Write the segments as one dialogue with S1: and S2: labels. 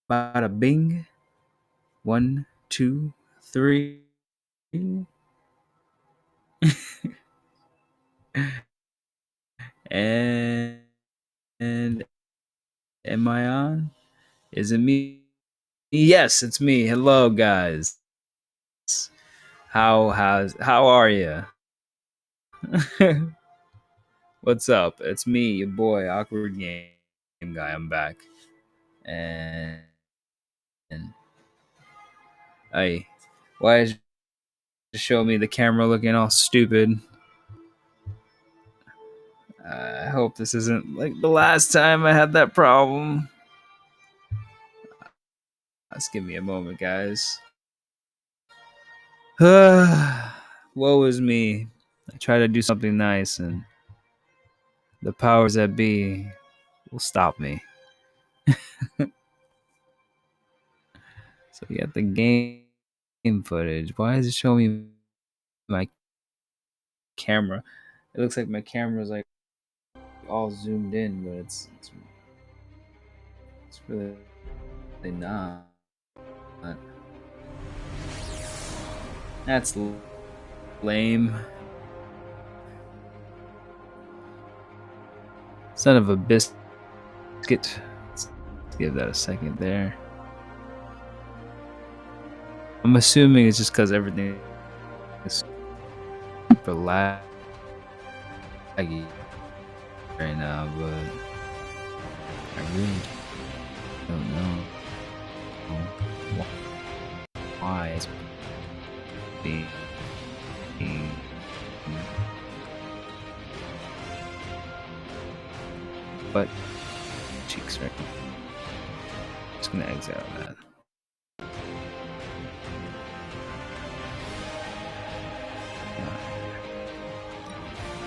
S1: Bada bing. 1, 2, 3. and am I on? Is it me? Yes, it's me. Hello, guys. How are you? What's up? It's me, your boy, awkward game guy. I'm back, and I why is you show me the camera looking all stupid? I hope this isn't like the last time I had that problem. Let's give me a moment, guys. Woe is me. I try to do something nice, and the powers that be will stop me. So you got the game footage. Why is it showing me my camera? It looks like my camera's like all zoomed in, but it's really not. That's lame. Son of a biscuit. Let's give that a second there. I'm assuming it's just because everything is super laggy right now, but I really don't know why it's being. But cheeks right now. Just gonna exit out that.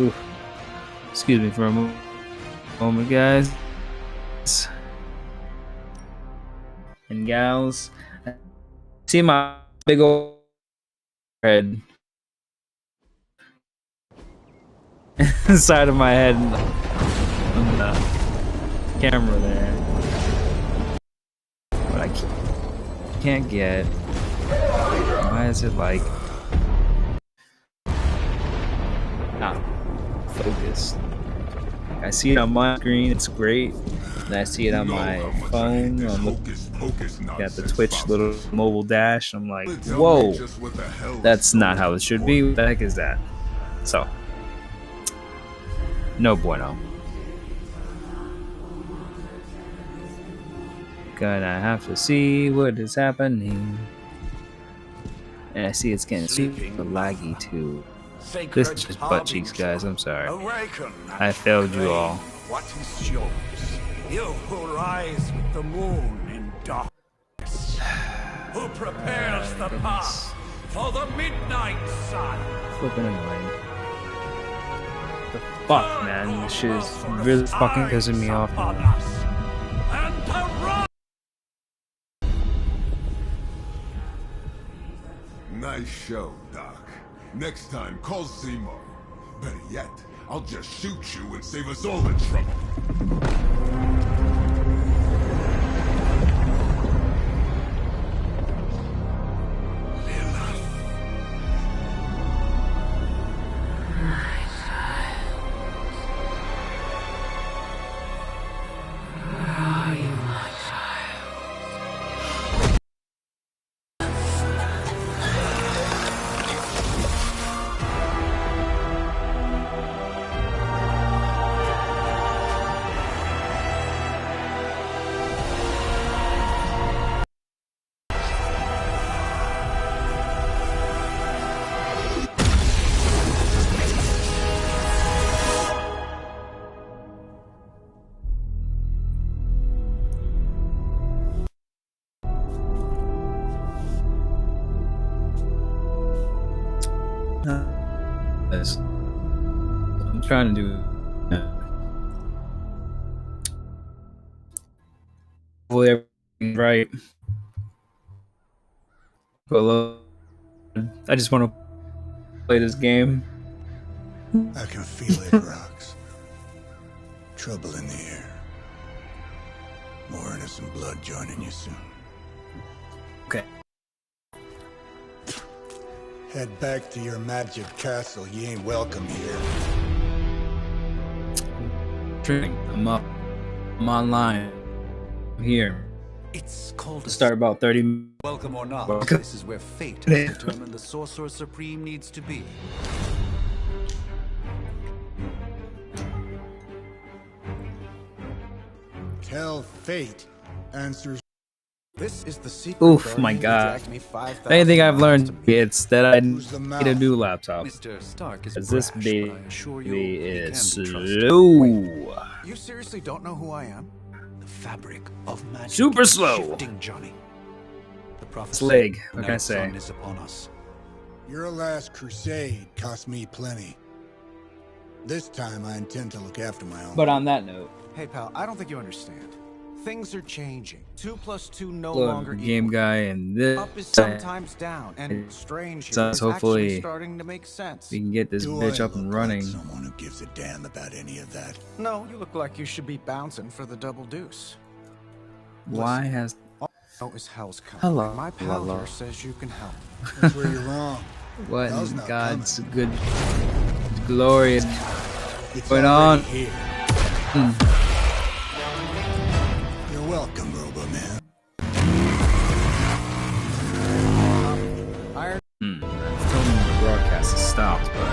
S1: Oof. Excuse me for a moment, guys and gals. See my big old head inside of my head on the camera there, but I can't get. Why is it like not focused? I see it on my screen, it's great, and I see it on my phone. I'm looking at the Twitch little mobile dash. I'm like, whoa, that's not how it should be. What the heck is that? So, no bueno. Gonna have to see what is happening. And I see it's getting super laggy too. This is just butt cheeks, guys. I'm sorry. I failed you all.
S2: What is yours? You who rise with the moon in darkness, who prepares the path for the midnight sun.
S1: Flipping annoying. The fuck, man? This shit is really fucking pissing me off.
S3: Nice show, Doc. Next time, call Seymour. Better yet, I'll just shoot you and save us all the trouble.
S1: I'm trying to do hopefully everything's right. But I just want to play this game.
S4: I can feel it, Rox. Trouble in the air. More in a There's some blood joining you soon.
S1: Okay.
S4: Head back to your magic castle. You ain't welcome here.
S1: I'm up. I'm online. I'm here.
S2: It's called
S1: To start about 30.
S2: welcome or not.
S1: Welcome.
S2: This is where fate has determined the Sorcerer Supreme needs to be.
S4: Tell fate answers.
S2: This is the secret.
S1: Oof, my God. Anything I've learned, it's that I need a new laptop.
S2: Mr. Stark is
S1: Because this
S2: brash,
S1: baby
S2: but I assure you, he
S1: is
S2: can be trusted.
S1: slow.
S2: You seriously don't know who I am? The fabric of magic.
S1: Super
S2: is
S1: slow.
S2: shifting, Johnny. The prophecy.
S1: Leg, what can I
S2: Night's
S1: say?
S2: sun is upon us.
S4: Your last crusade cost me plenty. This time I intend to look after my own.
S1: But on that note,
S2: Hey, pal, I don't think you understand. Things are changing. 2 + 2 no
S1: look,
S2: longer
S1: game
S2: equal.
S1: guy and this.
S2: Up is sometimes down, and strange
S1: So
S2: here is
S1: hopefully
S2: actually starting to make sense.
S1: we can get this
S4: Do
S1: bitch
S4: I
S1: up and
S4: look
S1: running.
S4: Like someone who gives a damn about any of that.
S2: No, you look like you should be bouncing for the double deuce.
S1: Why has
S2: Oh, is hell's coming.
S1: Hello.
S2: And my pal
S1: Hello.
S2: here says you can help.
S4: That's where you're wrong.
S1: what
S4: Hell's
S1: in
S4: not
S1: God's good glorious
S4: It's
S1: going
S4: already
S1: on?
S4: here. You're welcome, Robo Man.
S2: Iron.
S1: It's telling me the broadcast has stopped, but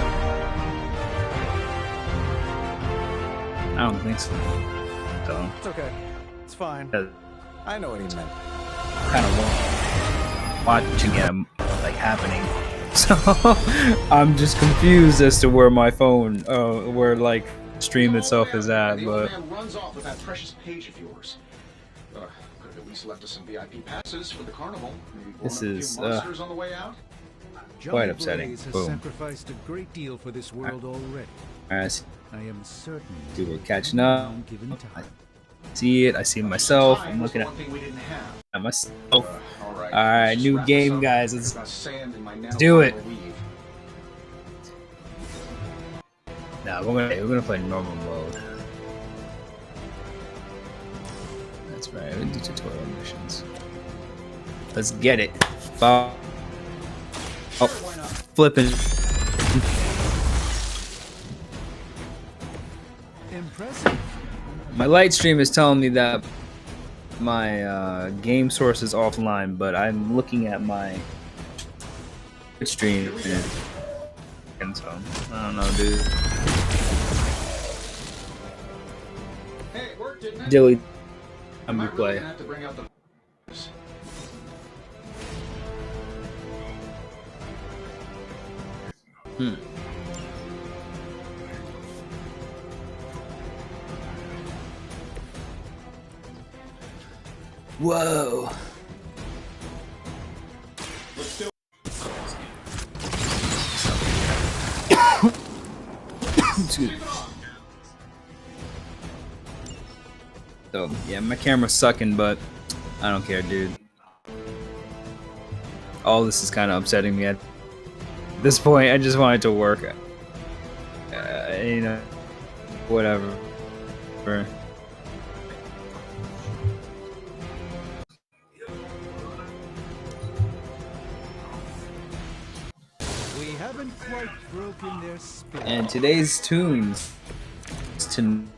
S1: I don't think so. So
S2: It's okay. It's fine. I know what he meant.
S1: kind of watching it like happening. So I'm just confused as to where my phone, where like stream itself is at.
S5: The old
S1: But
S5: man runs off with that precious page of yours. Could have at least left us some VIP passes for the carnival. Maybe blown
S1: This
S5: up a few
S1: is,
S5: monsters on the way out.
S1: quite upsetting.
S6: Blaze has
S1: Boom.
S6: sacrificed a great deal for this world already.
S1: Alright,
S6: I am certain
S1: dude, we're catching up.
S6: given time.
S1: See it. I see myself. I'm
S5: Time was
S1: looking
S5: the one thing we didn't have.
S1: at myself.
S5: All right.
S1: Alright,
S5: let's
S1: new
S5: wrap this
S1: game,
S5: up.
S1: guys.
S5: There's
S1: Let's
S5: not sand in my
S1: do it.
S5: nanofiber weave.
S1: Nah, we're gonna play normal mode. That's right. We do tutorial missions. Let's get it. Oh, flipping.
S6: Impressive.
S1: My light stream is telling me that my game source is offline, but I'm looking at my stream and so I don't know, dude.
S5: Hey, it worked, didn't it?
S1: Dilly,
S5: Am I
S1: I'm
S5: really
S1: play.
S5: gonna have to bring out the
S1: Whoa. Excuse me. So yeah, my camera's sucking, but I don't care, dude. All this is kind of upsetting me at this point. I just want it to work. You know, whatever.
S6: We haven't quite broken their spirit.
S1: And today's tunes,
S6: I'm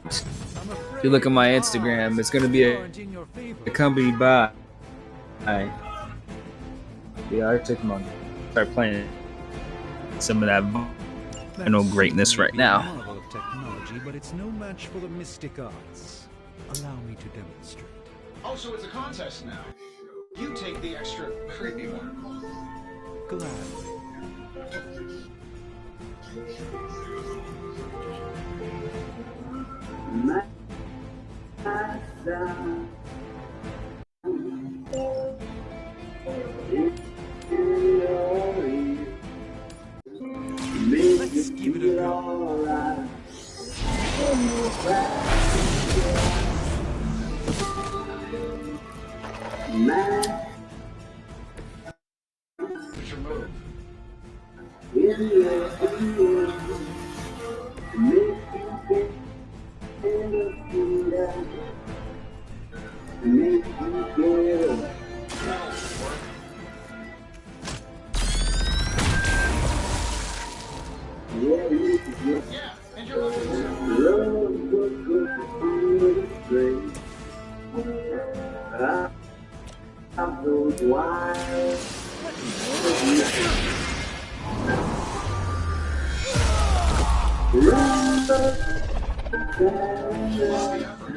S1: if you look at my Instagram, it's gonna be accompanied by the Arctic Monkey. Start playing some of that vinyl greatness right now.
S6: Marvel of technology, but it's no match for the mystic arts. Allow me to demonstrate.
S5: Oh, so it's a contest now. You take the extra creepy one.
S6: Gladly. Let's give it a go.
S5: What's your move? Yeah, and you're looking too. Love the effort.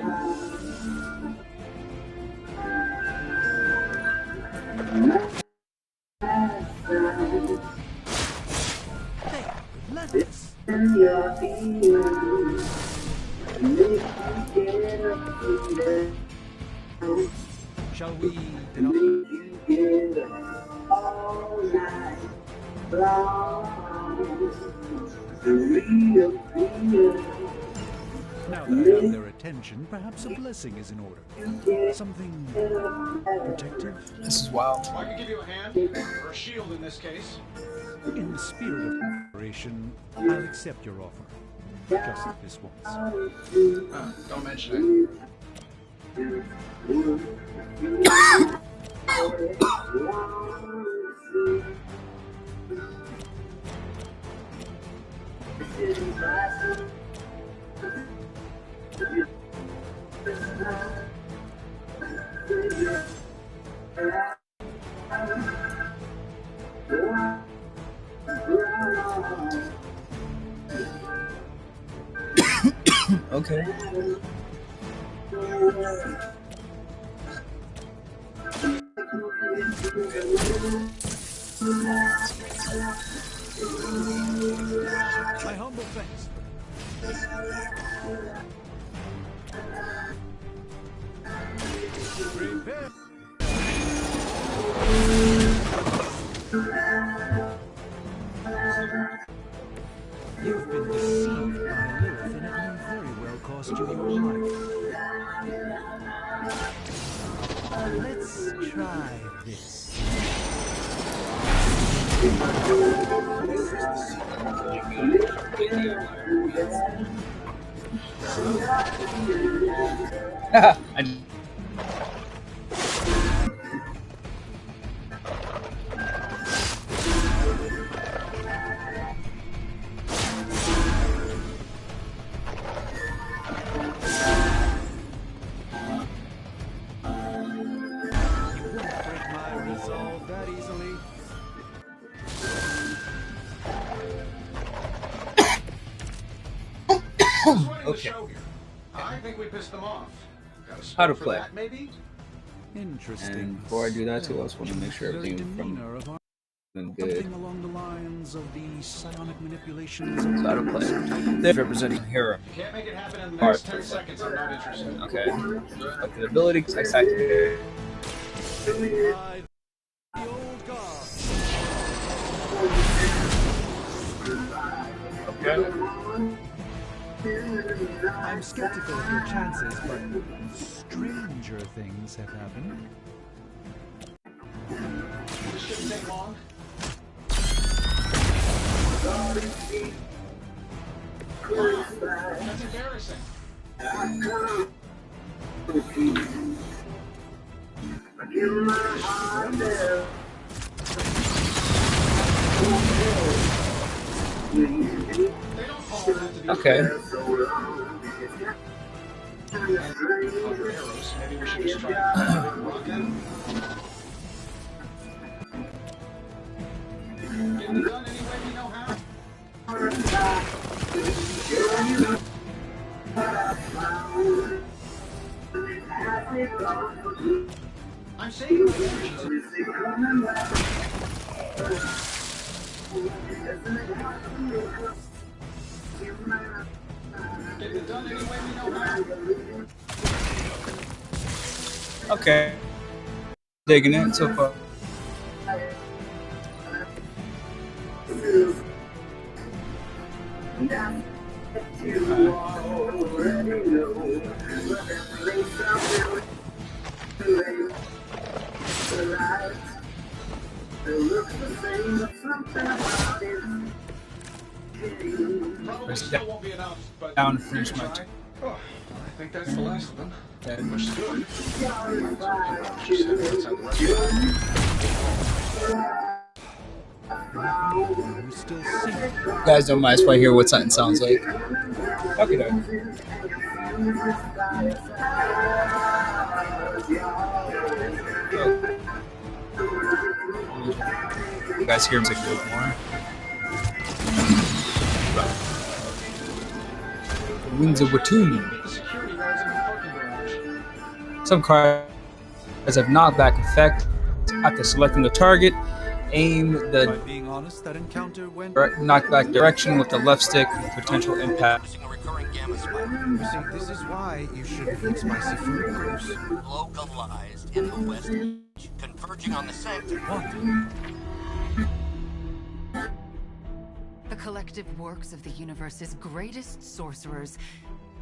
S6: Relentless. Shall we Now that I have their attention, perhaps a blessing is in order. Something protective?
S1: This is wild.
S5: I could give you a hand, or a shield in this case.
S6: In the spirit of cooperation, I'll accept your offer. Just this once.
S5: Don't mention
S1: Okay.
S6: My humble thanks. Prepare. You've been deceived by Lilith, and it may very well cost you your life. Let's try this.
S1: I
S6: You won't break my resolve that easily.
S5: Who's running the
S1: Okay.
S5: show here? I think we pissed them off. Got a
S1: How to
S5: spot for
S1: play.
S5: that, maybe?
S6: Interesting.
S1: And before I do that too, I just want to make sure
S6: Very
S1: everything from
S6: demeanor of our
S1: good.
S6: something along the lines of the psionic manipulations of
S1: So how to play. They're representing hero.
S5: You can't make it happen in the
S1: Alright.
S5: next 10 seconds. I'm not interested.
S1: Okay. Like the ability, I activated.
S6: by the old guard.
S1: Okay.
S6: I'm skeptical of your chances, but stranger things have happened.
S5: This shouldn't take long. That's embarrassing. They don't call that to be
S1: Okay.
S5: other arrows. Maybe we should just try to rock in. Get it done any way we know how. I'm saving my energies. Get it done any way we know how.
S1: Okay. Digging it so far.
S5: Probably still won't be enough, but
S1: Down to finish my turn.
S5: oh, I think that's the last of them. Which is good. Just head outside the restaurant.
S6: You still sing.
S1: You guys don't mind if I hear what something sounds like. Okay, doke. You guys hear music a little more. The Winds of Watun.
S5: Security guards in the parking garage.
S1: Some cars have knockback effect. After selecting the target, aim
S6: By
S1: the
S6: being honest, that encounter went.
S1: knockback direction with the left stick with potential impact.
S7: A recurring gamma spike
S6: You see, this is why you shouldn't eat spicy food, Bruce.
S7: localized in the west edge, converging on the center.
S8: The collective works of the universe's greatest sorcerers,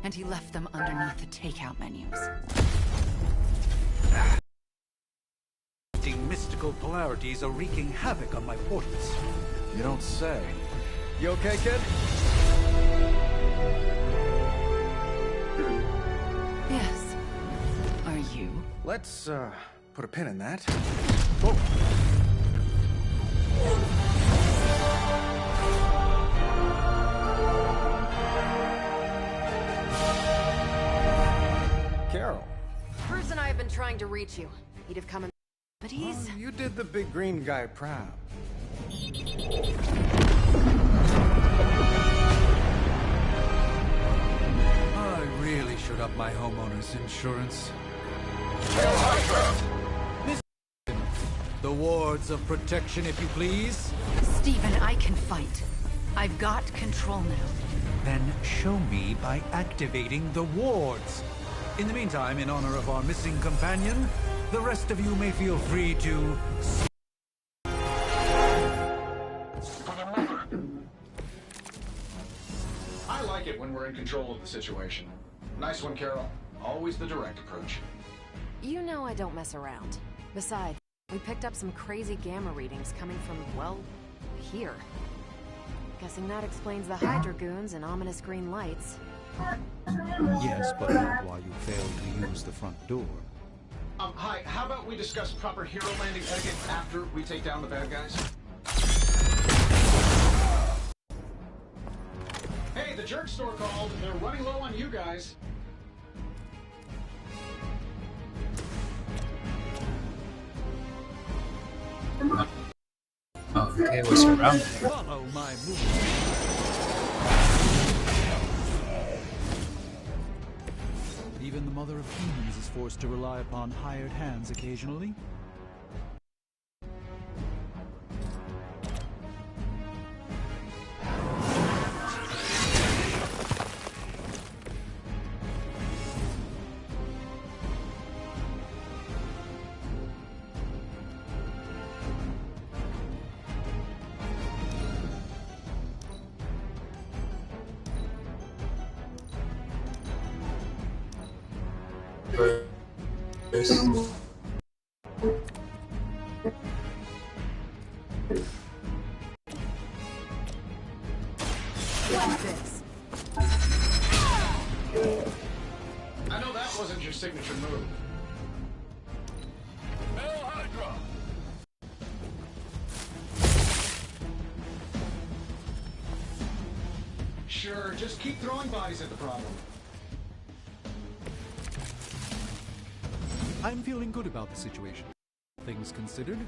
S8: and he left them underneath the takeout menus.
S6: Mystical polarities are wreaking havoc on my portals.
S9: You don't say. You okay, kid?
S8: Yes. Are you?
S9: Let's, put a pin in that. Carol.
S10: Bruce and I have been trying to reach you. He'd have come in, but he's...
S9: Oh, you did the big green guy proud.
S6: I really should up my homeowner's insurance. Miss the wards of protection, if you please.
S8: Stephen, I can fight. I've got control now.
S6: Then show me by activating the wards. In the meantime, in honor of our missing companion, the rest of you may feel free to...
S5: I like it when we're in control of the situation. Nice one, Carol. Always the direct approach.
S10: You know I don't mess around. Besides, we picked up some crazy gamma readings coming from, well, here. Guessing that explains the Hydra goons and ominous green lights.
S6: Yes, but not while you failed to use the front door.
S5: Hi, how about we discuss proper hero landing etiquette after we take down the bad guys? Hey, the jerk store called. They're running low on you guys.
S1: Okay, we're surrounded.
S6: Follow my move. Even the mother of humans is forced to rely upon hired hands occasionally.
S10: What's this?
S5: I know that wasn't your signature move. Hail Hydra! Sure, just keep throwing bodies at the problem.
S6: I'm feeling good about the situation. Things considered.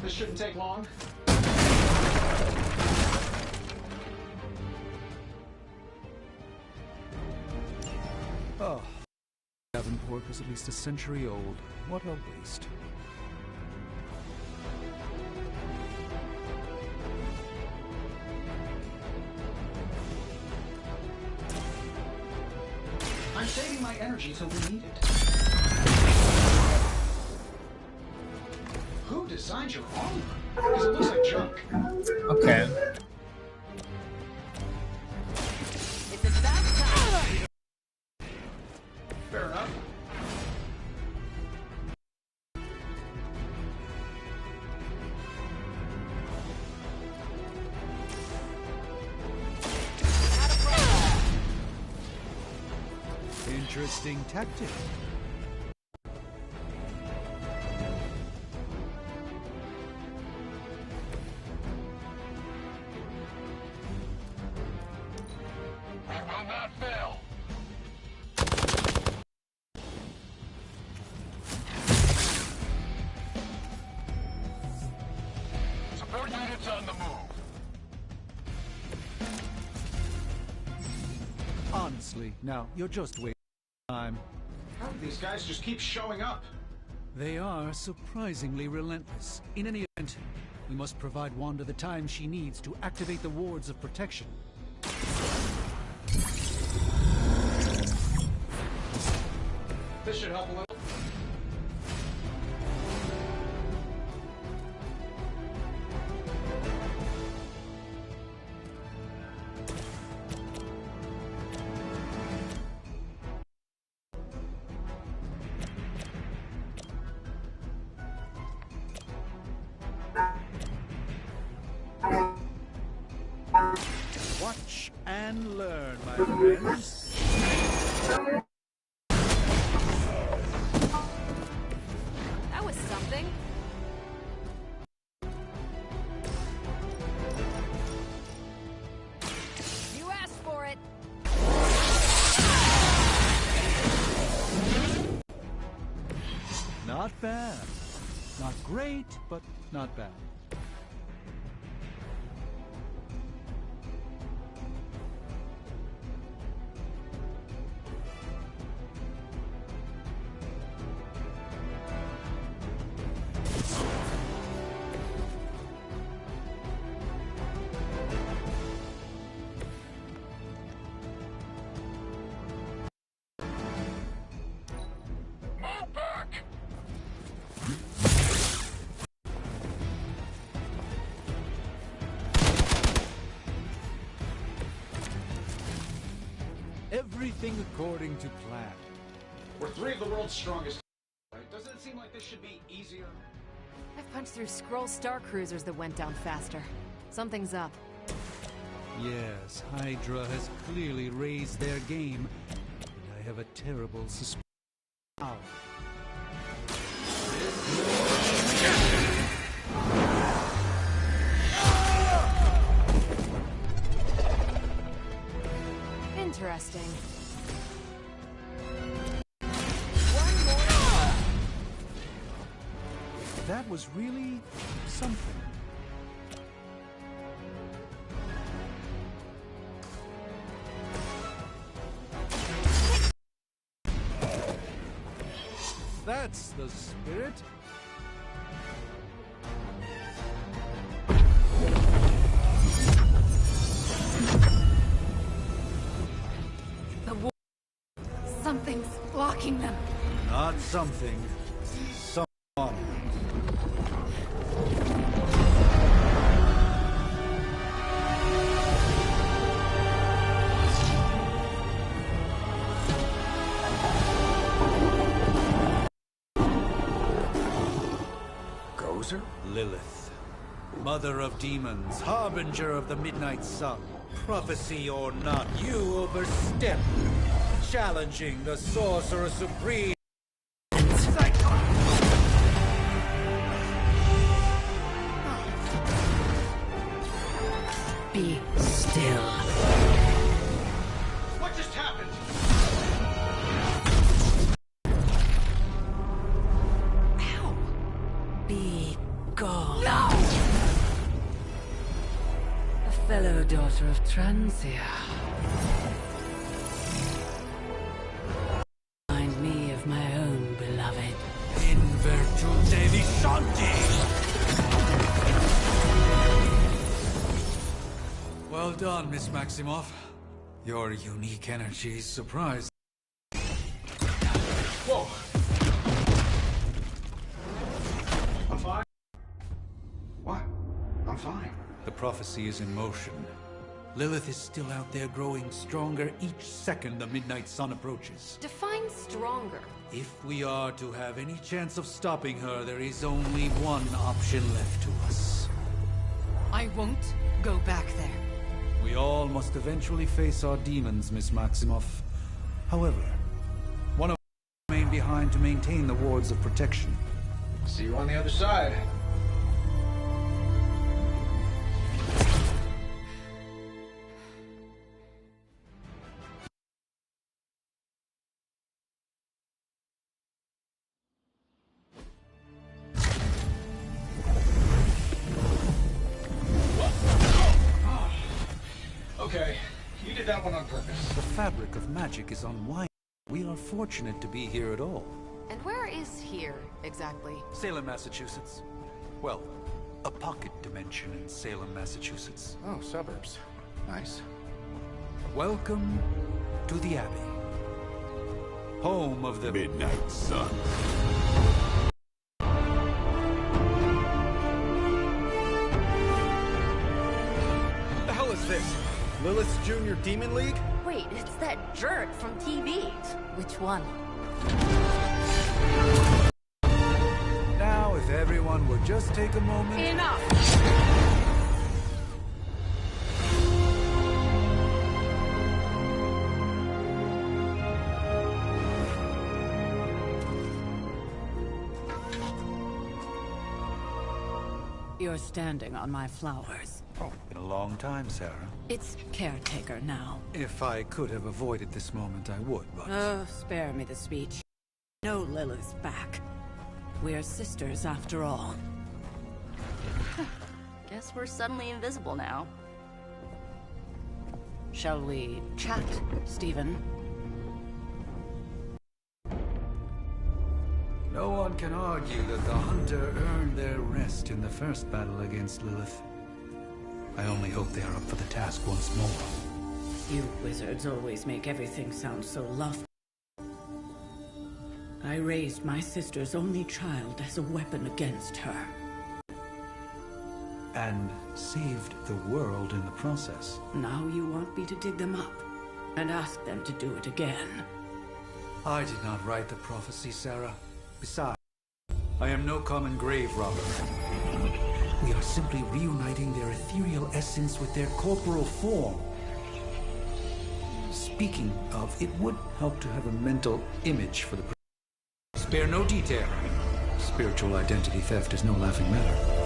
S5: This shouldn't take long.
S6: Oh, Davenport was at least a century old. What a waste.
S5: saving my energy till we need it. Who designed your armor? Because it looks like junk.
S1: Okay.
S10: It's about time.
S5: Fair enough.
S6: Interesting tactic.
S2: We will not fail. Support units on the move.
S6: Honestly, now you're just wasting time.
S5: How do these guys just keep showing up?
S6: They are surprisingly relentless. In any event, we must provide Wanda the time she needs to activate the wards of protection.
S5: This should help a little.
S6: Watch and learn, my friends.
S10: That was something. You asked for it.
S6: Not bad. Not great, but not bad.
S2: Move back.
S6: Everything according to plan.
S5: We're three of the world's strongest. Right? Doesn't it seem like this should be easier?
S10: I've punched through Skrull star cruisers that went down faster. Something's up.
S6: Yes, Hydra has clearly raised their game, and I have a terrible suspicion. Ow.
S10: Interesting.
S6: That was really something. That's the spirit.
S10: The war. Something's blocking them.
S6: Not something. Someone.
S9: Gozer?
S6: Lilith, mother of demons, harbinger of the midnight sun. Prophecy or not, you overstep, challenging the sorcerer supreme.
S8: Be still.
S5: What just happened?
S8: Ow! Be gone.
S10: No!
S8: A fellow daughter of Transia. Remind me of my own beloved.
S6: In virtute vishanti! Well done, Miss Maximoff. Your unique energy surprised. prophecy is in motion. Lilith is still out there growing stronger each second the midnight sun approaches.
S10: Define stronger.
S6: If we are to have any chance of stopping her, there is only one option left to us.
S8: I won't go back there.
S6: We all must eventually face our demons, Miss Maximoff. However, one of us will remain behind to maintain the wards of protection.
S5: See you on the other side. Okay, you did that one on purpose.
S6: The fabric of magic is unwinding. We are fortunate to be here at all.
S10: And where is here, exactly?
S6: Salem, Massachusetts. Well, a pocket dimension in Salem, Massachusetts.
S9: Oh, suburbs. Nice.
S6: Welcome to the Abbey. Home of the
S3: Midnight Sun.
S9: What the hell is this? Lilith's Junior Demon League?
S11: Wait, it's that jerk from TV. Which one?
S6: Now, if everyone would just take a moment...
S11: Enough!
S12: You're standing on my flowers.
S6: Oh, been a long time, Sarah.
S12: It's caretaker now.
S6: If I could have avoided this moment, I would, but...
S12: Oh, spare me the speech. No Lilith's back. We're sisters after all.
S11: Guess we're suddenly invisible now.
S12: Shall we chat, Stephen?
S6: No one can argue that the Hunter earned their rest in the first battle against Lilith. I only hope they are up for the task once more.
S12: You wizards always make everything sound so lofty. I raised my sister's only child as a weapon against her.
S6: And saved the world in the process.
S12: Now you want me to dig them up and ask them to do it again.
S6: I did not write the prophecy, Sarah. Besides, I am no common grave robber. We are simply reuniting their ethereal essence with their corporal form. Speaking of, it would help to have a mental image for the... Spare no detail. Spiritual identity theft is no laughing matter.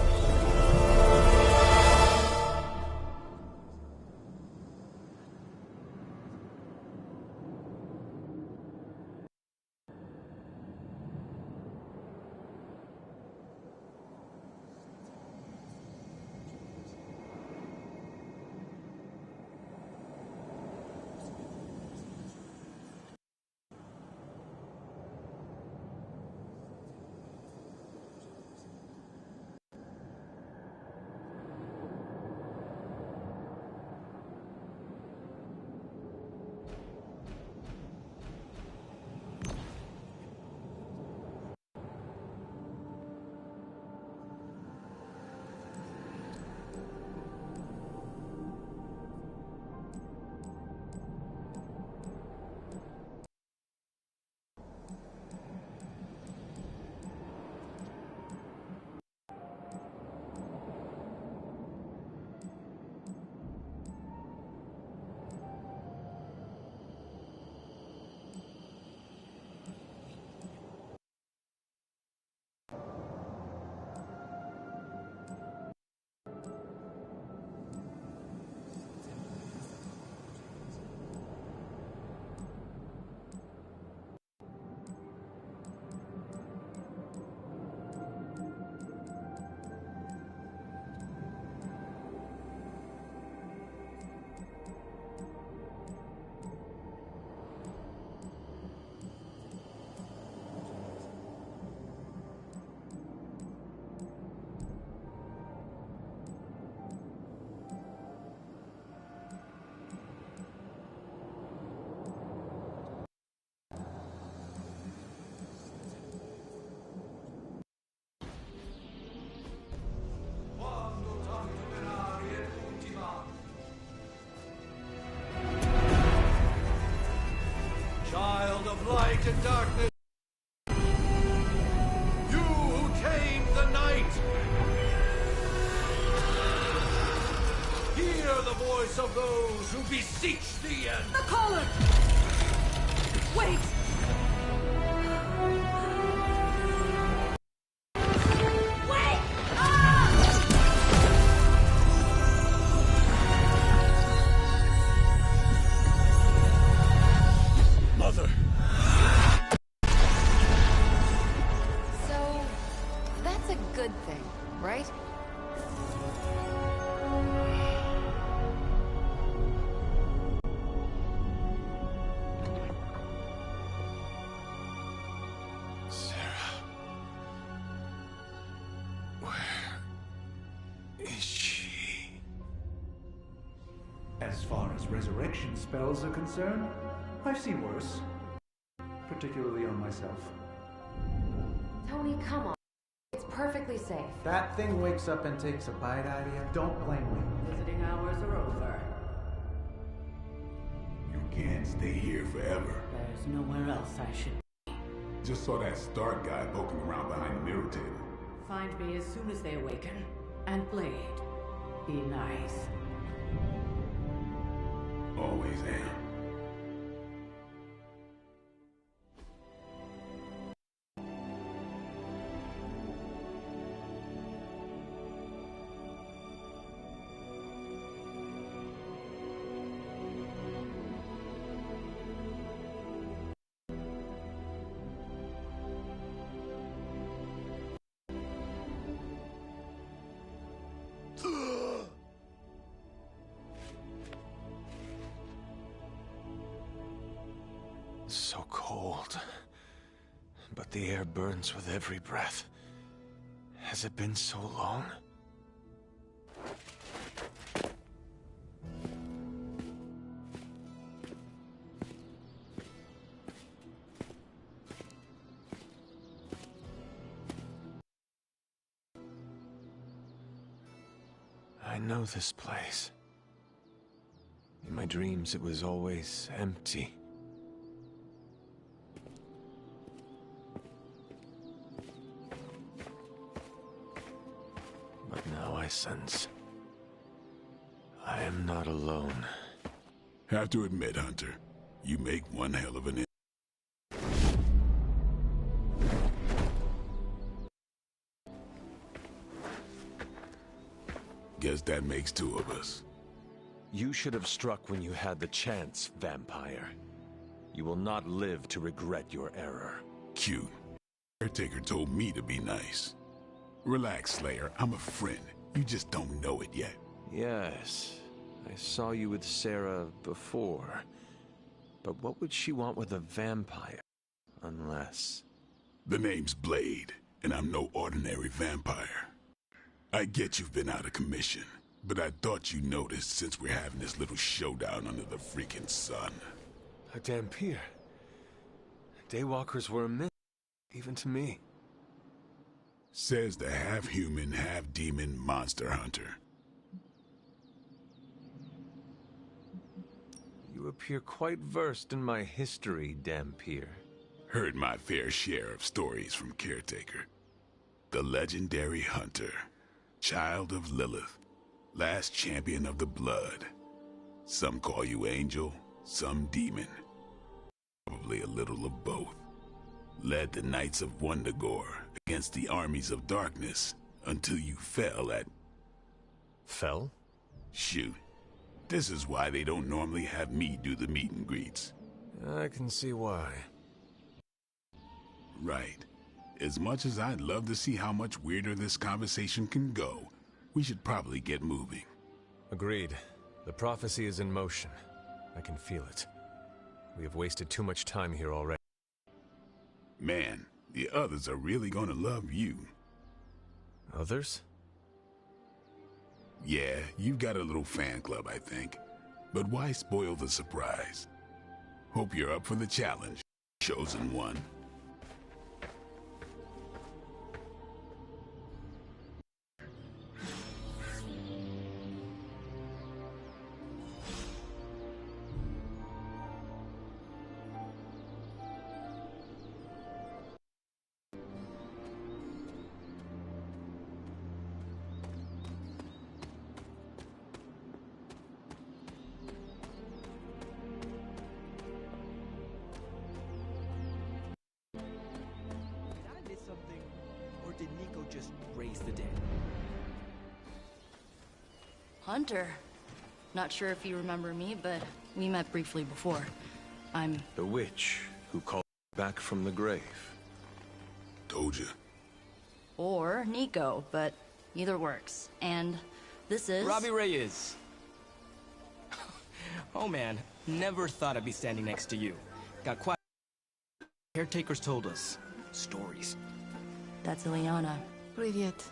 S2: of light and darkness. You who tame the night. Hear the voice of those who beseech thee and...
S11: The collar! Wait! Wait!
S2: Mother!
S10: So, that's a good thing, right?
S2: Sarah. Where is she?
S6: As far as resurrection spells are concerned, I've seen worse. Particularly on myself.
S10: Tony, come on. It's perfectly safe.
S9: That thing wakes up and takes a bite out of you. Don't blame me.
S12: Visiting hours are over.
S3: You can't stay here forever.
S12: There's nowhere else I should.
S3: Just saw that Stark guy poking around behind the mirror table.
S12: Find me as soon as they awaken. And Blade, be nice.
S3: Always am.
S2: So cold. But the air burns with every breath. Has it been so long? I know this place. In my dreams, it was always empty. But now I sense I am not alone.
S3: Have to admit, Hunter, you make one hell of an... Guess that makes two of us.
S2: You should have struck when you had the chance, vampire. You will not live to regret your error.
S3: Cute. Caretaker told me to be nice. Relax, Slayer. I'm a friend. You just don't know it yet.
S2: Yes, I saw you with Sarah before. But what would she want with a vampire? Unless...
S3: The name's Blade, and I'm no ordinary vampire. I get you've been out of commission, but I thought you noticed since we're having this little showdown under the freaking sun.
S2: A Dampier. Daywalkers were a myth, even to me.
S3: Says the half-human, half-demon monster hunter.
S2: You appear quite versed in my history, Dampier.
S3: Heard my fair share of stories from Caretaker. The legendary hunter. Child of Lilith. Last champion of the blood. Some call you angel, some demon. Probably a little of both. Led the Knights of Wundagore against the armies of darkness until you fell at...
S2: Fell?
S3: Shoot. This is why they don't normally have me do the meet and greets.
S2: I can see why.
S3: Right. As much as I'd love to see how much weirder this conversation can go, we should probably get moving.
S2: Agreed. The prophecy is in motion. I can feel it. We have wasted too much time here already.
S3: Man, the others are really gonna love you.
S2: Others?
S3: Yeah, you've got a little fan club, I think. But why spoil the surprise? Hope you're up for the challenge, chosen one.
S13: just raise the dead.
S14: Hunter. Not sure if you remember me, but we met briefly before. I'm...
S15: The witch who called back from the grave.
S3: Told you.
S14: Or Nico, but either works. And this is...
S13: Robbie Reyes. Oh man, never thought I'd be standing next to you. Got quite... Caretakers told us. Stories.
S14: That's Ileana.
S10: Привет.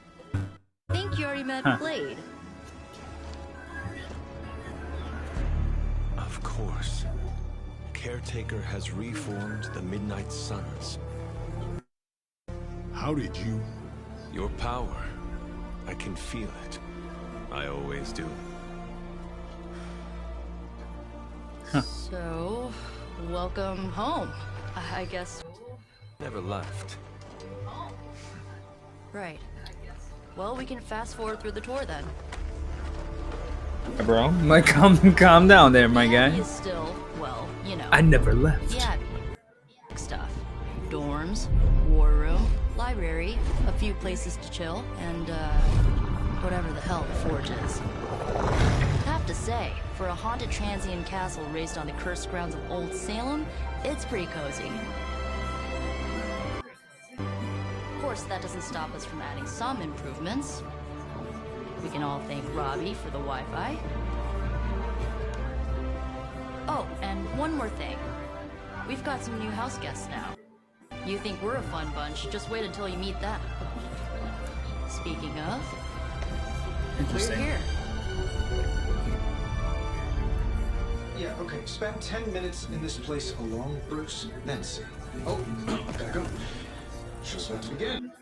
S14: Think you already met Blade.
S15: Of course. Caretaker has reformed the Midnight Suns.
S3: How did you?
S15: Your power. I can feel it. I always do.
S14: So, welcome home, I guess.
S15: Never left.
S14: Right. Well, we can fast forward through the tour then.
S1: Bro, like, calm down there, my guy.
S14: Is still, well, you know.
S1: I never left.
S14: Yeah. Stuff. Dorms, war room, library, a few places to chill, and whatever the hell the forge is. Have to say, for a haunted transient castle raised on the cursed grounds of Old Salem, it's pretty cozy. Of course, that doesn't stop us from adding some improvements. We can all thank Robbie for the Wi-Fi. Oh, and one more thing. We've got some new house guests now. You think we're a fun bunch, just wait until you meet them. Speaking of,
S1: Interesting.
S14: we're here.
S5: Yeah, okay. Spend 10 minutes in this place alone, Bruce, then see. Oh, gotta go. Just about to begin.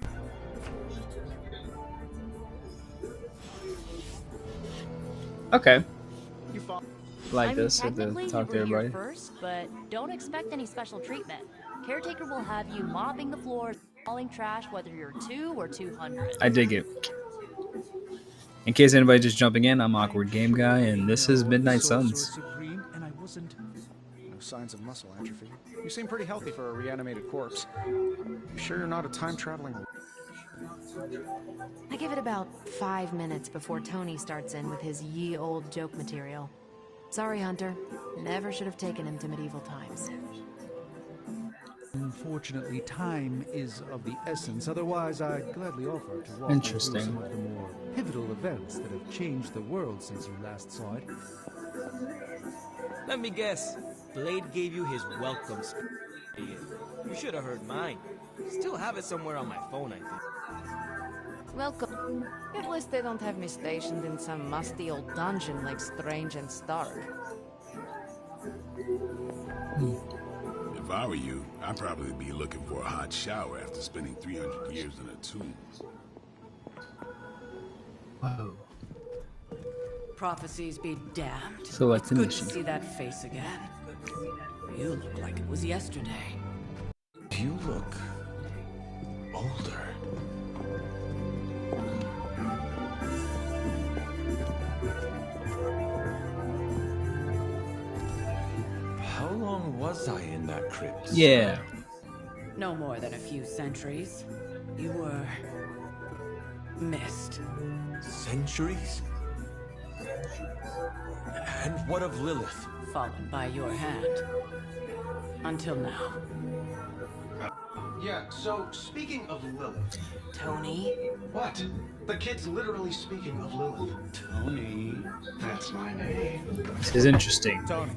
S1: Okay.
S14: I
S1: Like
S14: mean,
S1: this, have to
S14: technically
S1: talk
S14: you
S1: to
S14: were here
S1: everybody.
S14: first, but don't expect any special treatment. Caretaker will have you mopping the floors, hauling trash, whether you're 2 or 200.
S1: I dig it. In case anybody's just jumping in, I'm Awkward Game Guy, and this is Midnight Suns.
S9: Supreme, and I wasn't. No signs of muscle atrophy. You seem pretty healthy for a reanimated corpse. You sure you're not a time-traveling...
S10: I give it about 5 minutes before Tony starts in with his ye old joke material. Sorry, Hunter. Never should have taken him to medieval times.
S6: Unfortunately, time is of the essence. Otherwise, I'd gladly offer to walk you through
S1: Interesting.
S6: some of the more pivotal events that have changed the world since you last saw it.
S13: Let me guess. Blade gave you his welcome speech. You should have heard mine. Still have it somewhere on my phone, I think.
S10: Welcome. At least they don't have me stationed in some musty old dungeon like Strange and Stark.
S3: If I were you, I'd probably be looking for a hot shower after spending 300 years in a tomb.
S1: Whoa.
S12: Prophecies be damned.
S1: Select
S12: It's
S1: the
S12: good
S1: mission.
S12: to see that face again. You look like it was yesterday.
S15: You look older. How long was I in that crypt?
S1: Yeah.
S12: No more than a few centuries. You were... missed.
S15: Centuries? And what of Lilith?
S12: Fallen by your hand. Until now.
S5: Yeah, so speaking of Lilith...
S12: Tony?
S5: What? The kid's literally speaking of Lilith. Tony. That's my name.
S1: This is interesting.
S9: Tony.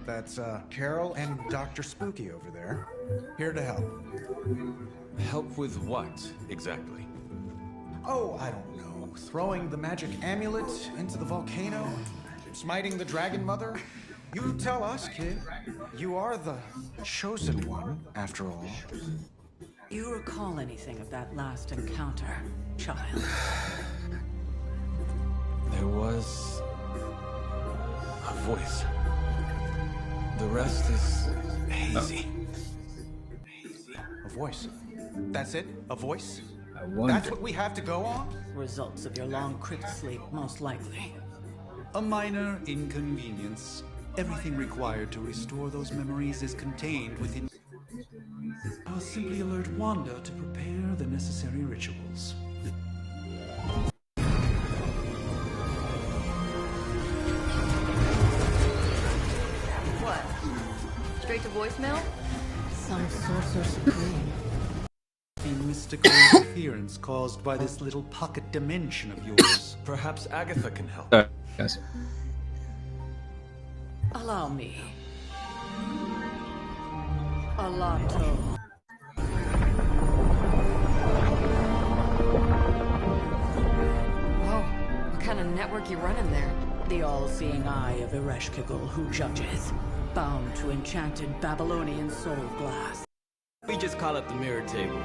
S9: That's, Carol and Dr. Spooky over there. Here to help.
S15: Help with what, exactly?
S9: Oh, I don't know. Throwing the magic amulet into the volcano? Smiting the Dragon Mother? You tell us, kid. You are the chosen one, after all.
S12: Do you recall anything of that last encounter, child?
S15: There was... a voice. The rest is hazy.
S9: A voice. That's it? A voice?
S1: I wonder.
S9: That's what we have to go on?
S12: Results of your long crypt sleep, most likely.
S6: A minor inconvenience. Everything required to restore those memories is contained within... I'll simply alert Wanda to prepare the necessary rituals.
S14: straight to voicemail?
S12: Some sorcerer supreme.
S6: The mystical interference caused by this little pocket dimension of yours.
S15: Perhaps Agatha can help.
S1: Yes.
S12: Allow me. Alato.
S10: Whoa, what kind of network you running there?
S12: The all-seeing eye of Ereshkigal who judges, bound to enchanted Babylonian soul glass.
S13: We just call up the mirror table.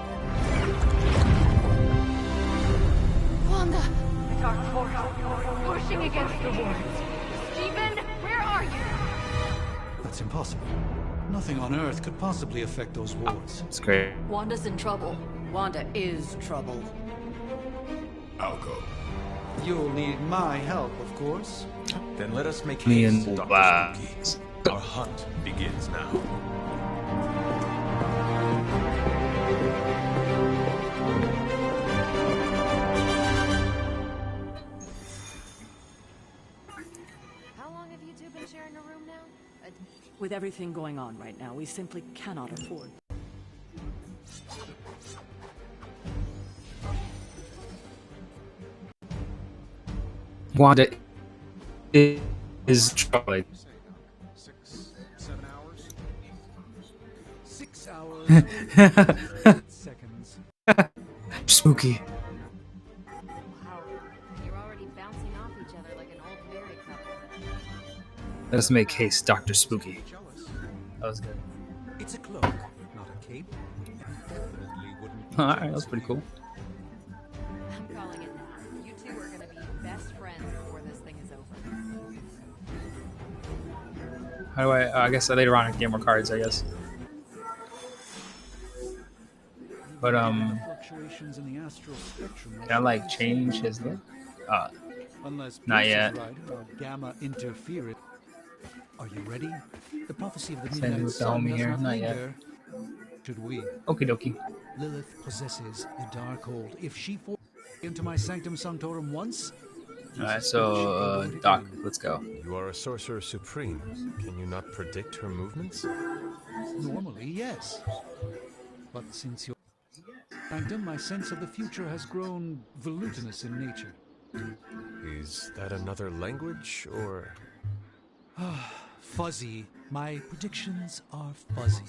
S11: Wanda! Dark force, pushing against the wards. Stephen, where are you?
S6: That's impossible. Nothing on Earth could possibly affect those wards.
S1: It's great.
S14: Wanda's in trouble.
S12: Wanda is troubled.
S3: I'll go.
S6: You'll need my help, of course.
S15: Then let us make
S1: Me
S15: haste,
S1: and
S15: Dr. Spooky. Our hunt begins now.
S10: How long have you two been sharing a room now?
S12: With everything going on right now, we simply cannot afford.
S1: Wanda is troubling.
S6: 6, 7 hours? 6 hours. 8 seconds.
S1: Spooky.
S10: Wow, you're already bouncing off each other like an old married couple.
S1: Let us make haste, Dr. Spooky. That was good.
S6: It's a cloak, not a cape. Definitely wouldn't.
S1: Alright, that's pretty cool.
S10: I'm calling it now. You two are gonna be best friends before this thing is over.
S1: How do I guess later on I can get more cards, I guess. But
S6: Fluctuations in the astral spectrum.
S1: can I like change his look?
S6: Unless
S1: Not
S6: Bruce is
S1: yet.
S6: right about gamma interference. Are you ready? The prophecy of the
S1: Same
S6: midnight
S1: with the
S6: sun
S1: homie
S6: does
S1: here.
S6: not
S1: Not yet.
S6: linger. Should we?
S1: Okie dokie.
S6: Lilith possesses the dark hold. If she forced into my sanctum sanctorum once,
S1: Alright, so Doc, let's go.
S15: You are a sorcerer supreme. Can you not predict her movements?
S6: normally, yes. But since your sanctum, my sense of the future has grown volutinous in nature.
S15: Is that another language, or...?
S6: Fuzzy. My predictions are fuzzy.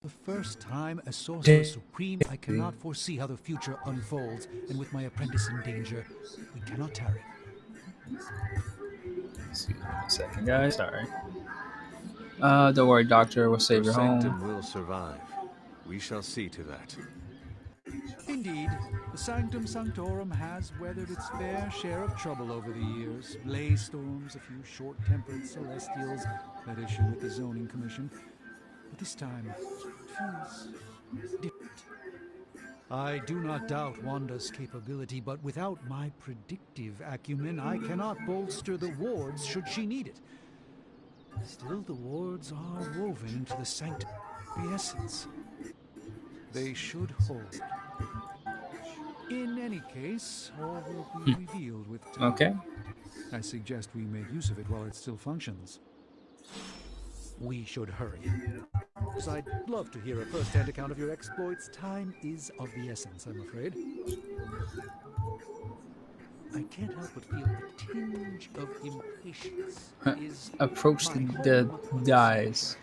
S6: The first time as Sorcerer Supreme, I cannot foresee how the future unfolds, and with my apprentice in danger, we cannot tarry.
S1: Excuse me a second, guys. Sorry. Don't worry, Doctor. We'll save your
S15: sanctum
S1: home.
S15: will survive. We shall see to that.
S6: Indeed, the Sanctum Sanctorum has weathered its fair share of trouble over the years. Blaze storms, a few short-tempered celestials, that issue with the Zoning Commission. But this time, it feels different. I do not doubt Wanda's capability, but without my predictive acumen, I cannot bolster the wards should she need it. Still, the wards are woven into the sanctuary essence. They should hold. In any case, all will be revealed with time.
S1: Okay.
S6: I suggest we make use of it while it still functions. We should hurry. Because I'd love to hear a first-hand account of your exploits. Time is of the essence, I'm afraid. I can't help but feel a tinge of impatience.
S1: Approach the dies.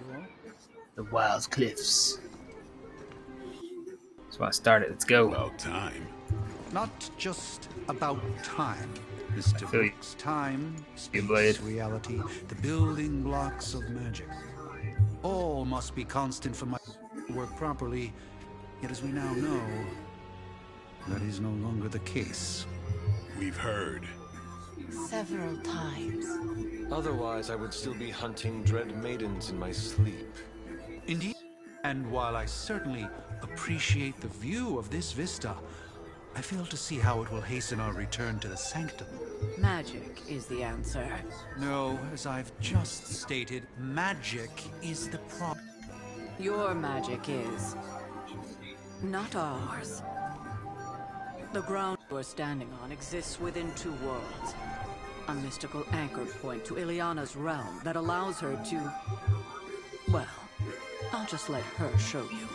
S1: The wild cliffs. That's why I started. Let's go.
S3: About time.
S6: Not just about time, Mr. Brooks. Time, space, reality, the building blocks of magic. All must be constant for my to work properly. Yet as we now know, that is no longer the case.
S3: We've heard.
S12: Several times.
S15: Otherwise, I would still be hunting dread maidens in my sleep.
S6: Indeed. And while I certainly appreciate the view of this vista, I fail to see how it will hasten our return to the sanctum.
S12: Magic is the answer.
S6: No, as I've just stated, magic is the problem.
S12: Your magic is not ours. The ground you are standing on exists within two worlds. A mystical anchor point to Ileana's realm that allows her to... Well, I'll just let her show you.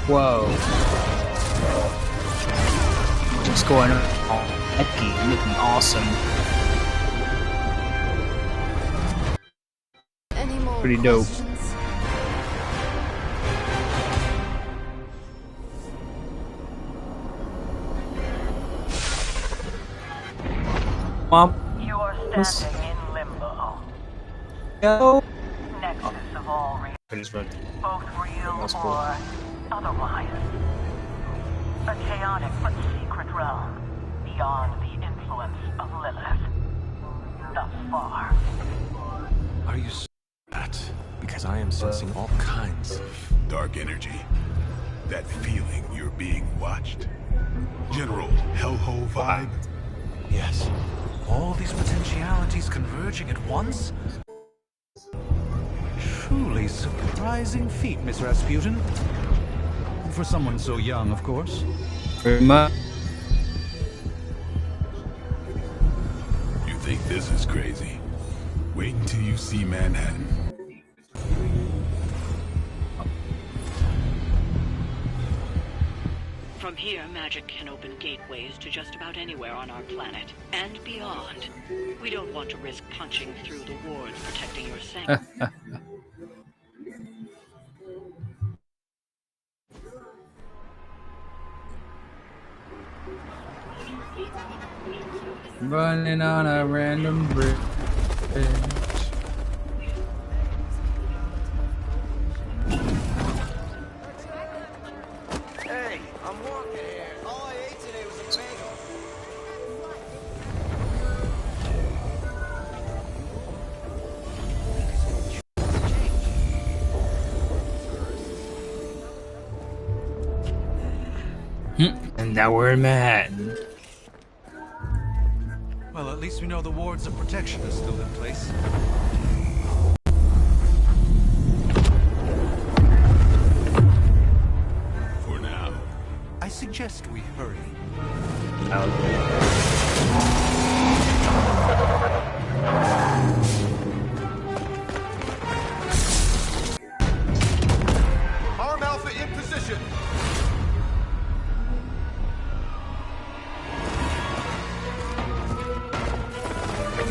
S1: Whoa. What's going on? Ecky, looking awesome.
S10: Any more
S1: Pretty dope.
S10: questions?
S1: Mom.
S16: You are standing in limbo.
S1: Yo.
S16: Nexus of all
S1: I just read.
S16: both real
S1: That's cool.
S16: or otherwise. A chaotic but secret realm beyond the influence of Lilith. Thus far.
S15: Are you that? Because I am sensing all kinds of
S3: Dark energy. That feeling you're being watched. General hellhole vibe.
S6: Yes. All these potentialities converging at once? Truly surprising feat, Miss Rasputin. For someone so young, of course.
S1: Very much.
S3: You think this is crazy? Wait until you see Manhattan.
S12: From here, magic can open gateways to just about anywhere on our planet, and beyond. We don't want to risk punching through the wards protecting your sanctuary.
S1: Running on a random bridge.
S13: Hey, I'm walking here. All I ate today was a bagel.
S1: And now we're in Manhattan.
S6: Well, at least we know the wards of protection are still in place.
S3: For now.
S6: I suggest we hurry.
S2: Arm Alpha in position.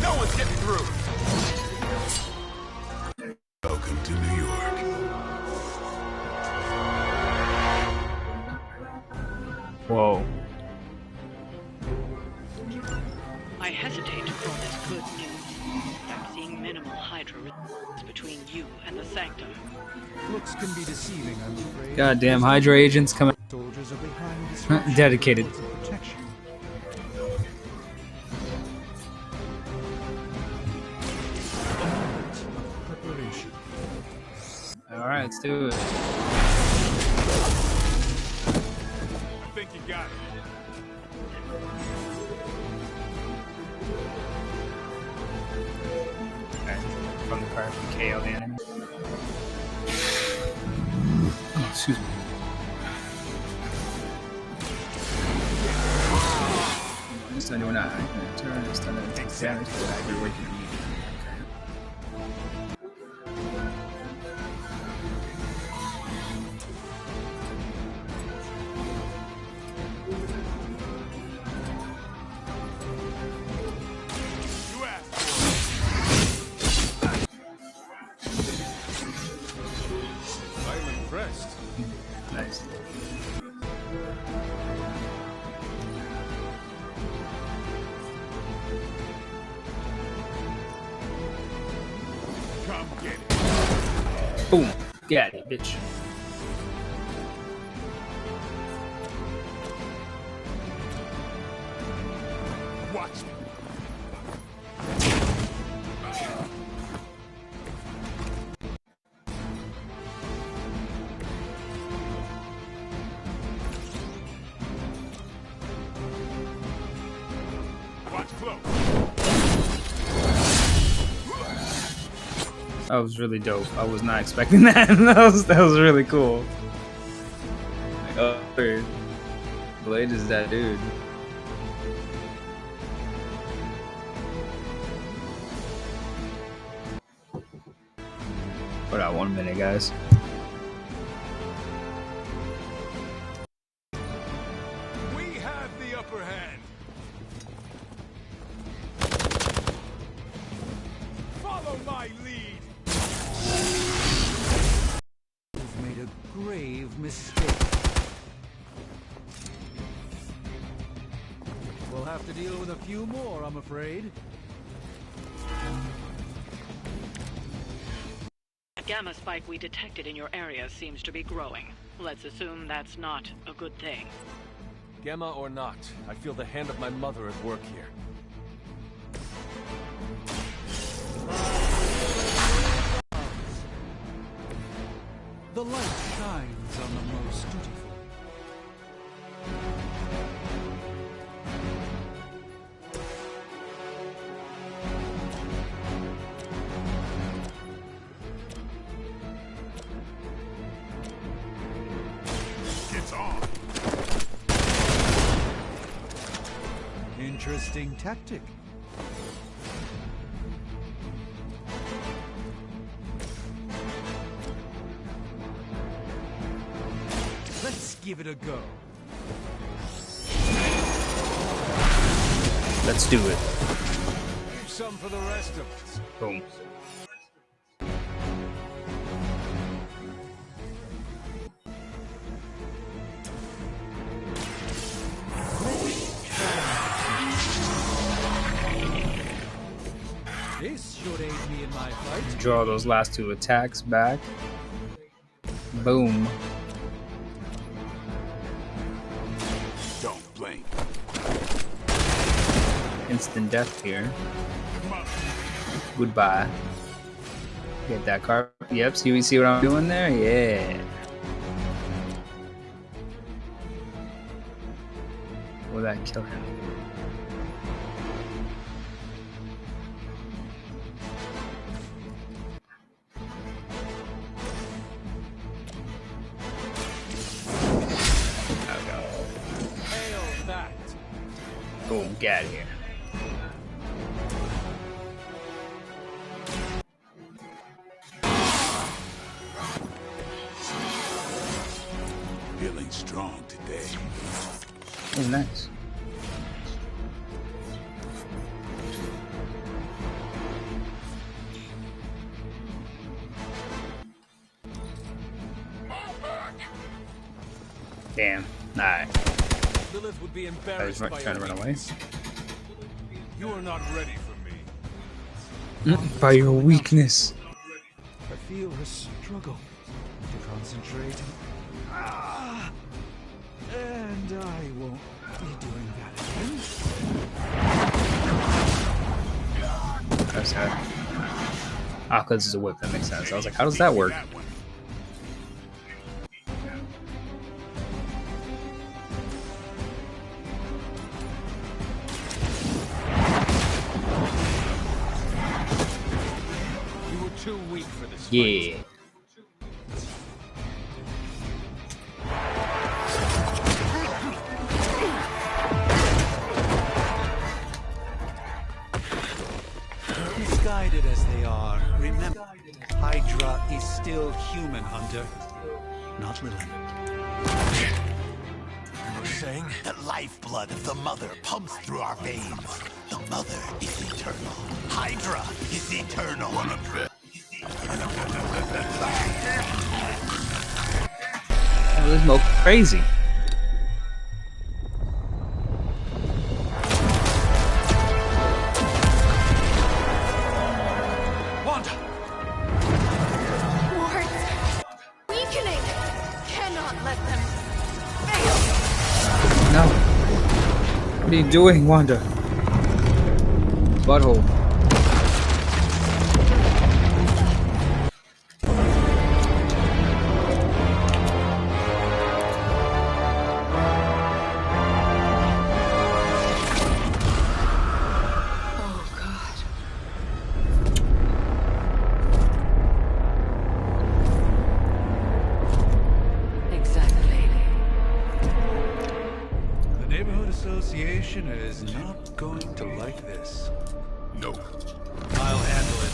S2: No one's getting through.
S3: Welcome to New York.
S1: Whoa.
S12: I hesitate to call this good news. I'm seeing minimal Hydra resistance between you and the Sanctum.
S9: Looks can be deceiving, I'm afraid.
S1: Goddamn Hydra agents coming.
S9: Soldiers are behind disruption.
S1: Dedicated.
S9: Protection. Preparation.
S1: Alright, let's do it.
S2: I think you got it.
S1: Okay. From the car from KO the enemy. Oh, excuse me. This time we're not turn. This time it takes damage. You're working immediately.
S2: You asked for it. I'm impressed.
S1: Nice.
S2: Come get it.
S1: Boom. Get it, bitch.
S2: Watch me.
S1: That was really dope. I was not expecting that. That was really cool. Like, oh, weird. Blade is that dude. Hold on 1 minute, guys.
S2: We have the upper hand. Follow my lead.
S6: You've made a grave mistake. We'll have to deal with a few more, I'm afraid.
S12: The gamma spike we detected in your area seems to be growing. Let's assume that's not a good thing.
S15: Gamma or not, I feel the hand of my mother at work here.
S6: The light shines on the most dutiful.
S2: It's on.
S6: Interesting tactic. Let's give it a go.
S1: Let's do it.
S2: Leave some for the rest of us.
S1: Boom.
S6: This should aid me in my fight.
S1: Draw those last two attacks back. Boom.
S3: Don't blink.
S1: Instant death here. Goodbye. Get that card. Yep, see what I'm doing there? Yeah. Will that kill him?
S2: Hail that.
S1: Boom, get out of here.
S3: Feeling strong today.
S1: Oh, nice. Damn. Alright.
S2: Lilith would be
S1: I was
S2: embarrassed by
S1: trying to
S2: your
S1: run away.
S2: weakness. You are not ready for me.
S1: By your weakness.
S6: I feel her struggle to concentrate. And I won't be doing that again.
S1: That's sad. Ah, because it's a whip. That makes sense. I was like, how does that work?
S2: You were too weak for this fight.
S1: Yeah.
S6: Misguided as they are, remember, Hydra is still human, Hunter. Not Lilith.
S2: You were saying?
S7: The lifeblood of the mother pumps through our veins. The mother is eternal. Hydra is eternal.
S1: Oh, this Mo crazy.
S6: Wanda!
S11: Wards! Weakening! Cannot let them fail!
S1: No. What are you doing, Wanda? Butthole.
S11: Oh, God.
S6: Commissioner is not going to like this.
S3: No.
S6: I'll handle it.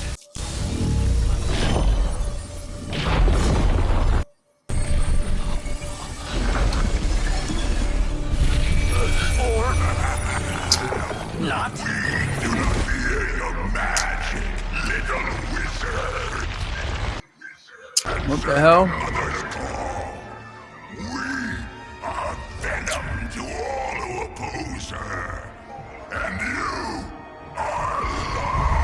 S3: Or not. We do not fear your magic, little wizard.
S1: What the hell?
S3: We are venom to all who oppose her. And you are large.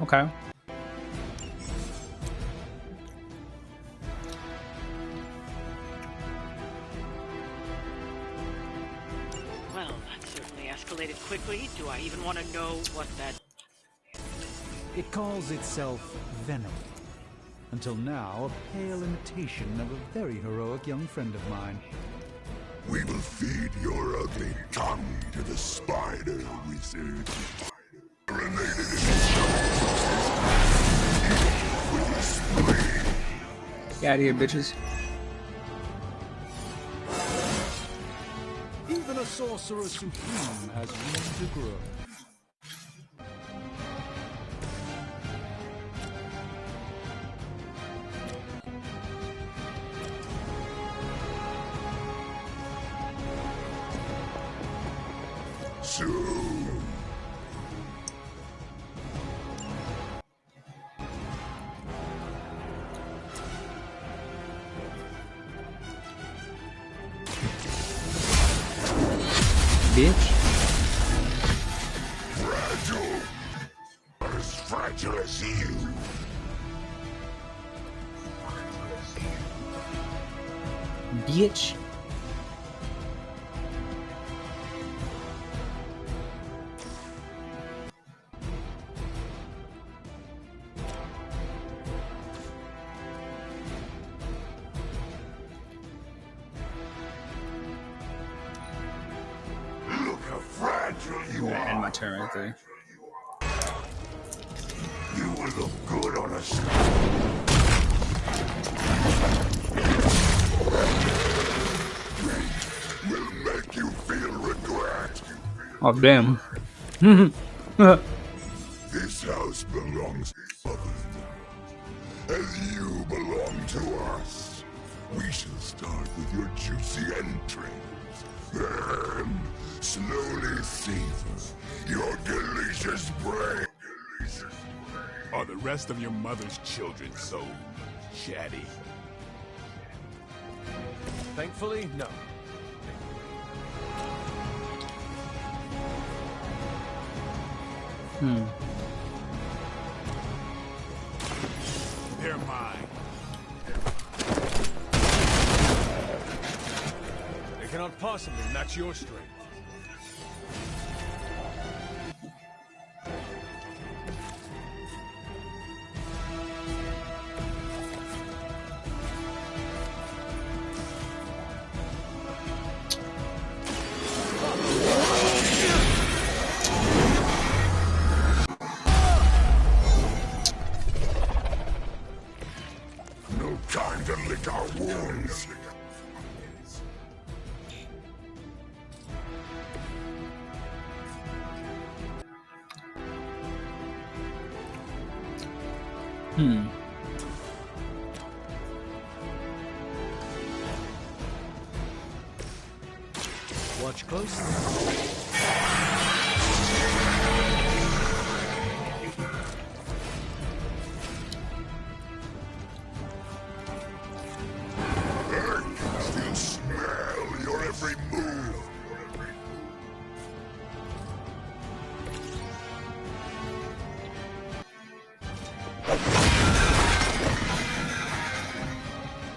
S1: Okay.
S12: Well, that certainly escalated quickly. Do I even want to know what that...
S6: It calls itself Venom. Until now, a pale imitation of a very heroic young friend of mine.
S3: We will feed your ugly tongue to the spider wizard. Related
S1: Get out of here, bitches.
S6: Even a sorcerer supreme has room to grow.
S3: soon.
S1: Bitch.
S3: Fragile. As fragile as you.
S1: Bitch.
S3: Look how fragile you
S1: I'm gonna end
S3: are.
S1: my turn right there.
S3: You will look good on a stone. Will make you feel regret.
S1: Oh damn.
S3: This house belongs to others now, as you belong to us. We shall start with your juicy entrails, then slowly savor your delicious brain. Are the rest of your mother's children so chatty?
S15: Thankfully, no.
S3: They're mine.
S15: They cannot possibly match your strength.
S3: No time to lick our wounds.
S6: Watch closely.
S3: I can still smell your every move.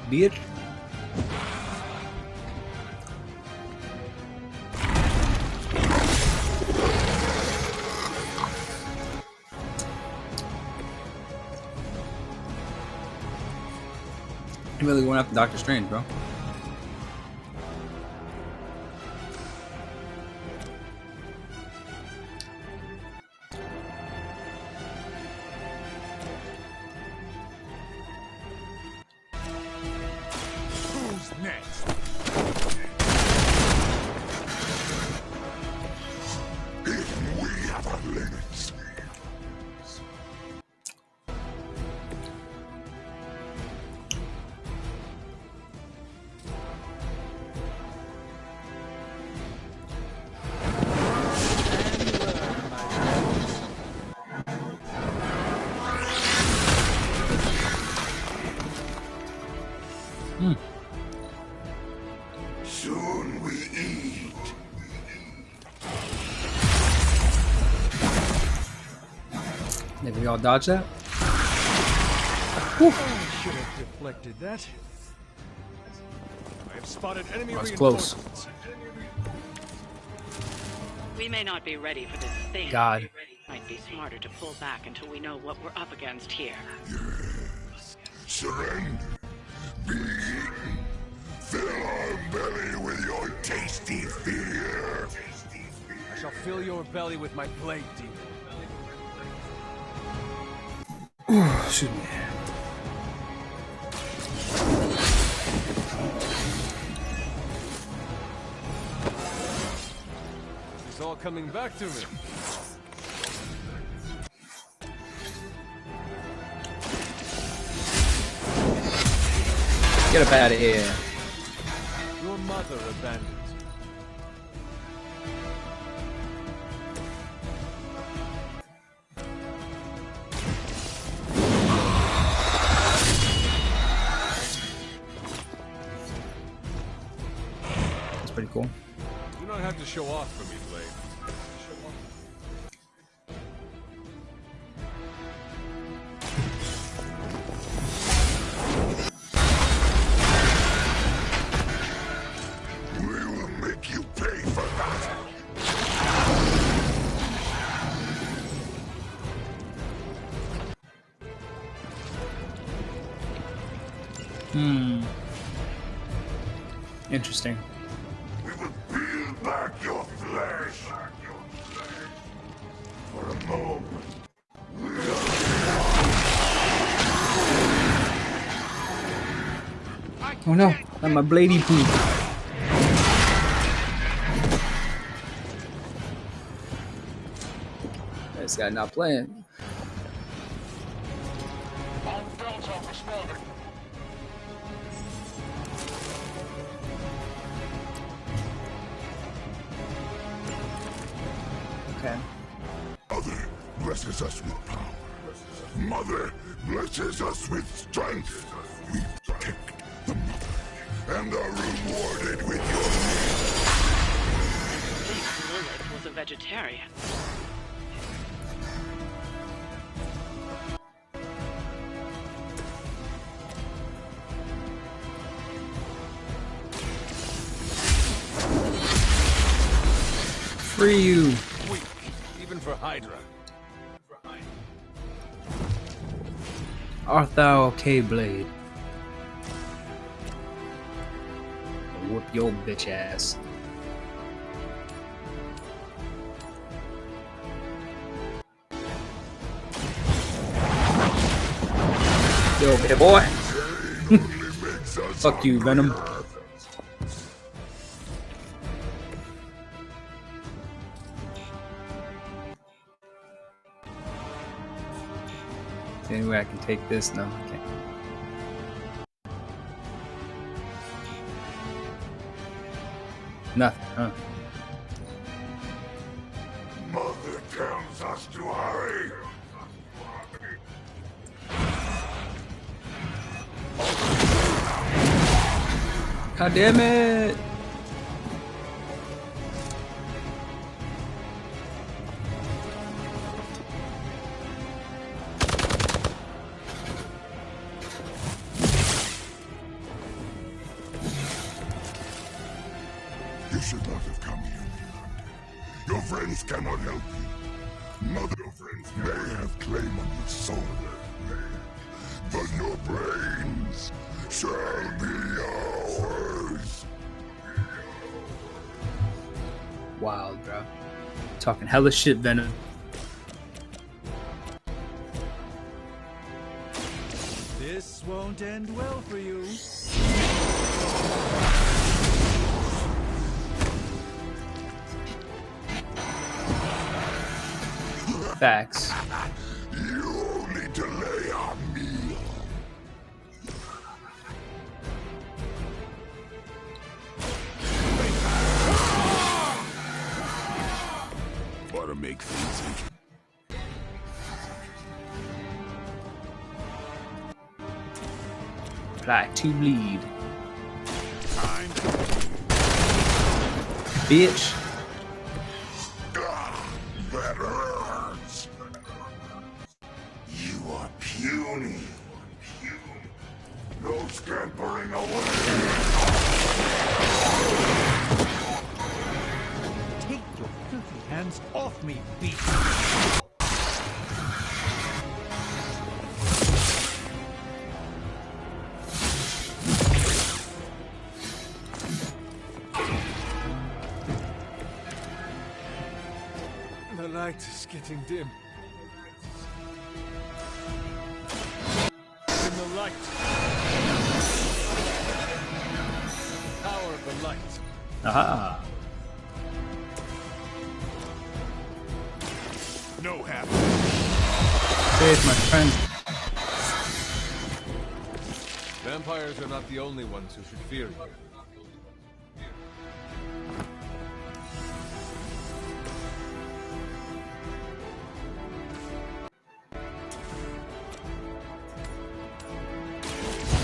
S1: Bitch. You really going after Doctor Strange, bro. Maybe we all dodge that?
S15: I should have deflected that. I have spotted enemy
S1: That was close.
S15: reinforcements.
S12: We may not be ready for this thing.
S1: God.
S12: Might be smarter to pull back until we know what we're up against here.
S3: Surrender. Be eaten. Fill our belly with your tasty fear.
S15: I shall fill your belly with my blade, demon.
S1: Shoot me.
S15: It's all coming back to me.
S1: Get up out of here.
S15: Your mother abandoned you.
S1: That's pretty cool.
S15: You don't have to show off for me, Blade.
S3: We will make you pay for that.
S1: Interesting.
S3: We will peel back your flesh. For a moment.
S1: Oh no, not my bladey poop. This guy not playing. Okay.
S3: Mother blesses us with power. Mother blesses us with strength. We protect the mother and are rewarded with your
S12: Lilith was a vegetarian.
S1: Free you.
S15: Weak, even for Hydra.
S1: Art thou okay, Blade? I'll whoop your bitch ass. Yo, bit boy. Fuck you, Venom. Is there any way I can take this? No, I can't. Nothing, huh?
S3: mother tells us to hurry.
S1: God damn it!
S3: You should not have come here. Your friends cannot help you. Mother friends may have claim on your soul, but your brains shall be ours.
S1: Wild, bro. Talking hella shit, Venom.
S15: This won't end well for you.
S1: Facts.
S3: You only delay our meal. Ought to make things interesting.
S1: Apply to bleed. Bitch.
S3: That hurts.
S6: Off me, beast!
S15: The light is getting dim. In the light. Power of the light.
S1: Aha.
S3: No happy.
S1: Save my friend.
S15: Vampires are not the only ones who should fear you.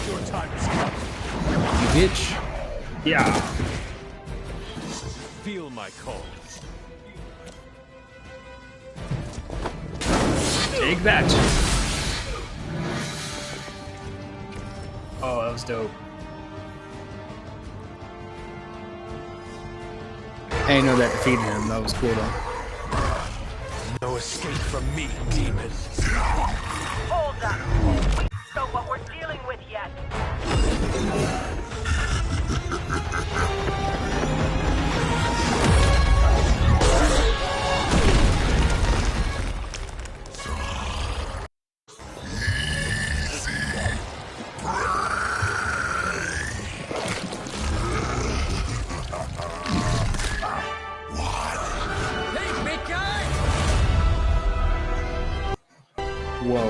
S3: Your time is come.
S1: You bitch. Yeah.
S15: Feel my call.
S1: Take that. Oh, that was dope. I didn't know that defeated him. That was cool though.
S15: No escape from me, demon.
S16: Hold up. We don't know what we're dealing with yet.
S1: Whoa.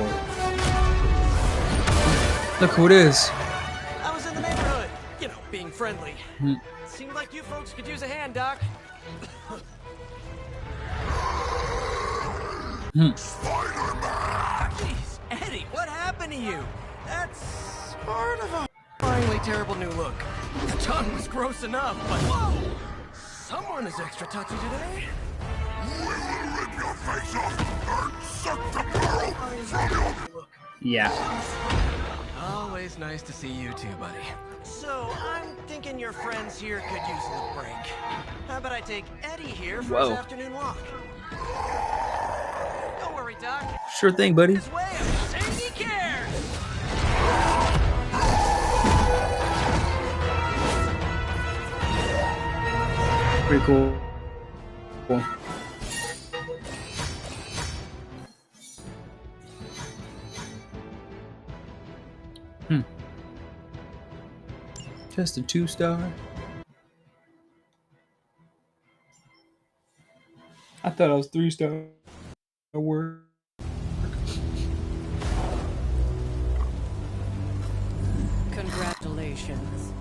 S1: Look who it is.
S13: I was in the neighborhood, you know, being friendly.
S1: Hmm.
S13: Seemed like you folks could use a hand, Doc. Jeez, Eddie, what happened to you? That's part of a finally terrible new look. The tongue was gross enough, but whoa! Someone is extra touchy today.
S3: Rip your face off and suck the marrow from you.
S1: Yeah.
S13: Always nice to see you too, buddy. So, I'm thinking your friends here could use a little break. How about I take Eddie here for his afternoon walk? Don't worry, Doc.
S1: Sure thing, buddy.
S13: His way of saying he cares!
S1: Pretty cool. Cool. Just a 2-star. I thought I was 3-star. Word.
S17: Congratulations.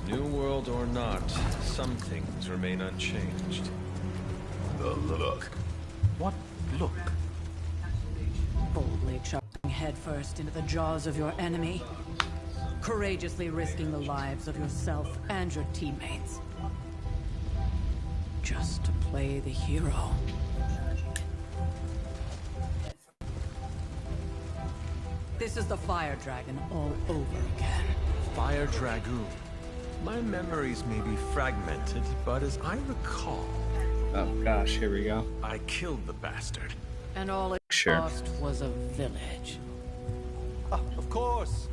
S15: New world or not, some things remain unchanged.
S3: The look.
S15: What look?
S17: Boldly charging headfirst into the jaws of your enemy. Courageously risking the lives of yourself and your teammates. Just to play the hero. This is the Fire Dragon all over again.
S15: Fire Dragoon. My memories may be fragmented, but as I recall...
S1: Oh gosh, here we go.
S15: I killed the bastard.
S17: And all it cost was a village.
S7: Of course.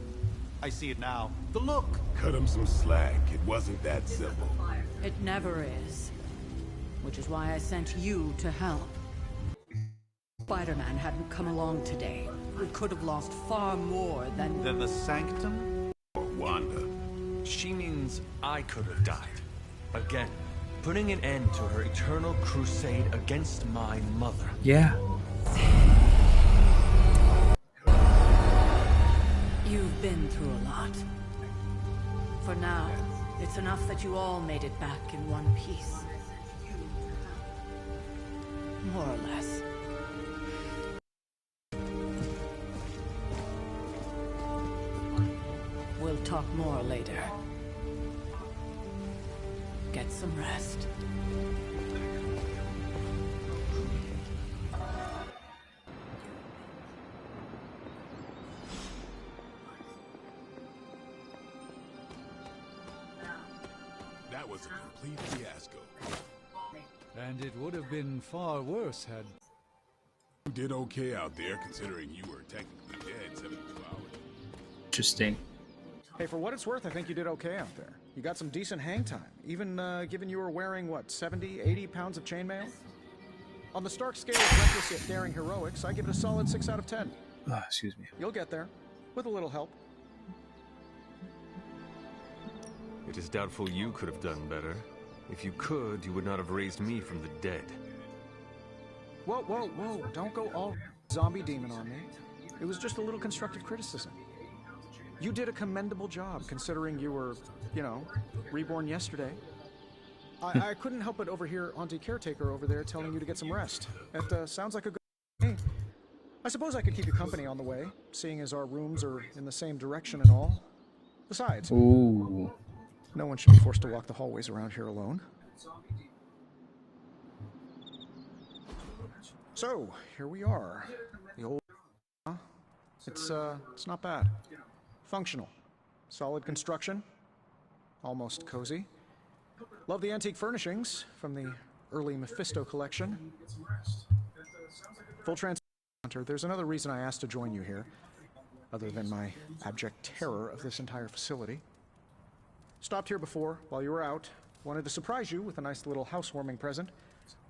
S7: I see it now. The look.
S3: Cut him some slack. It wasn't that simple.
S17: It never is. Which is why I sent you to help. Spider-Man hadn't come along today. We could have lost far more than...
S7: Then the Sanctum?
S3: Wanda.
S15: She means I could have died. Again, putting an end to her eternal crusade against my mother.
S1: Yeah.
S17: You've been through a lot. For now, it's enough that you all made it back in one piece. More or less. We'll talk more later. Get some rest.
S3: That was a complete fiasco.
S6: And it would have been far worse had...
S3: You did okay out there, considering you were technically dead 72 hours.
S1: Interesting.
S9: Hey, for what it's worth, I think you did okay out there. You got some decent hang time, even given you were wearing, what, 70, 80 pounds of chainmail? On the Stark scale of reckless yet daring heroics, I give it a solid 6 out of 10.
S1: Excuse me.
S9: You'll get there, with a little help.
S15: It is doubtful you could have done better. If you could, you would not have raised me from the dead.
S9: Whoa, whoa, whoa, don't go all zombie demon on me. It was just a little constructive criticism. You did a commendable job, considering you were, you know, reborn yesterday. I couldn't help but overhear Auntie Caretaker over there telling you to get some rest. It sounds like a good day. I suppose I could keep you company on the way, seeing as our rooms are in the same direction and all. Besides,
S1: ooh,
S9: no one should be forced to walk the hallways around here alone. So, here we are. The old... It's not bad. Functional. Solid construction. Almost cozy. Love the antique furnishings from the early Mephisto collection. Full transparency, Hunter, there's another reason I asked to join you here, other than my abject terror of this entire facility. Stopped here before, while you were out. Wanted to surprise you with a nice little housewarming present.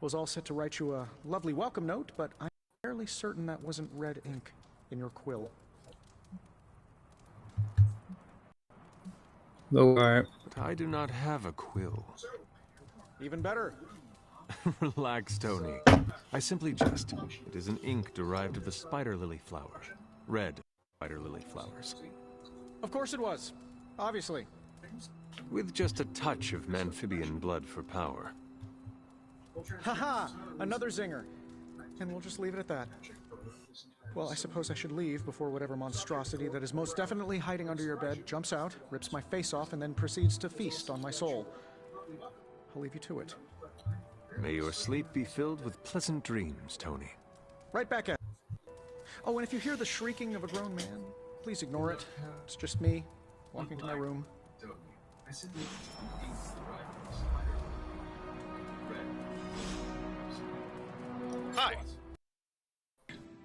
S9: Was all set to write you a lovely welcome note, but I'm fairly certain that wasn't red ink in your quill.
S1: Alright.
S15: But I do not have a quill.
S9: Even better.
S15: Relax, Tony. I simply jest. It is an ink derived of the spider lily flower. Red spider lily flowers.
S9: Of course it was. Obviously.
S15: With just a touch of amphibian blood for power.
S9: Haha! Another zinger. And we'll just leave it at that. Well, I suppose I should leave before whatever monstrosity that is most definitely hiding under your bed jumps out, rips my face off, and then proceeds to feast on my soul. I'll leave you to it.
S15: May your sleep be filled with pleasant dreams, Tony.
S9: Right back at it. Oh, and if you hear the shrieking of a grown man, please ignore it. It's just me, walking to my room. Hi.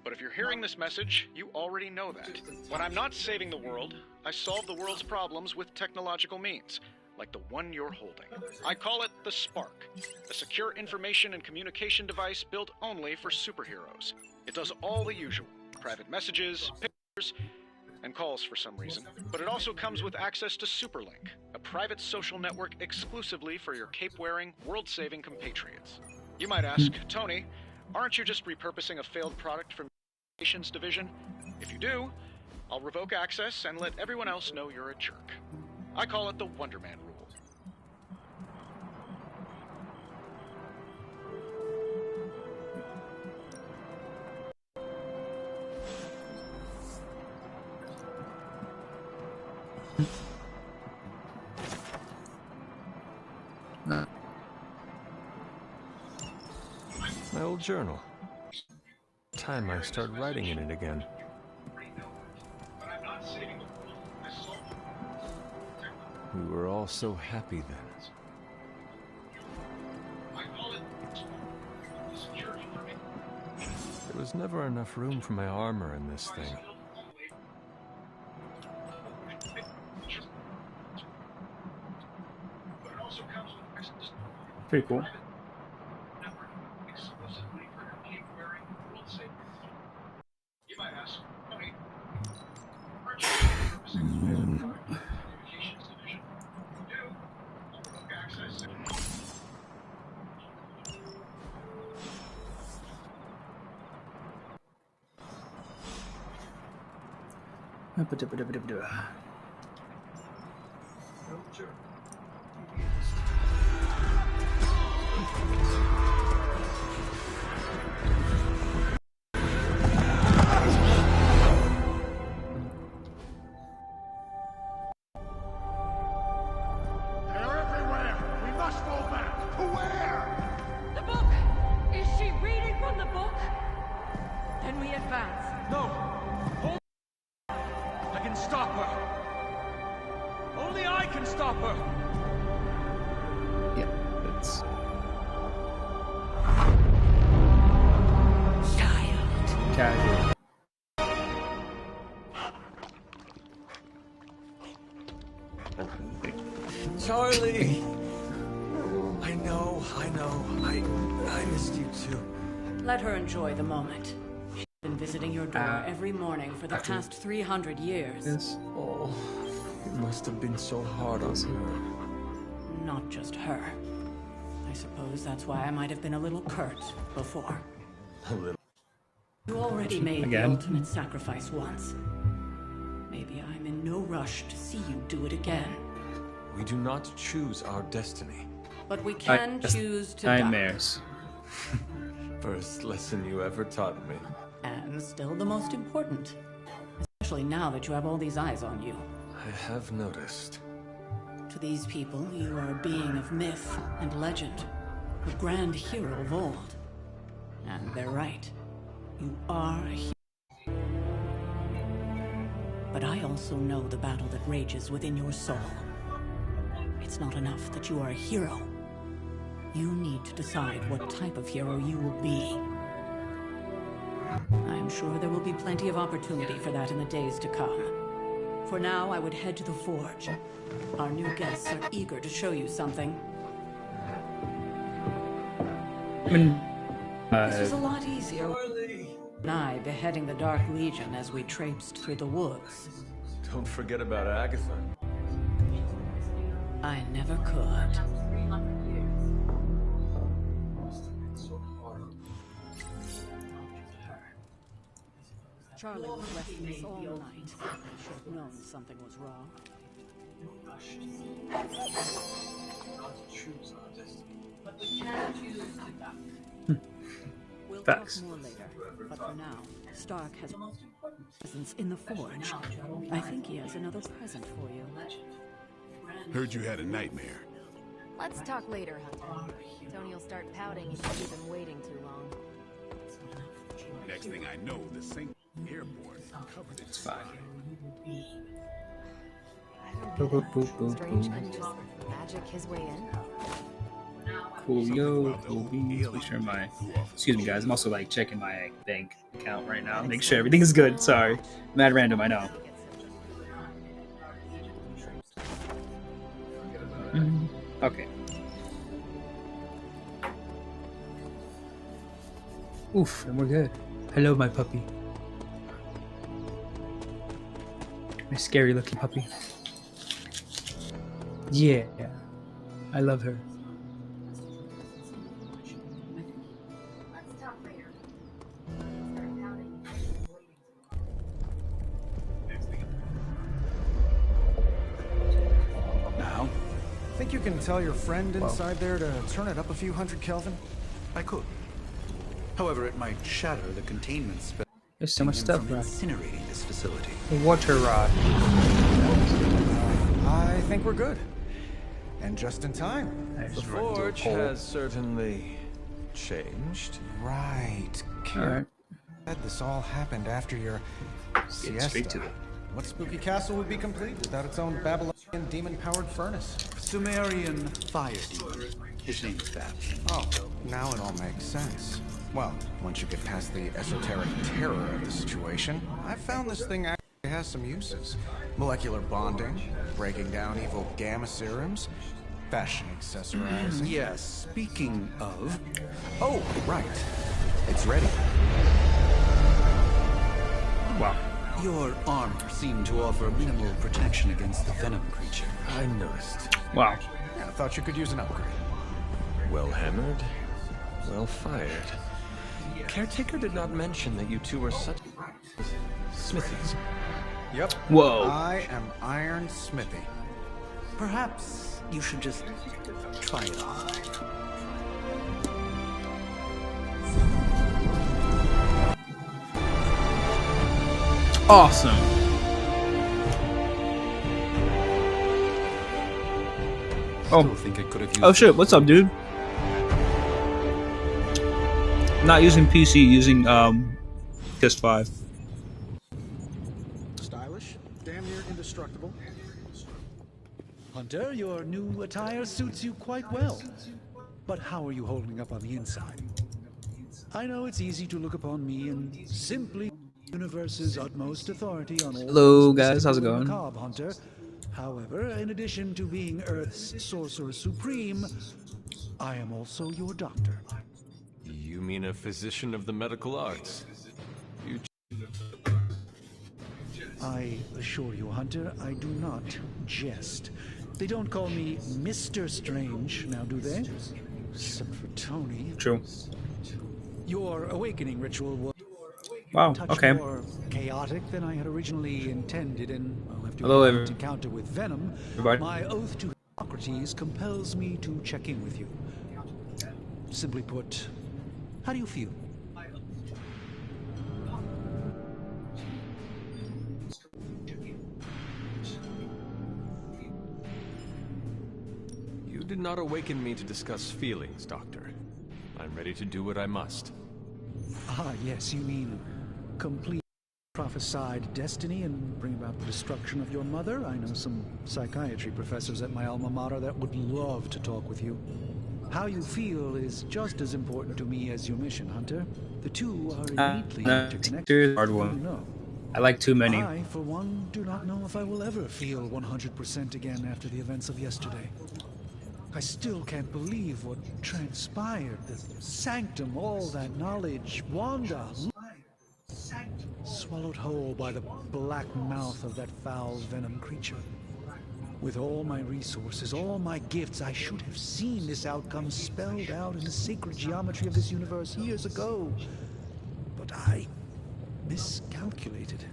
S9: But if you're hearing this message, you already know that. When I'm not saving the world, I solve the world's problems with technological means, like the one you're holding. I call it the Spark, a secure information and communication device built only for superheroes. It does all the usual, private messages, pictures, and calls for some reason. But it also comes with access to Superlink, a private social network exclusively for your cape-wearing, world-saving compatriots. You might ask, Tony, aren't you just repurposing a failed product from Communications Division? If you do, I'll revoke access and let everyone else know you're a jerk. I call it the Wonder Man rule.
S15: My old journal. Time I start writing in it again. We were all so happy then. There was never enough room for my armor in this thing.
S1: Pretty cool.
S6: Charlie! I know. I missed you too.
S17: Let her enjoy the moment. She's been visiting your door every morning for the past 300 years.
S6: Oh, it must have been so hard on her.
S17: Not just her. I suppose that's why I might have been a little curt before.
S6: A little.
S17: You already made the
S1: Again?
S17: ultimate sacrifice once. Maybe I'm in no rush to see you do it again.
S15: We do not choose our destiny.
S17: But we can choose to die.
S1: Nightmares.
S15: First lesson you ever taught me.
S17: And still the most important. Especially now that you have all these eyes on you.
S15: I have noticed.
S17: To these people, you are a being of myth and legend. A grand hero of old. And they're right. You are a hero. But I also know the battle that rages within your soul. It's not enough that you are a hero. You need to decide what type of hero you will be. I am sure there will be plenty of opportunity for that in the days to come. For now, I would head to the forge. Our new guests are eager to show you something. This was a lot easier than I beheading the Dark Legion as we traipsed through the woods.
S15: Don't forget about Agatha.
S17: I never could. Charlie was restless all night. I should have known something was wrong. We'll talk more later, but for now, Stark has presence in the forge. I think he has another present for you.
S3: Heard you had a nightmare.
S10: Let's talk later, Hunter. Tony will start pouting if you keep him waiting too long.
S3: Next thing I know, the St. Airborne covered its fire.
S10: Strange can just magic his way in.
S1: Coolio. Make sure my. Excuse me, guys. I'm also like checking my bank account right now. Make sure everything is good. Sorry, mad random. I know. Okay. Oof, and we're good. Hello, my puppy. My scary looking puppy. Yeah, I love her.
S9: Now? Think you can tell your friend inside there to turn it up a few hundred Kelvin?
S5: I could. However, it might shatter the containment spell.
S1: There's so much stuff,
S5: from
S1: bro.
S5: incinerating this facility.
S1: A water rod.
S9: I think we're good. And just in time.
S15: The forge has certainly changed.
S9: Right.
S1: Alright.
S9: This all happened after your
S1: Straight to
S9: siesta.
S1: it.
S9: What spooky castle would be complete without its own Babylonian demon-powered furnace?
S5: Sumerian fire demon. His name's that.
S9: Oh, now it all makes sense. Well, once you get past the esoteric terror of the situation, I've found this thing actually has some uses. Molecular bonding, breaking down evil gamma serums, fashion accessorizing.
S5: Yes, speaking of...
S9: Oh, right. It's ready.
S1: Wow.
S5: Your armor seemed to offer minimal protection against the venom creature.
S15: I noticed.
S1: Wow.
S9: I thought you could use an upgrade.
S15: Well hammered, well fired. Caretaker did not mention that you two were such smithies.
S9: Yep.
S1: Whoa.
S9: I am Iron Smithy.
S5: Perhaps you should just try it on.
S1: Awesome.
S5: Still think I could have used
S1: Oh shit, what's up, dude? Not using PC, using PS5.
S18: Stylish, damn near indestructible. Hunter, your new attire suits you quite well. But how are you holding up on the inside? I know it's easy to look upon me and simply universe's utmost authority on all.
S1: Hello, guys. How's it going?
S18: Macabre, Hunter. However, in addition to being Earth's Sorcerer Supreme, I am also your doctor.
S15: You mean a physician of the medical arts? You
S18: I assure you, Hunter, I do not jest. They don't call me Mr. Strange, now do they? Except for Tony.
S1: True.
S18: Your awakening ritual was
S1: Wow,
S18: a touch
S1: okay.
S18: more chaotic than I had originally intended, and after
S1: Hello,
S18: your
S1: everyone.
S18: encounter with Venom,
S1: Everybody.
S18: my oath to Hippocrates compels me to check in with you. Simply put, how do you feel?
S15: You did not awaken me to discuss feelings, Doctor. I'm ready to do what I must.
S18: Ah, yes, you mean complete prophesied destiny and bring about the destruction of your mother? I know some psychiatry professors at my alma mater that would love to talk with you. How you feel is just as important to me as your mission, Hunter. The two are innately interconnected.
S1: Here's a hard one.
S18: No.
S1: I like too many.
S18: I, for one, do not know if I will ever feel 100% again after the events of yesterday. I still can't believe what transpired. The sanctum, all that knowledge, Wanda, swallowed whole by the black mouth of that foul venom creature. With all my resources, all my gifts, I should have seen this outcome spelled out in the sacred geometry of this universe years ago. But I miscalculated.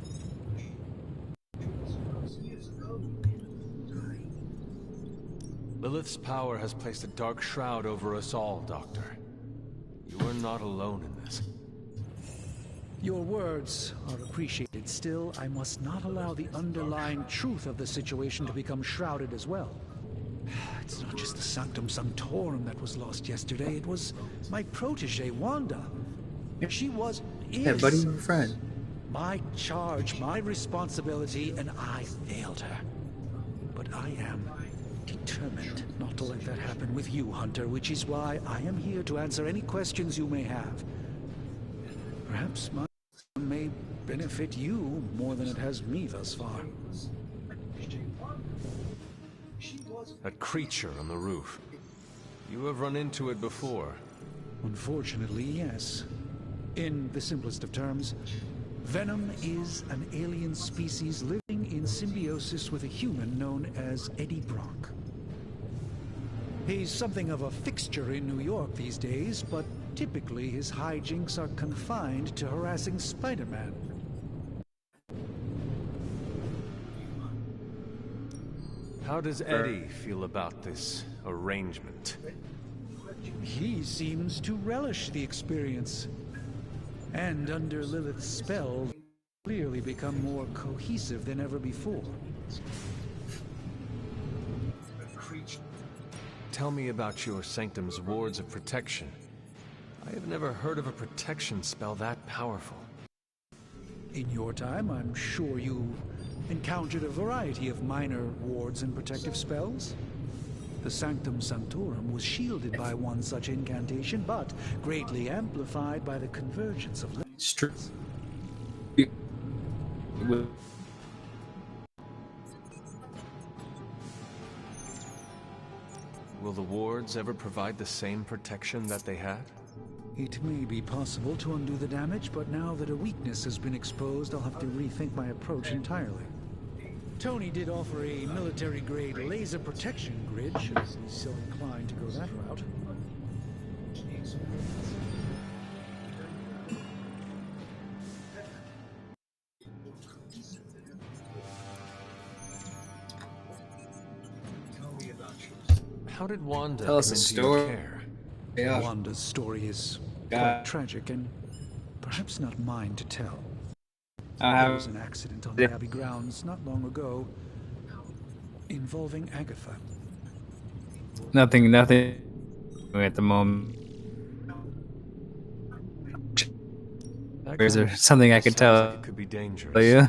S15: Lilith's power has placed a dark shroud over us all, Doctor. You are not alone in this.
S18: Your words are appreciated. Still, I must not allow the underlying truth of the situation to become shrouded as well. It's not just the Sanctum Sanctorum that was lost yesterday. It was my protege, Wanda. She is
S1: Yeah, buddy, your friend.
S18: my charge, my responsibility, and I failed her. But I am determined not to let that happen with you, Hunter, which is why I am here to answer any questions you may have. Perhaps my may benefit you more than it has me thus far.
S15: That creature on the roof. You have run into it before.
S18: Unfortunately, yes. In the simplest of terms, Venom is an alien species living in symbiosis with a human known as Eddie Brock. He's something of a fixture in New York these days, but typically his hijinks are confined to harassing Spider-Man.
S15: How does Eddie feel about this arrangement?
S18: He seems to relish the experience. And under Lilith's spell, clearly become more cohesive than ever before.
S15: Tell me about your Sanctum's wards of protection. I have never heard of a protection spell that powerful.
S18: In your time, I'm sure you encountered a variety of minor wards and protective spells. The Sanctum Sanctorum was shielded by one such incantation, but greatly amplified by the convergence of
S1: Streets.
S15: Will the wards ever provide the same protection that they had?
S18: It may be possible to undo the damage, but now that a weakness has been exposed, I'll have to rethink my approach entirely. Tony did offer a military-grade laser protection grid, should he be so inclined to go that route.
S15: How did Wanda
S1: Tell us
S15: come
S1: a
S15: into your
S1: story.
S15: care?
S1: Yeah.
S18: Wanda's story is quite tragic and perhaps not mine to tell. There was an accident on the Abbey grounds not long ago involving Agatha.
S1: Nothing at the moment. Or is there something I could tell?
S15: Like it could be dangerous.
S1: Oh, yeah?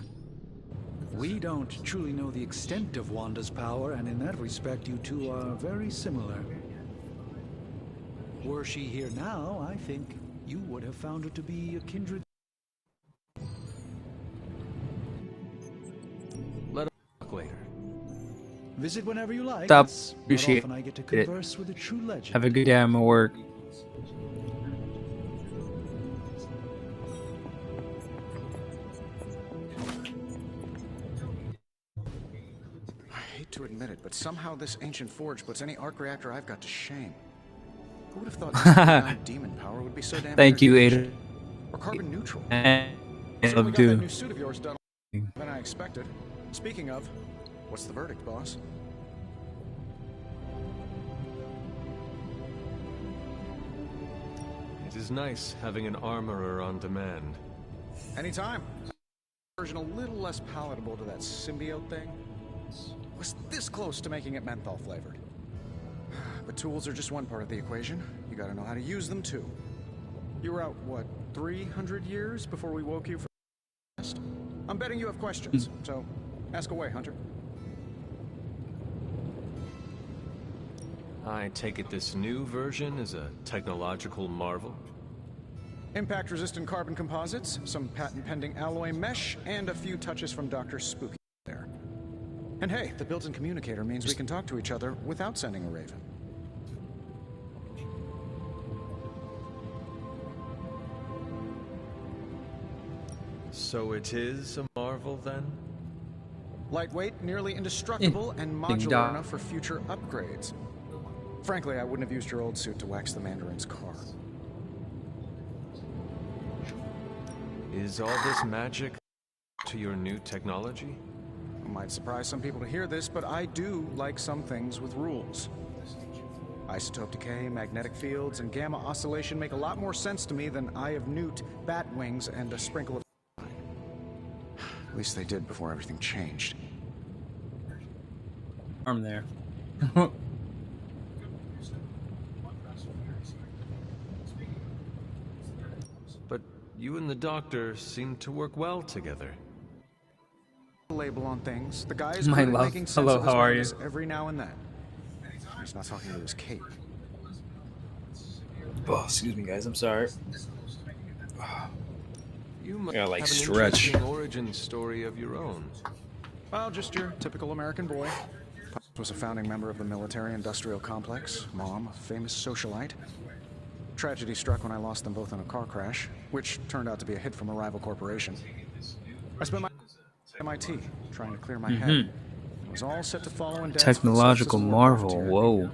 S18: We don't truly know the extent of Wanda's power, and in that respect, you two are very similar. Were she here now, I think you would have found her to be a kindred.
S15: Let us talk later.
S18: Visit whenever you like.
S1: Stop.
S18: It's not
S1: Appreciate
S18: often I get to
S1: it.
S18: converse with a true legend.
S1: Have a good day at my work.
S9: I hate to admit it, but somehow this ancient forge puts any arc reactor I've got to shame. Who would have thought this demon power would be so damn
S1: Thank you,
S9: energy
S1: Ada.
S9: efficient? Or carbon neutral?
S1: And
S9: Certainly got
S1: do.
S9: that new suit of yours done than I expected. Speaking of, what's the verdict, boss?
S15: It is nice having an armorer on demand.
S9: Anytime. Version a little less palatable to that symbiote thing. Was this close to making it menthol flavored. But tools are just one part of the equation. You gotta know how to use them too. You were out, what, 300 years before we woke you from rest? I'm betting you have questions, so ask away, Hunter.
S15: I take it this new version is a technological marvel?
S9: Impact-resistant carbon composites, some patent-pending alloy mesh, and a few touches from Dr. Spooky there. And hey, the built-in communicator means we can talk to each other without sending a raven.
S15: So it is a marvel, then?
S9: Lightweight, nearly indestructible, and modular enough for future upgrades. Frankly, I wouldn't have used your old suit to wax the Mandarin's car.
S15: Is all this magic to your new technology?
S9: It might surprise some people to hear this, but I do like some things with rules. Isotope decay, magnetic fields, and gamma oscillation make a lot more sense to me than Eye of Newt, bat wings, and a sprinkle of... At least they did before everything changed.
S1: Arm there.
S15: But you and the doctor seem to work well together.
S9: Label on things. The guy is
S1: My
S9: good at
S1: love.
S9: making sense
S1: Hello,
S9: of his
S1: how are you?
S9: madness every now and then. He's not talking to his cape.
S1: Oh, excuse me, guys. I'm sorry.
S15: You must
S1: gotta, like,
S15: have an
S1: stretch.
S15: interesting origin story of your own.
S9: Well, just your typical American boy. Pops was a founding member of the military-industrial complex. Mom, a famous socialite. Tragedy struck when I lost them both in a car crash, which turned out to be a hit from a rival corporation. I spent my MIT trying to clear my head. I was all set to follow in Dad's
S1: Technological
S9: footsteps as a war
S1: marvel.
S9: volunteer.
S1: Whoa.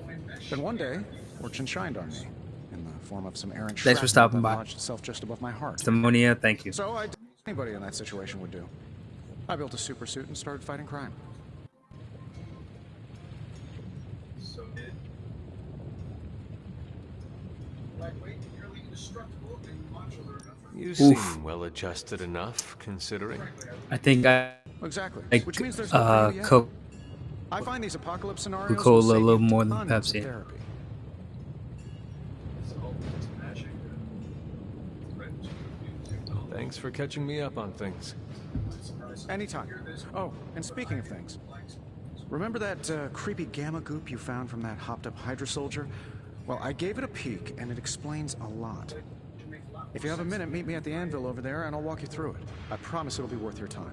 S9: Then one day, fortune shined on me in the form of some errant
S1: Thanks for
S9: shrapnel
S1: stopping
S9: that
S1: by.
S9: lodged itself just above my heart.
S1: Timonia, thank you.
S9: So I did what anybody in that situation would do. I built a super suit and started fighting crime.
S15: You
S1: Oof.
S15: seem well adjusted enough, considering.
S1: I think I
S9: Exactly.
S1: like
S9: Which means there's no failure yet.
S1: Coke,
S9: I find these apocalypse scenarios will
S1: Coca-Cola a
S9: save
S1: little
S9: you
S1: more than
S9: tons of
S1: Pepsi.
S9: therapy.
S15: Thanks for catching me up on things.
S9: Anytime. Oh, and speaking of things, remember that creepy gamma goop you found from that hopped-up Hydra soldier? Well, I gave it a peek, and it explains a lot. If you have a minute, meet me at the anvil over there, and I'll walk you through it. I promise it'll be worth your time.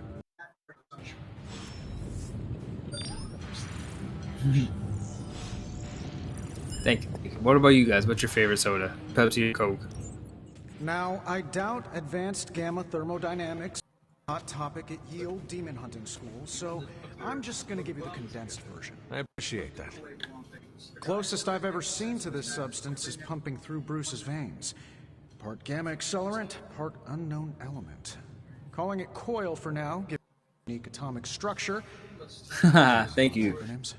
S1: Thank you. What about you guys? What's your favorite soda? Pepsi or Coke?
S9: Now, I doubt advanced gamma thermodynamics hot topic at Yield demon hunting school, so I'm just gonna give you the condensed version.
S15: I appreciate that.
S9: Closest I've ever seen to this substance is pumping through Bruce's veins. Part gamma accelerant, part unknown element. Calling it coil for now, given its unique atomic structure.
S1: Thank you.
S9: Acronyms.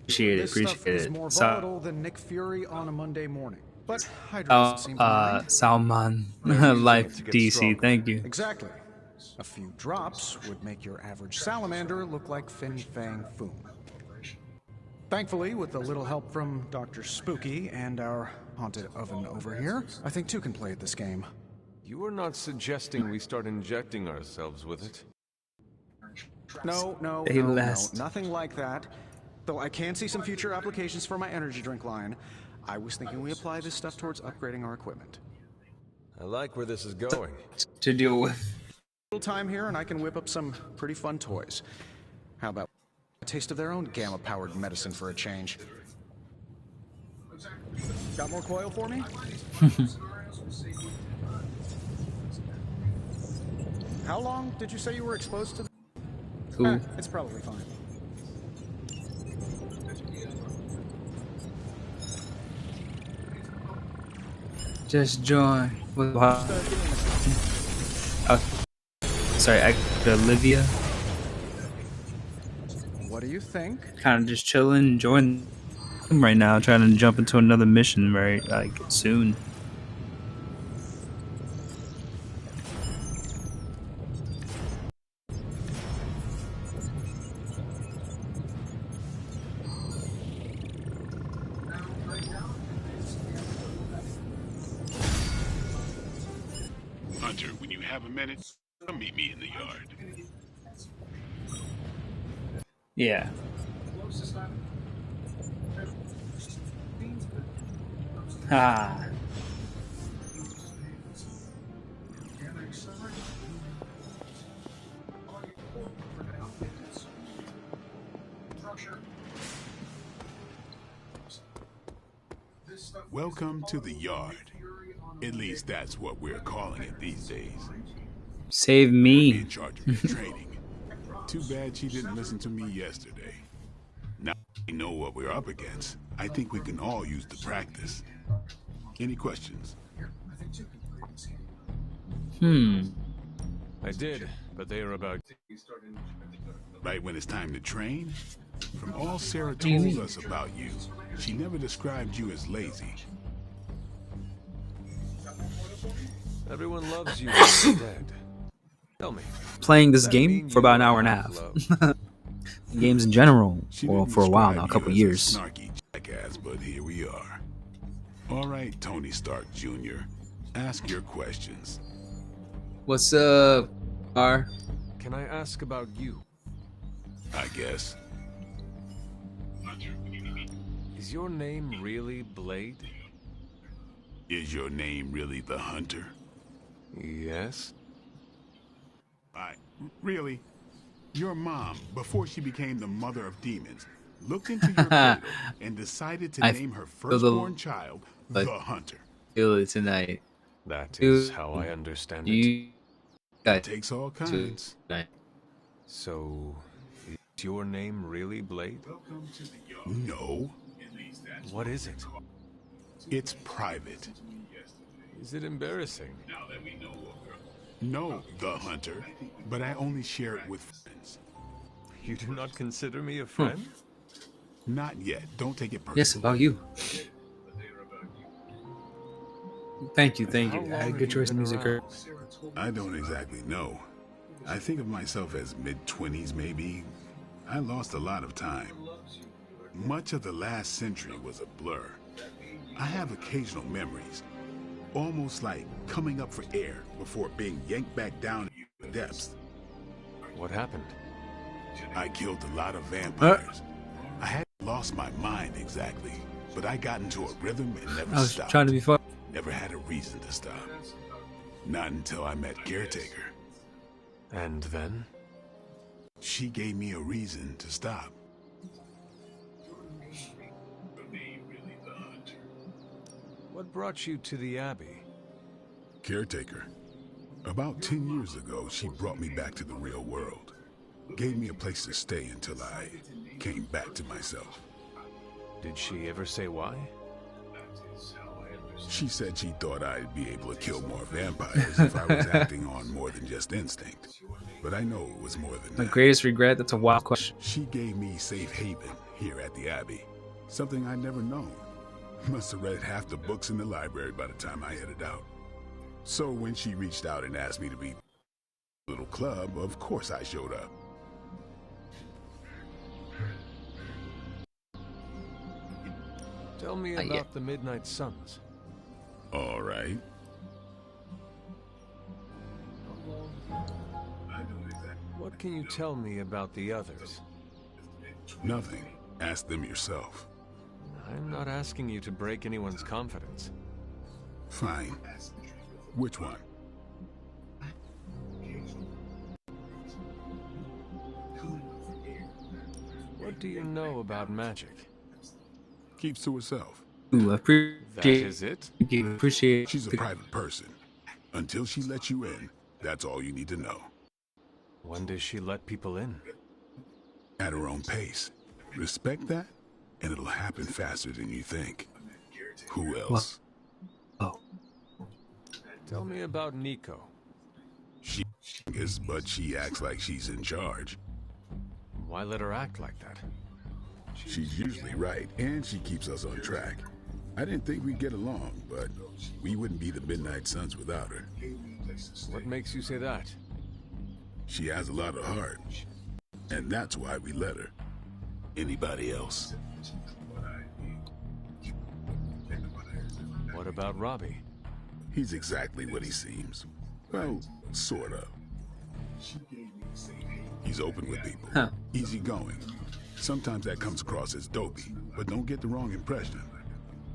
S1: Appreciate it.
S9: This stuff
S1: Appreciate
S9: is
S1: it.
S9: more volatile than Nick Fury on a Monday morning. But Hydra doesn't seem to mind.
S1: Salman, Life DC. Thank you.
S9: Exactly. A few drops would make your average salamander look like Fin Fang Foom. Thankfully, with a little help from Dr. Spooky and our haunted oven over here, I think two can play at this game.
S15: You are not suggesting we start injecting ourselves with it?
S9: No, nothing like that. Though I can see some future applications for my energy drink line. I was thinking we apply this stuff towards upgrading our equipment.
S15: I like where this is going.
S1: To deal with.
S9: Little time here and I can whip up some pretty fun toys. How about A taste of their own gamma-powered medicine for a change. Got more coil for me? How long did you say you were exposed to?
S1: Cool.
S9: It's probably fine.
S1: Just join. Sorry, Olivia.
S9: What do you think?
S1: Kind of just chilling, enjoying them right now. Trying to jump into another mission very soon.
S3: Hunter, when you have a minute, come meet me in the yard.
S1: Yeah. Ah.
S3: Welcome to the yard. At least that's what we're calling it these days.
S1: Save
S3: Be
S1: me.
S3: in charge of your training. Too bad she didn't listen to me yesterday. Now we know what we're up against. I think we can all use the practice. Any questions?
S15: I did, but they are about...
S3: Right when it's time to train? From all Sarah told us about you, she never described you as lazy.
S15: Everyone loves you when you're dead. Tell me.
S1: Playing this game for about an hour and a half. Games in general, well, for a while now, a couple years.
S3: Snarky jackass, but here we are. All right, Tony Stark Jr., ask your questions.
S1: What's up, R?
S15: Can I ask about you?
S3: I guess.
S15: Is your name really Blade?
S3: Is your name really the Hunter?
S15: Yes.
S3: Really? Your mom, before she became the mother of demons, looked into your cradle and decided to name her firstborn child the Hunter.
S1: Feel it tonight.
S15: That is how I understand it.
S3: It takes all kinds.
S15: So, is your name really Blade?
S3: No.
S15: What is it?
S3: It's private.
S15: Is it embarrassing?
S3: No, the Hunter, but I only share it with friends.
S15: You do not consider me a friend?
S3: Not yet. Don't take it personally.
S1: Yes, about you. Thank you. Good choice of music.
S3: I don't exactly know. I think of myself as mid-20s, maybe. I lost a lot of time. Much of the last century was a blur. I have occasional memories, almost like coming up for air before being yanked back down in the depths.
S15: What happened?
S3: I killed a lot of vampires. I hadn't lost my mind exactly, but I got into a rhythm and never stopped.
S1: Trying to be fun.
S3: Never had a reason to stop. Not until I met Caretaker.
S15: And then?
S3: She gave me a reason to stop.
S15: What brought you to the Abbey?
S3: Caretaker. About 10 years ago, she brought me back to the real world. Gave me a place to stay until I came back to myself.
S15: Did she ever say why?
S3: She said she thought I'd be able to kill more vampires if I was acting on more than just instinct. But I know it was more than that.
S1: My greatest regret, that's a wild question.
S3: She gave me safe haven here at the Abbey. Something I'd never known. Must have read half the books in the library by the time I headed out. So when she reached out and asked me to be a little club, of course I showed up.
S15: Tell me about the Midnight Suns.
S3: All right.
S15: What can you tell me about the others?
S3: Nothing. Ask them yourself.
S15: I'm not asking you to break anyone's confidence.
S3: Fine. Which one?
S15: What do you know about magic?
S3: Keeps to herself.
S1: Ooh, I
S15: That is it?
S1: appreciate.
S3: She's a private person. Until she lets you in, that's all you need to know.
S15: When does she let people in?
S3: At her own pace. Respect that, and it'll happen faster than you think. Who else?
S1: Oh.
S15: Tell me about Nico.
S3: She is, but she acts like she's in charge.
S15: Why let her act like that?
S3: She's usually right, and she keeps us on track. I didn't think we'd get along, but we wouldn't be the Midnight Suns without her.
S15: What makes you say that?
S3: She has a lot of heart, and that's why we let her. Anybody else?
S15: What about Robbie?
S3: He's exactly what he seems. Well, sort of. He's open with people. Easygoing. Sometimes that comes across as dopey, but don't get the wrong impression.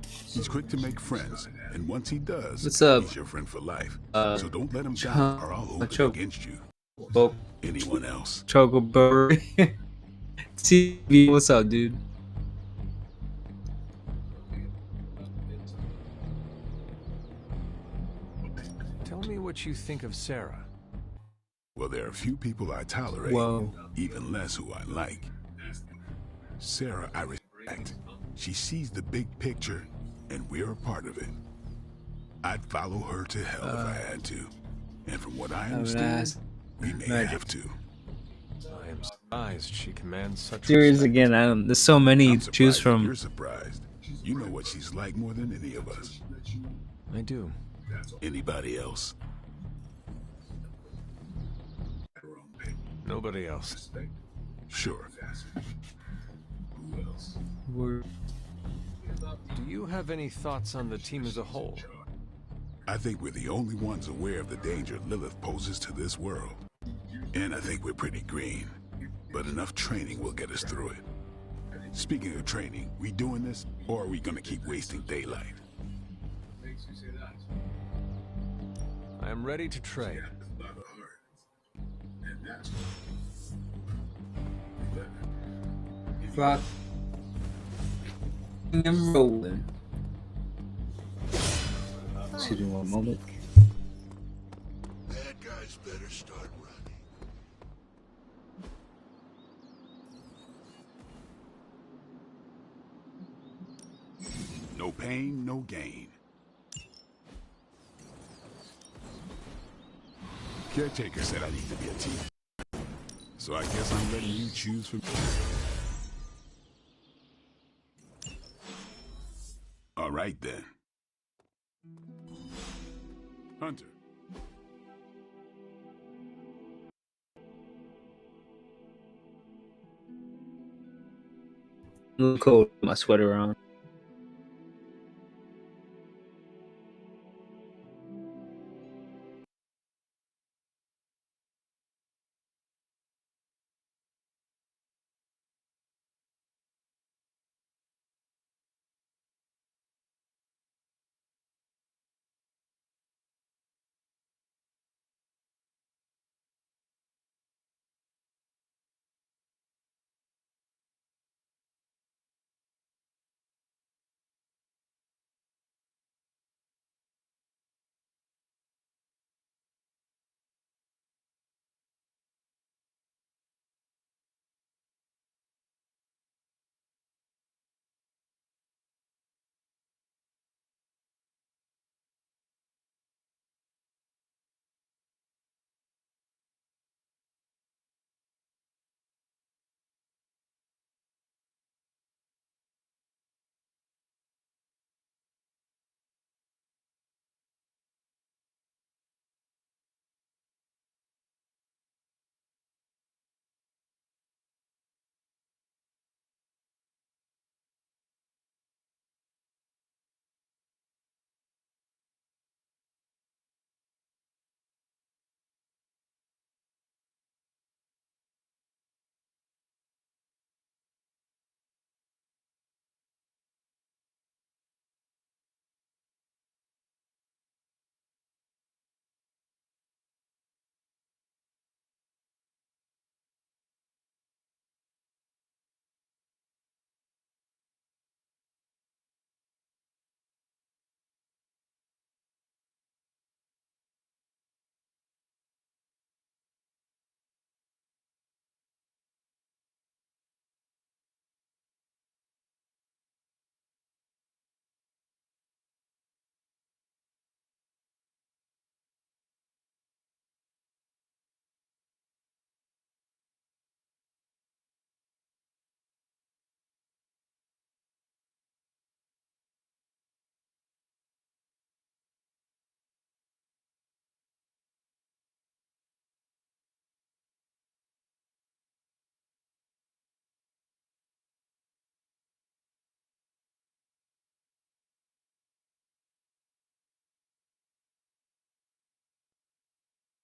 S3: He's quick to make friends, and once he does,
S1: What's up?
S3: he's your friend for life. So don't let him down, or I'll hold it against you. Anyone else?
S1: Chocoberry. TV, what's up, dude?
S15: Tell me what you think of Sarah.
S3: Well, there are a few people I tolerate,
S1: Whoa.
S3: even less who I like. Sarah, I respect. She sees the big picture, and we're a part of it. I'd follow her to hell if I had to. And from what I understand, we may have to.
S15: I am surprised she commands such
S1: Series
S15: respect.
S1: again. There's so many to choose from.
S3: You're surprised. You know what she's like more than any of us.
S15: I do.
S3: Anybody else?
S15: Nobody else.
S3: Sure.
S15: Do you have any thoughts on the team as a whole?
S3: I think we're the only ones aware of the danger Lilith poses to this world. And I think we're pretty green. But enough training will get us through it. Speaking of training, we doing this, or are we gonna keep wasting daylight?
S15: I am ready to trade.
S1: Rock and rolling. Excuse me one moment.
S7: Bad guys better start running.
S3: No pain, no gain. Caretaker said I need to be a team. So I guess I'm letting you choose for me. All right then. Hunter.
S1: A little cold with my sweater on.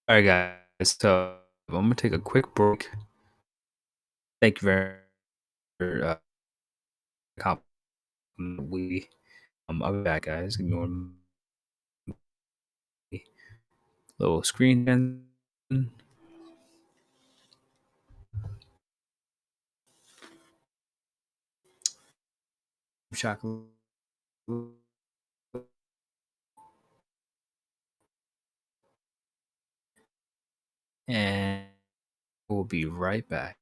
S1: All right, guys. So I'm gonna take a quick break. Thank you very much for we. I'll be back, guys. Give me one little screen. Chocolate. And we'll be right back.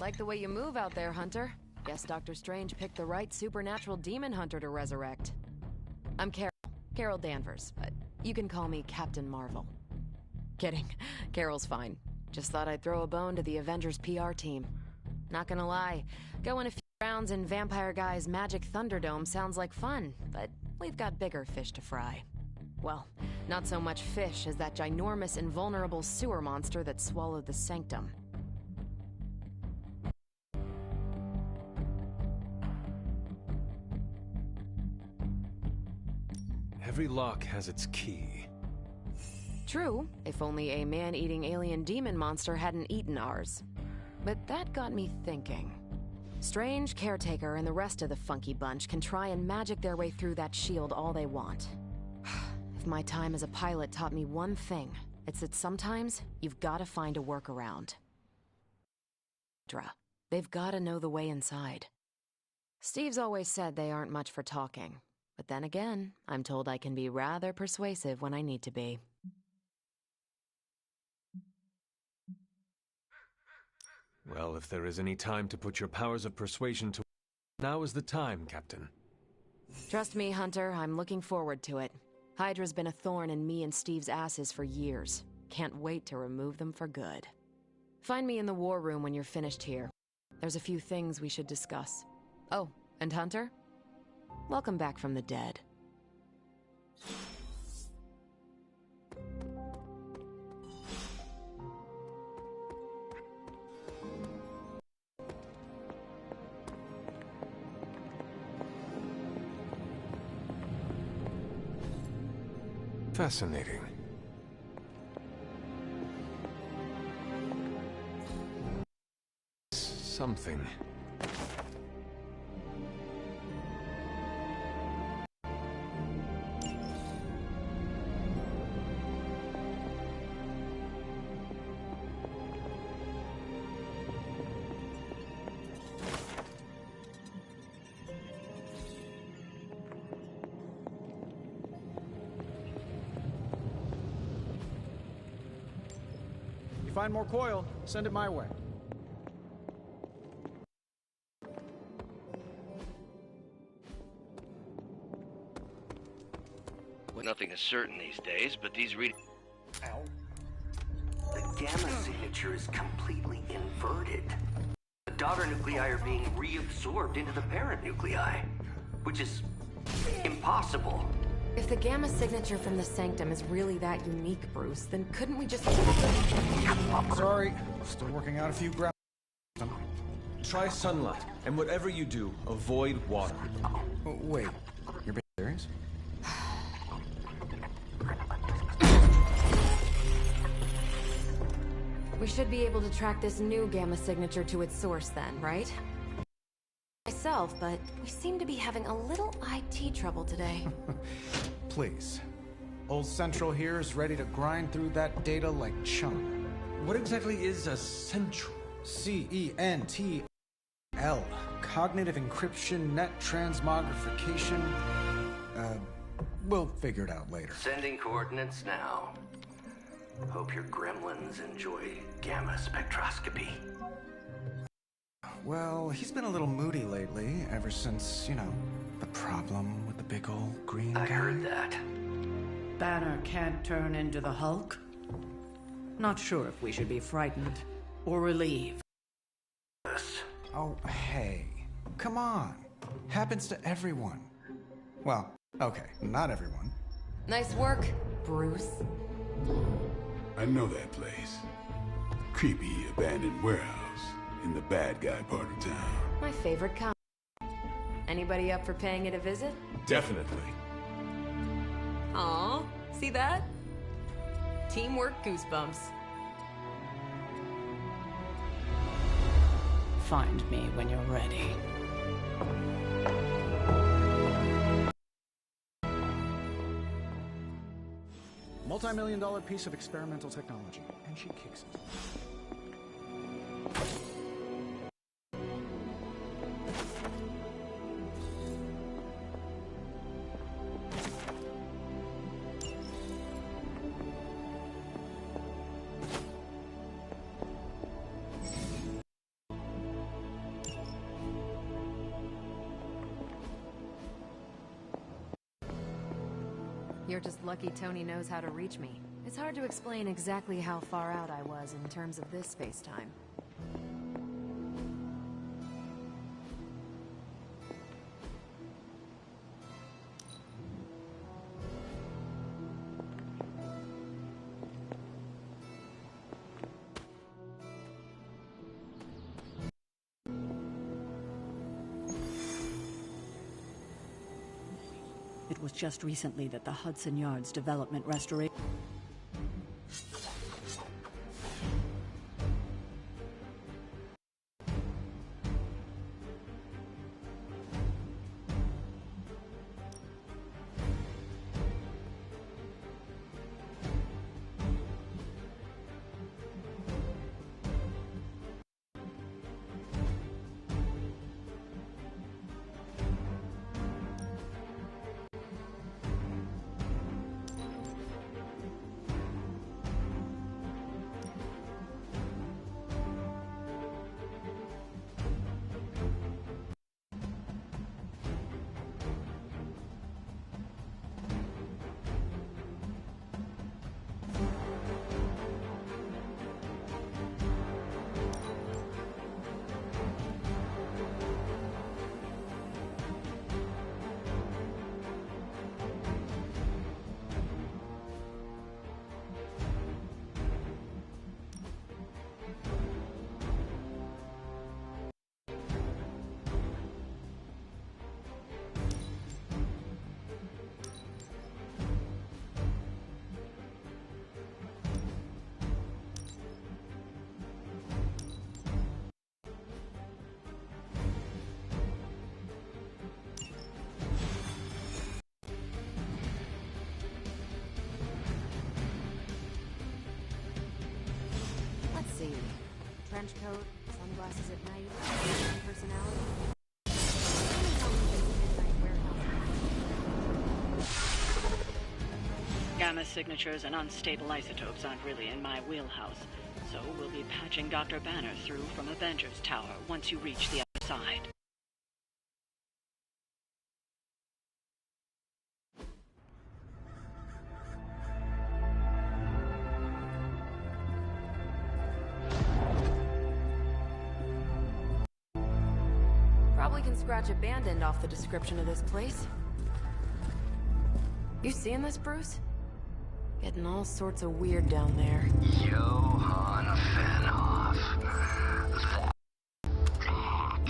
S10: Like the way you move out there, Hunter. Guess Dr. Strange picked the right supernatural demon hunter to resurrect. I'm Carol Danvers, but you can call me Captain Marvel. Kidding. Carol's fine. Just thought I'd throw a bone to the Avengers PR team. Not gonna lie, going a few rounds in Vampire Guy's Magic Thunderdome sounds like fun, but we've got bigger fish to fry. Well, not so much fish as that ginormous invulnerable sewer monster that swallowed the Sanctum.
S15: Every lock has its key.
S10: True, if only a man-eating alien demon monster hadn't eaten ours. But that got me thinking. Strange, Caretaker, and the rest of the funky bunch can try and magic their way through that shield all they want. If my time as a pilot taught me one thing, it's that sometimes you've gotta find a workaround. They've gotta know the way inside. Steve's always said they aren't much for talking. But then again, I'm told I can be rather persuasive when I need to be.
S15: Well, if there is any time to put your powers of persuasion to... Now is the time, Captain.
S10: Trust me, Hunter, I'm looking forward to it. Hydra's been a thorn in me and Steve's asses for years. Can't wait to remove them for good. Find me in the war room when you're finished here. There's a few things we should discuss. Oh, and Hunter? Welcome back from the dead.
S15: Fascinating. Something.
S9: You find more coil, send it my way.
S19: Well, nothing is certain these days, but these readings...
S9: Ow.
S20: The gamma signature is completely inverted. The daughter nuclei are being reabsorbed into the parent nuclei, which is impossible.
S10: If the gamma signature from the Sanctum is really that unique, Bruce, then couldn't we just...
S9: Sorry, still working out a few ground.
S15: Try sunlight, and whatever you do, avoid water.
S9: Oh, wait, you're being serious?
S10: We should be able to track this new gamma signature to its source then, right? Myself, but we seem to be having a little IT trouble today.
S9: Please. Old Central here is ready to grind through that data like chum.
S15: What exactly is a central?
S9: CENTL. Cognitive encryption, net transmogrification. We'll figure it out later.
S20: Sending coordinates now. Hope your gremlins enjoy gamma spectroscopy.
S9: Well, he's been a little moody lately, ever since, you know, the problem with the big old green guy.
S20: I heard that.
S17: Banner can't turn into the Hulk? Not sure if we should be frightened or relieved.
S9: Oh, hey. Come on. Happens to everyone. Well, okay, not everyone.
S10: Nice work, Bruce.
S3: I know that place. Creepy abandoned warehouse in the bad guy part of town.
S10: My favorite kind. Anybody up for paying it a visit?
S15: Definitely.
S10: Aw, see that? Teamwork goosebumps.
S17: Find me when you're ready.
S9: Multi-million-dollar piece of experimental technology, and she kicks it.
S10: You're just lucky Tony knows how to reach me. It's hard to explain exactly how far out I was in terms of this space-time.
S17: It was just recently that the Hudson Yards Development Restoration...
S10: Let's see. Trench coat, sunglasses at night, Asian personality.
S12: Gamma signatures and unstable isotopes aren't really in my wheelhouse, so we'll be patching Dr. Banner through from Avengers Tower once you reach the other side.
S10: Probably can scratch a band end off the description of this place. You seeing this, Bruce? Getting all sorts of weird down there.
S20: Johann Fenhoff. That hack.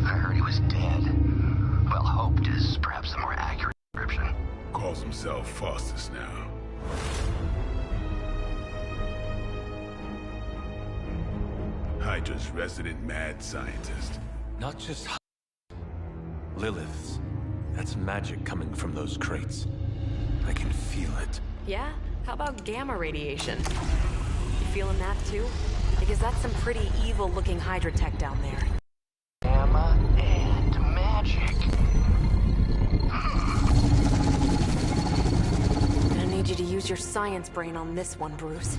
S20: I heard he was dead. Well, hoped is perhaps a more accurate description.
S3: Calls himself Faustus now. Hydra's resident mad scientist.
S15: Not just Lilith's. That's magic coming from those crates. I can feel it.
S10: Yeah? How about gamma radiation? You feeling that too? Because that's some pretty evil-looking Hydra tech down there.
S20: Gamma and magic.
S10: I need you to use your science brain on this one, Bruce.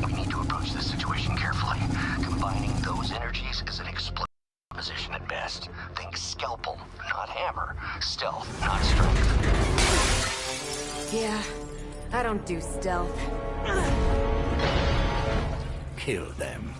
S20: We need to approach this situation carefully. Combining those energies is an explosive position at best. Think scalpel, not hammer. Stealth, not strength.
S10: Yeah, I don't do stealth.
S7: Kill them.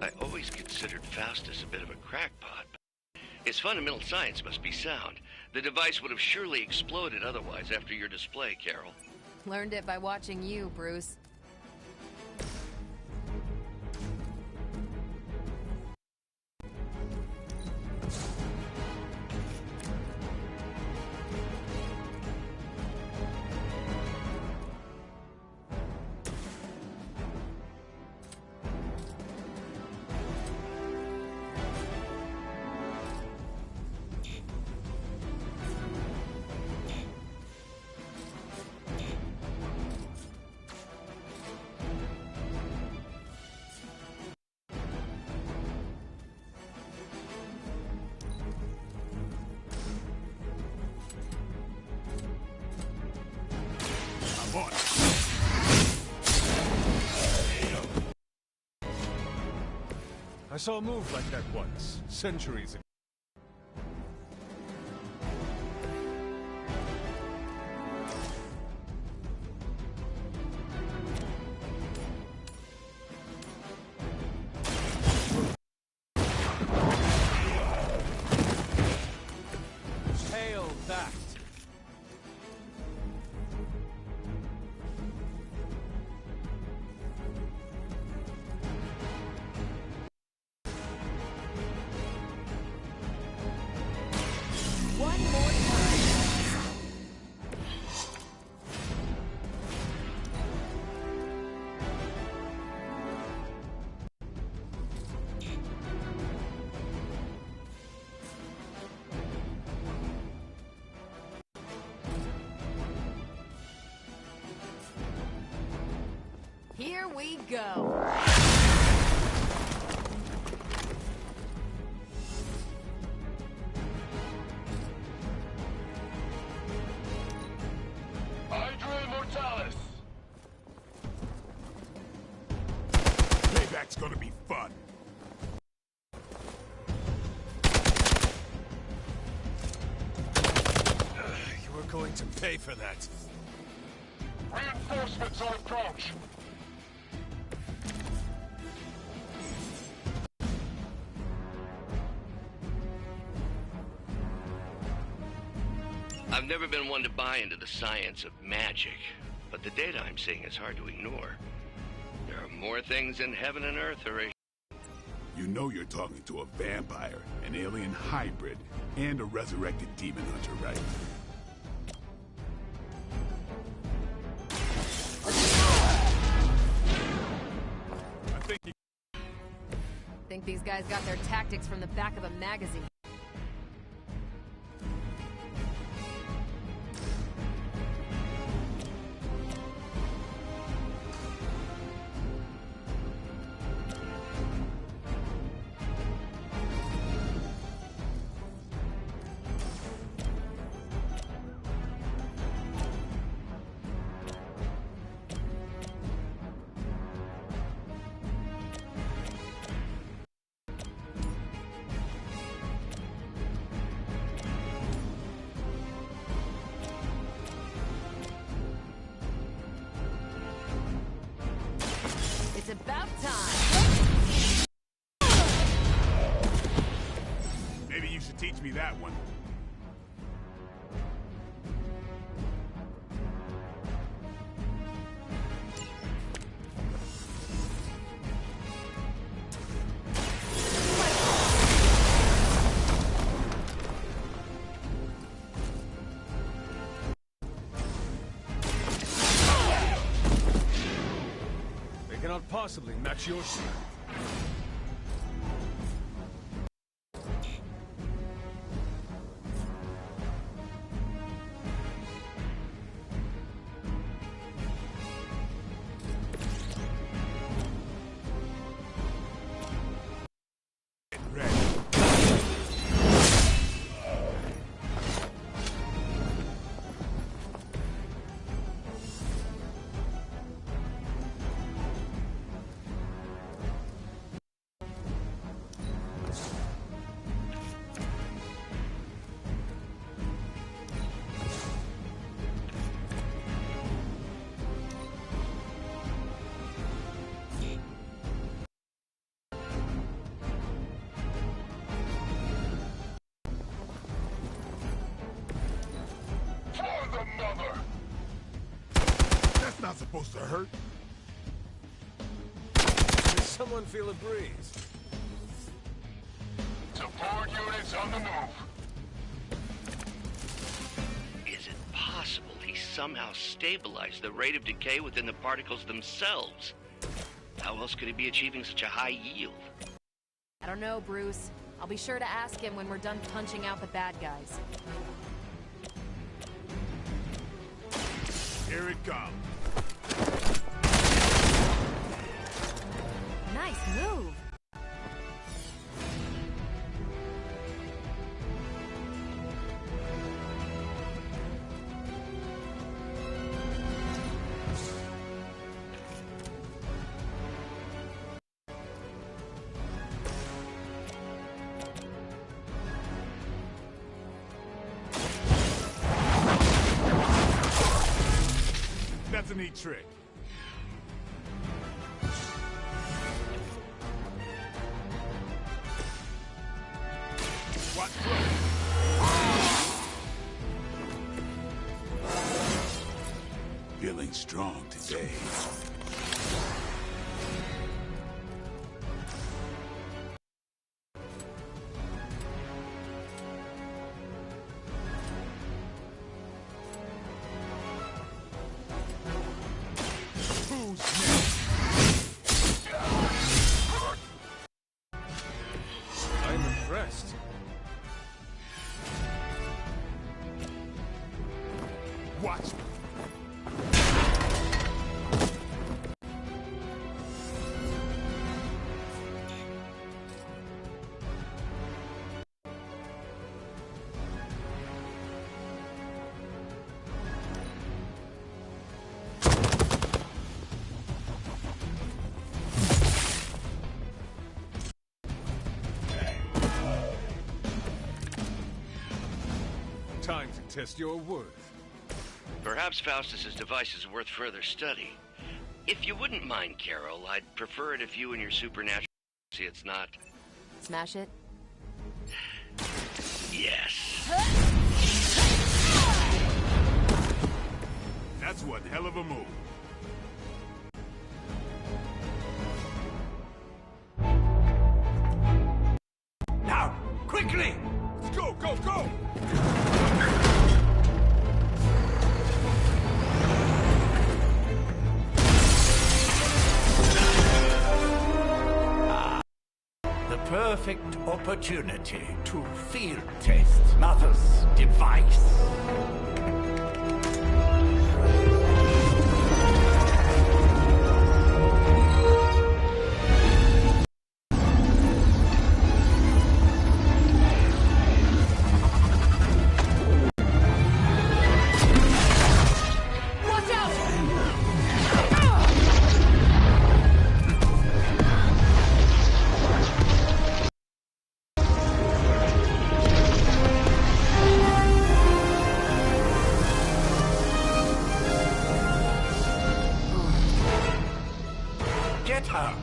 S19: I always considered Faustus a bit of a crackpot. His fundamental science must be sound. The device would have surely exploded otherwise after your display, Carol.
S10: Learned it by watching you, Bruce.
S15: I saw a move like that once, centuries ago. Hail that!
S11: One more time. Here we go.
S3: Hydra Immortalis! Payback's gonna be fun.
S15: You were going to pay for that.
S3: Reinforcements on approach.
S19: I've never been one to buy into the science of magic, but the data I'm seeing is hard to ignore. There are more things in heaven and earth, Horatio.
S3: You know you're talking to a vampire, an alien hybrid, and a resurrected demon hunter, right?
S10: Think these guys got their tactics from the back of a magazine. It's about time.
S3: Maybe you should teach me that one.
S15: They cannot possibly match your strength.
S3: For the mother! That's not supposed to hurt.
S15: Does someone feel a breeze?
S3: Support units on the move.
S19: Is it possible he somehow stabilized the rate of decay within the particles themselves? How else could he be achieving such a high yield?
S10: I don't know, Bruce. I'll be sure to ask him when we're done punching out the bad guys.
S3: Here it comes.
S10: Nice move.
S3: trick. What? Feeling strong today. Who's next? I'm impressed. Watch me. Time to test your worth.
S19: Perhaps Faustus's device is worth further study. If you wouldn't mind, Carol, I'd prefer it if you and your supernatural see it's not.
S10: Smash it?
S19: Yes.
S3: That's one hell of a move.
S2: Now, quickly!
S3: Let's go, go, go!
S2: The perfect opportunity to field test Mother's device.
S11: Watch out!
S2: Get her!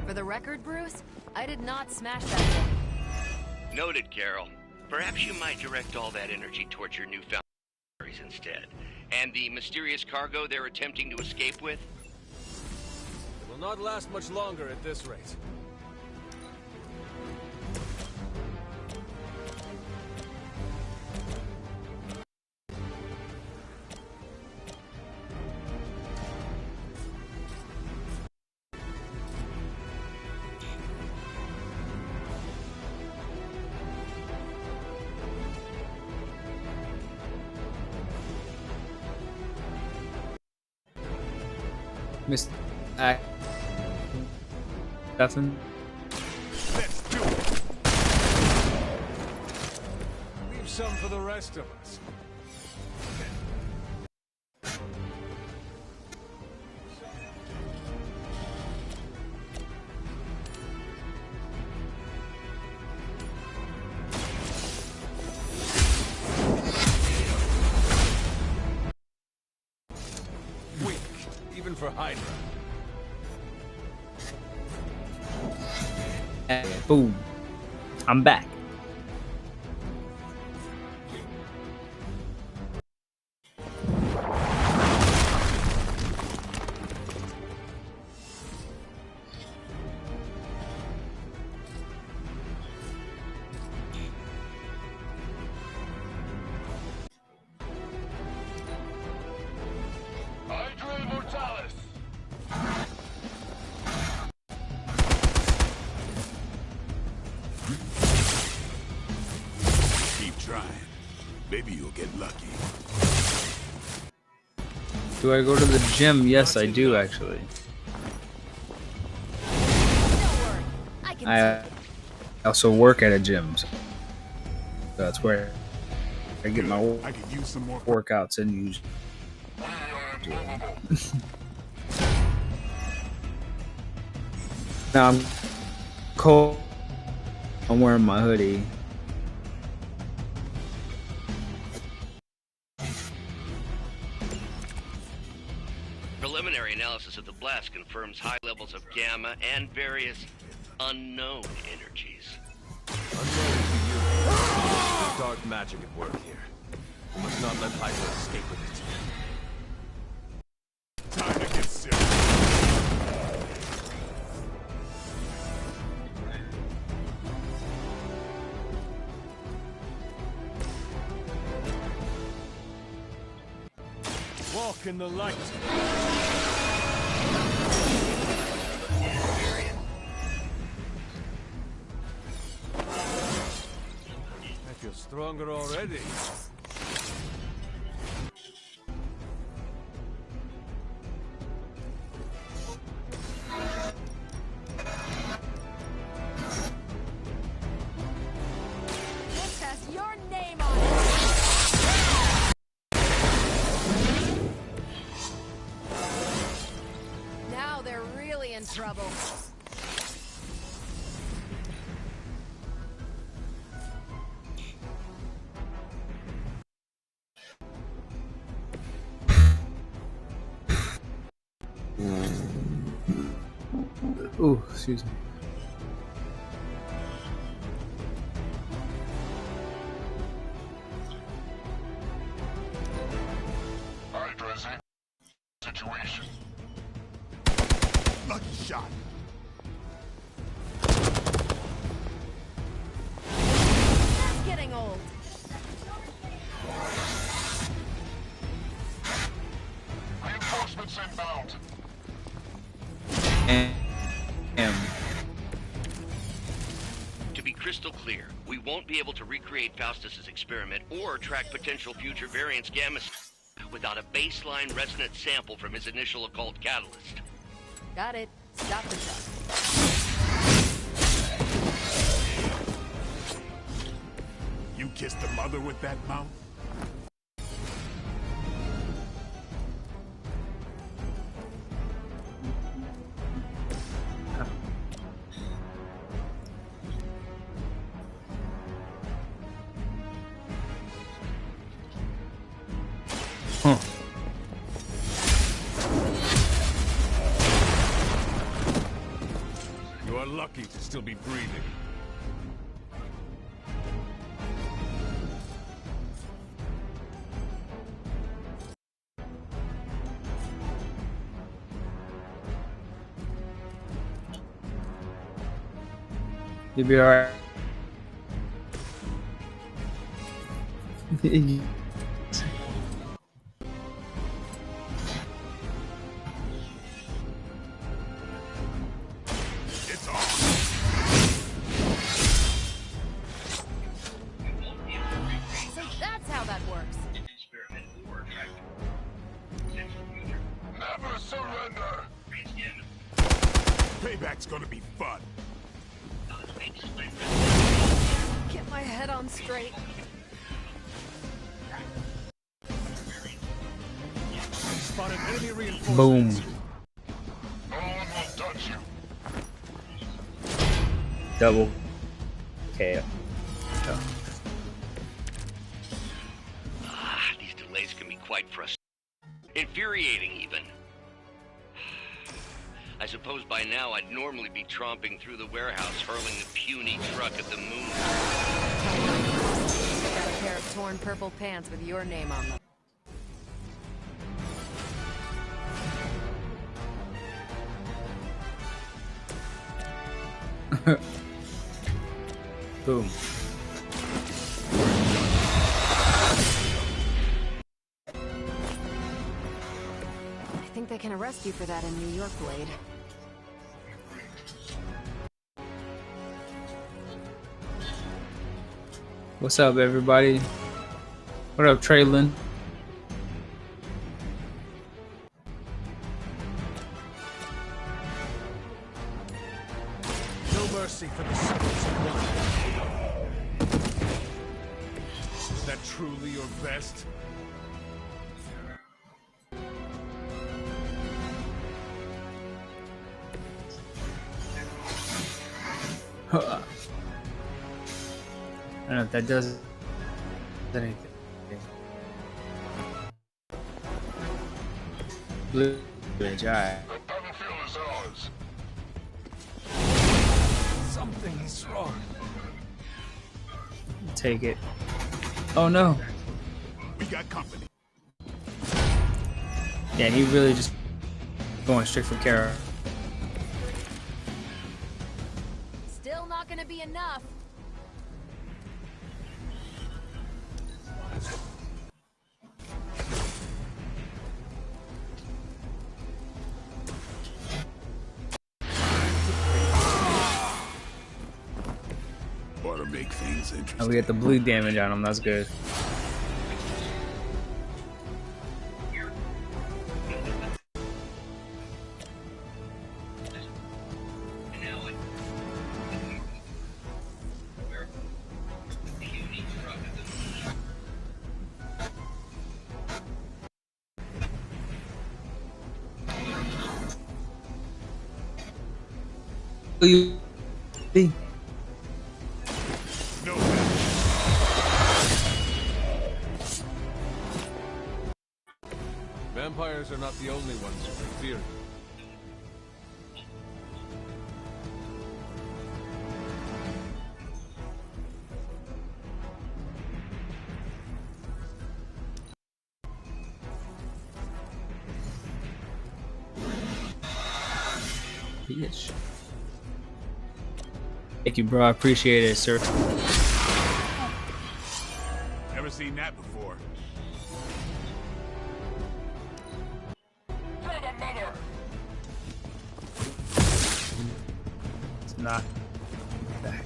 S10: For the record, Bruce, I did not smash that thing.
S19: Noted, Carol. Perhaps you might direct all that energy towards your newfound memories instead. And the mysterious cargo they're attempting to escape with?
S15: It will not last much longer at this rate.
S1: Miss Act. Nothing.
S3: Let's do it.
S15: Leave some for the rest of us. Weak, even for Hydra.
S1: And boom. I'm back.
S2: Hydra Mortalis!
S3: Maybe you'll get lucky.
S1: Do I go to the gym? Yes, I do actually. I also work at a gym, so that's where I get my workouts and use. Now I'm cold. I'm wearing my hoodie.
S19: Preliminary analysis of the blast confirms high levels of gamma and various unknown energies.
S15: There's dark magic at work here. We must not let Hydra escape with it.
S3: Time to get serious.
S15: Walk in the light. I feel stronger already.
S10: This has your name on it. Now they're really in trouble.
S1: Ooh, excuse me.
S3: Hydra's in situation. Lucky shot.
S10: That's getting old.
S3: Reinforcements inbound.
S19: To be crystal clear, we won't be able to recreate Faustus's experiment or track potential future variants gamma without a baseline resonant sample from his initial occult catalyst.
S10: Got it. Stop the truck.
S3: You kissed the mother with that mouth?
S1: Huh.
S3: You are lucky to still be breathing.
S1: You'll be alright.
S3: It's on.
S10: So that's how that works.
S3: Never surrender. Payback's gonna be fun.
S10: Get my head on straight.
S3: Spotted enemy reinforcements.
S1: Boom.
S3: No one will touch you.
S1: Double KO.
S19: These delays can be quite frustrating. Infuriating, even. I suppose by now I'd normally be tromping through the warehouse, hurling the puny truck at the moon.
S10: Got a pair of torn purple pants with your name on them.
S1: Boom.
S10: I think they can arrest you for that in New York, Blade.
S1: What's up, everybody? What up, Traylon?
S2: No mercy for the souls of one. Is that truly your best?
S1: I don't know if that does anything. Blue bridge, alright.
S2: Something's wrong.
S1: Take it. Oh no.
S3: We got company.
S1: Yeah, he really just going straight for Kara.
S10: Still not gonna be enough.
S3: Ought to make things interesting.
S1: And we get the blue damage on him, that's good.
S15: Vampires are not the only ones to be feared.
S1: Bitch. Thank you, bro. I appreciate it, sir.
S3: Never seen that before.
S1: It's not back.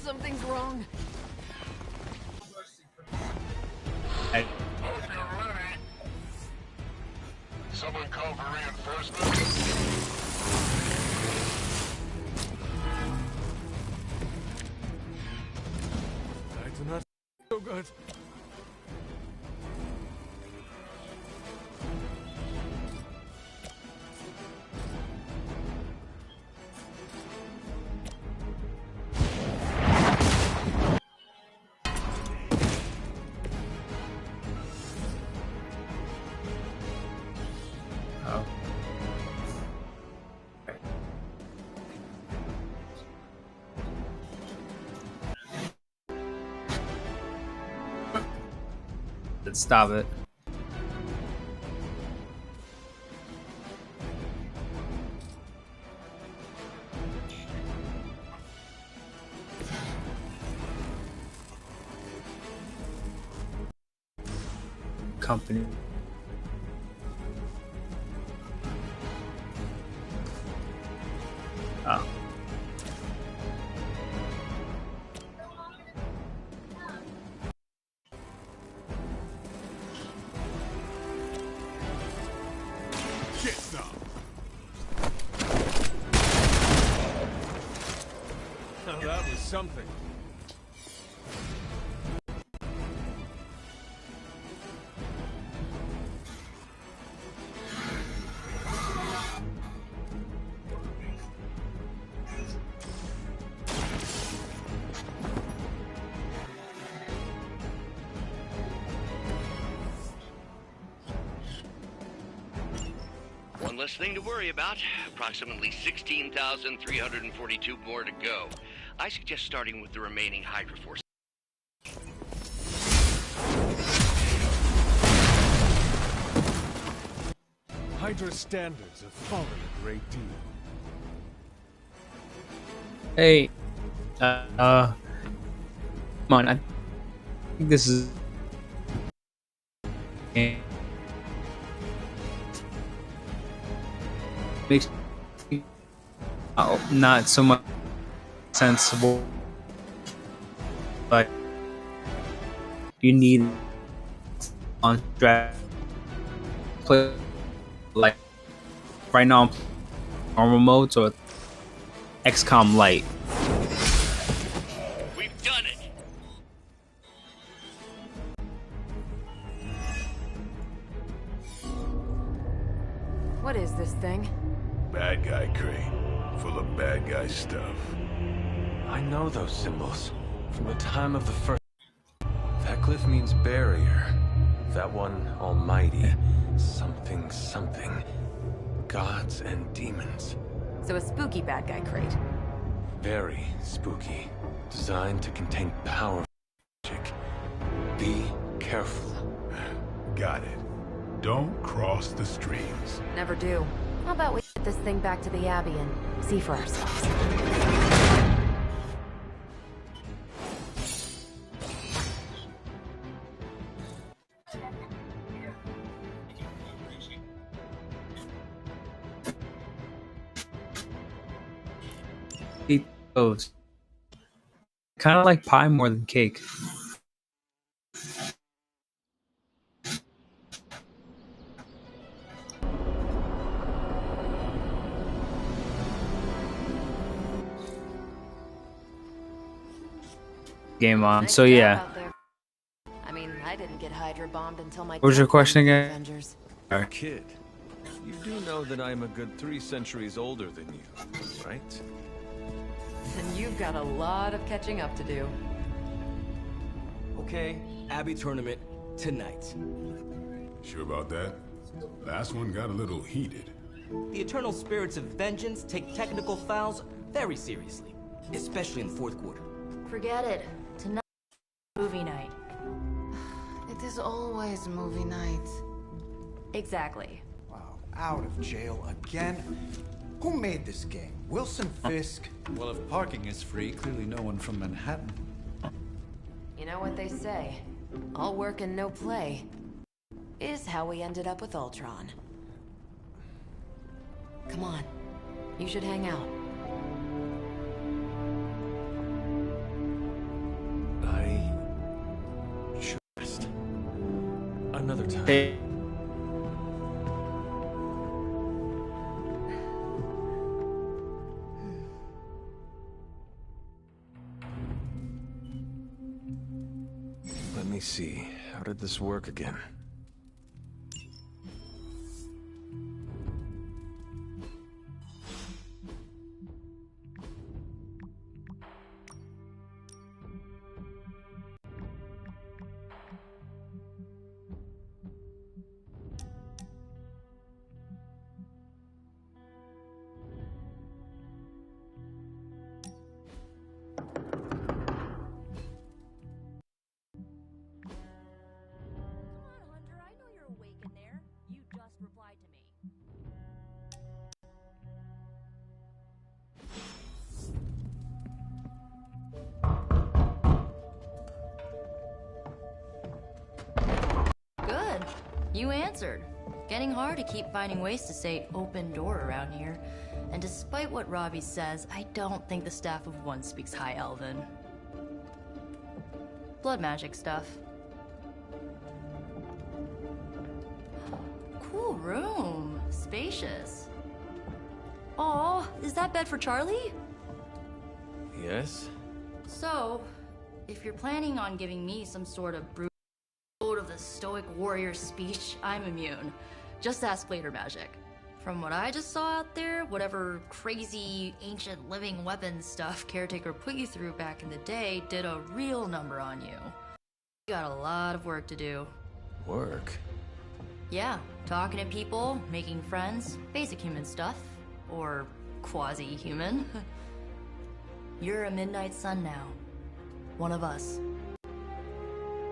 S10: Something's wrong.
S3: Someone call for reinforcements.
S15: I do not so good.
S1: Oh. Let's stop it. Company. Oh.
S3: Get some.
S15: Now that was something.
S19: One less thing to worry about. Approximately 16,342 more to go. I suggest starting with the remaining Hydra force.
S15: Hydra's standards have fallen a great deal.
S1: Hey. Come on. I think this is. Makes not so much sensible like you need on strat play like right now I'm normal mode, so XCOM Lite.
S19: We've done it.
S10: What is this thing?
S3: Bad guy crate, full of bad guy stuff.
S15: I know those symbols from the time of the first. That glyph means barrier. That one, almighty. Something, something. Gods and demons.
S10: So a spooky bad guy crate.
S15: Very spooky. Designed to contain powerful magic. Be careful.
S3: Got it. Don't cross the streams.
S10: Never do. How about we get this thing back to the Abbey and see for ourselves?
S1: Eat those. Kind of like pie more than cake. Game on. So yeah.
S10: I mean, I didn't get Hydra bombed until my.
S1: What was your question again?
S10: Avengers.
S15: Kid, you do know that I'm a good 3 centuries older than you, right?
S10: And you've got a lot of catching up to do.
S13: Okay, Abbey tournament tonight.
S3: Sure about that? Last one got a little heated.
S13: The eternal spirits of vengeance take technical fouls very seriously, especially in the fourth quarter.
S14: Forget it. Tonight, movie night.
S10: It is always movie night.
S14: Exactly.
S9: Wow, out of jail again? Who made this game? Wilson Fisk?
S18: Well, if parking is free, clearly no one from Manhattan.
S10: You know what they say? All work and no play is how we ended up with Ultron. Come on. You should hang out.
S15: I should rest. Another time.
S1: Hey.
S15: Let me see. How did this work again?
S14: Good. You answered. Getting hard to keep finding ways to say open door around here. And despite what Robbie says, I don't think the staff of one speaks High Elven. Blood magic stuff. Cool room. Spacious. Aw, is that bed for Charlie?
S15: Yes?
S14: So, if you're planning on giving me some sort of brute of the stoic warrior speech, I'm immune. Just ask later, Magic. From what I just saw out there, whatever crazy ancient living weapons stuff Caretaker put you through back in the day did a real number on you. You got a lot of work to do.
S15: Work?
S14: Yeah, talking to people, making friends, basic human stuff. Or quasi-human. You're a Midnight Sun now. One of us.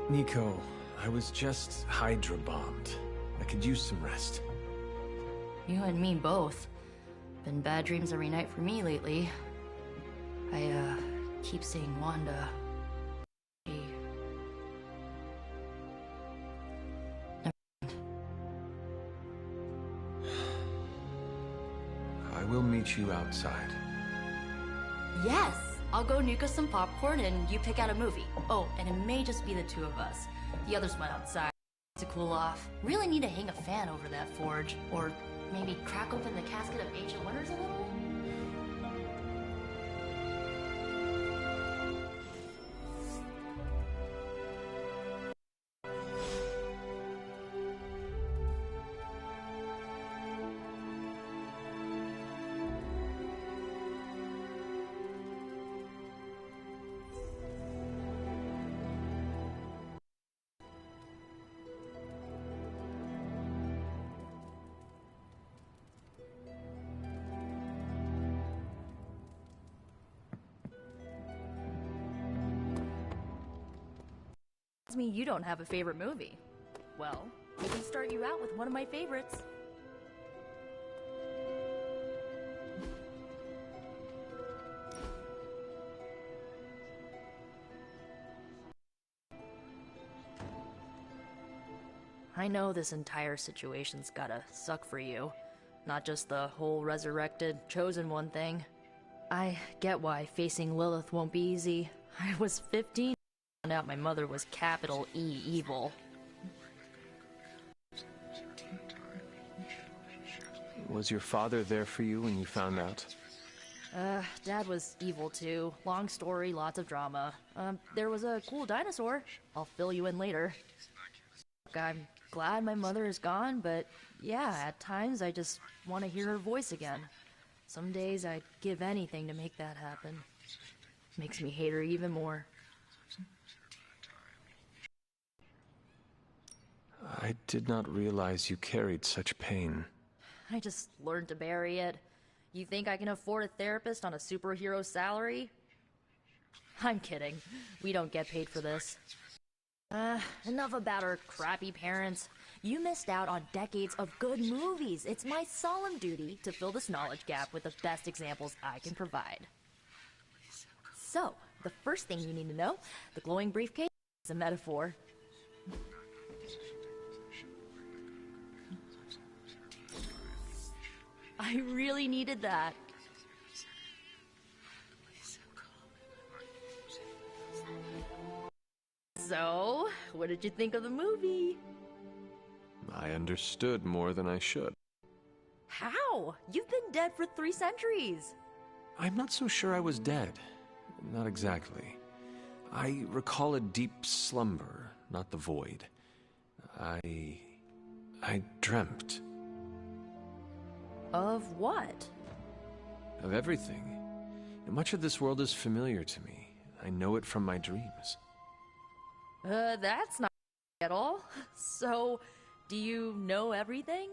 S15: Nico, I was just Hydra bombed. I could use some rest.
S14: You and me both. Been bad dreams every night for me lately. I, keep seeing Wanda. She... Never mind.
S15: I will meet you outside.
S14: Yes! I'll go nuke us some popcorn and you pick out a movie. Oh, and it may just be the two of us. The others went outside to cool off. Really need to hang a fan over that forge. Or maybe crack open the casket of ancient wonders a little? Me you don't have a favorite movie. Well, we can start you out with one of my favorites. I know this entire situation's gotta suck for you. Not just the whole resurrected, chosen one thing. I get why facing Lilith won't be easy. I was 15 found out my mother was capital E evil.
S15: Was your father there for you when you found out?
S14: Dad was evil too. Long story, lots of drama. There was a cool dinosaur. I'll fill you in later. Look, I'm glad my mother is gone, but yeah, at times I just want to hear her voice again. Some days I'd give anything to make that happen. Makes me hate her even more.
S15: I did not realize you carried such pain.
S14: I just learned to bury it. You think I can afford a therapist on a superhero salary? I'm kidding. We don't get paid for this. Enough about our crappy parents. You missed out on decades of good movies. It's my solemn duty to fill this knowledge gap with the best examples I can provide. So, the first thing you need to know, the glowing briefcase is a metaphor. I really needed that. So, what did you think of the movie?
S15: I understood more than I should.
S14: How? You've been dead for 3 centuries.
S15: I'm not so sure I was dead. Not exactly. I recall a deep slumber, not the void. I dreamt.
S14: Of what?
S15: Of everything. Much of this world is familiar to me. I know it from my dreams.
S14: That's not at all. So, do you know everything?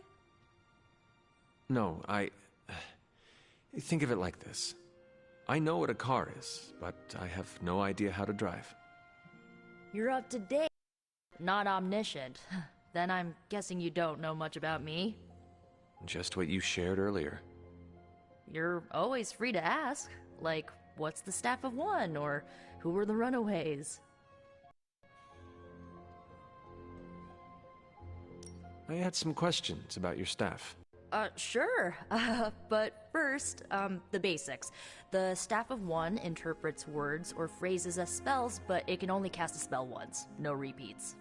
S15: No, think of it like this. I know what a car is, but I have no idea how to drive.
S14: You're up to date, not omniscient. Then I'm guessing you don't know much about me.
S15: Just what you shared earlier.
S14: You're always free to ask. Like, what's the staff of one? Or who were the runaways?
S15: I had some questions about your staff.
S14: Sure. But first, the basics. The Staff of One interprets words or phrases as spells, but it can only cast a spell once. No repeats.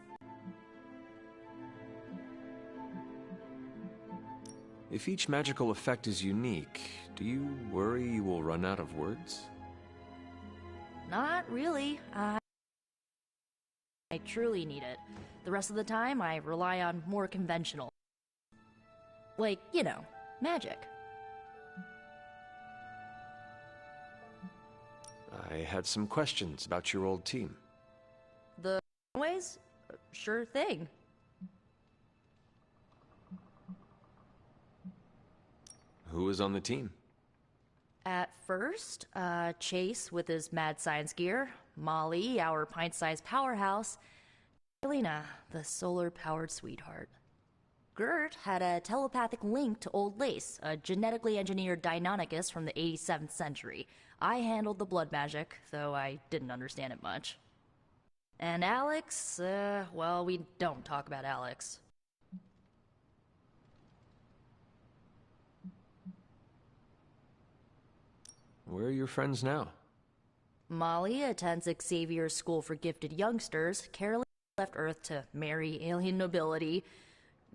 S15: If each magical effect is unique, do you worry you will run out of words?
S14: Not really. I truly need it. The rest of the time, I rely on more conventional. Like, you know, magic.
S15: I had some questions about your old team.
S14: The ways? Sure thing.
S15: Who was on the team?
S14: At first, Chase with his mad science gear, Molly, our pint-sized powerhouse, Elena, the solar-powered sweetheart. Gert had a telepathic link to Old Lace, a genetically engineered Deinonychus from the 87th century. I handled the blood magic, though I didn't understand it much. And Alex, well, we don't talk about Alex.
S15: Where are your friends now?
S14: Molly attends Xavier's School for Gifted Youngsters. Carolyn left Earth to marry alien nobility.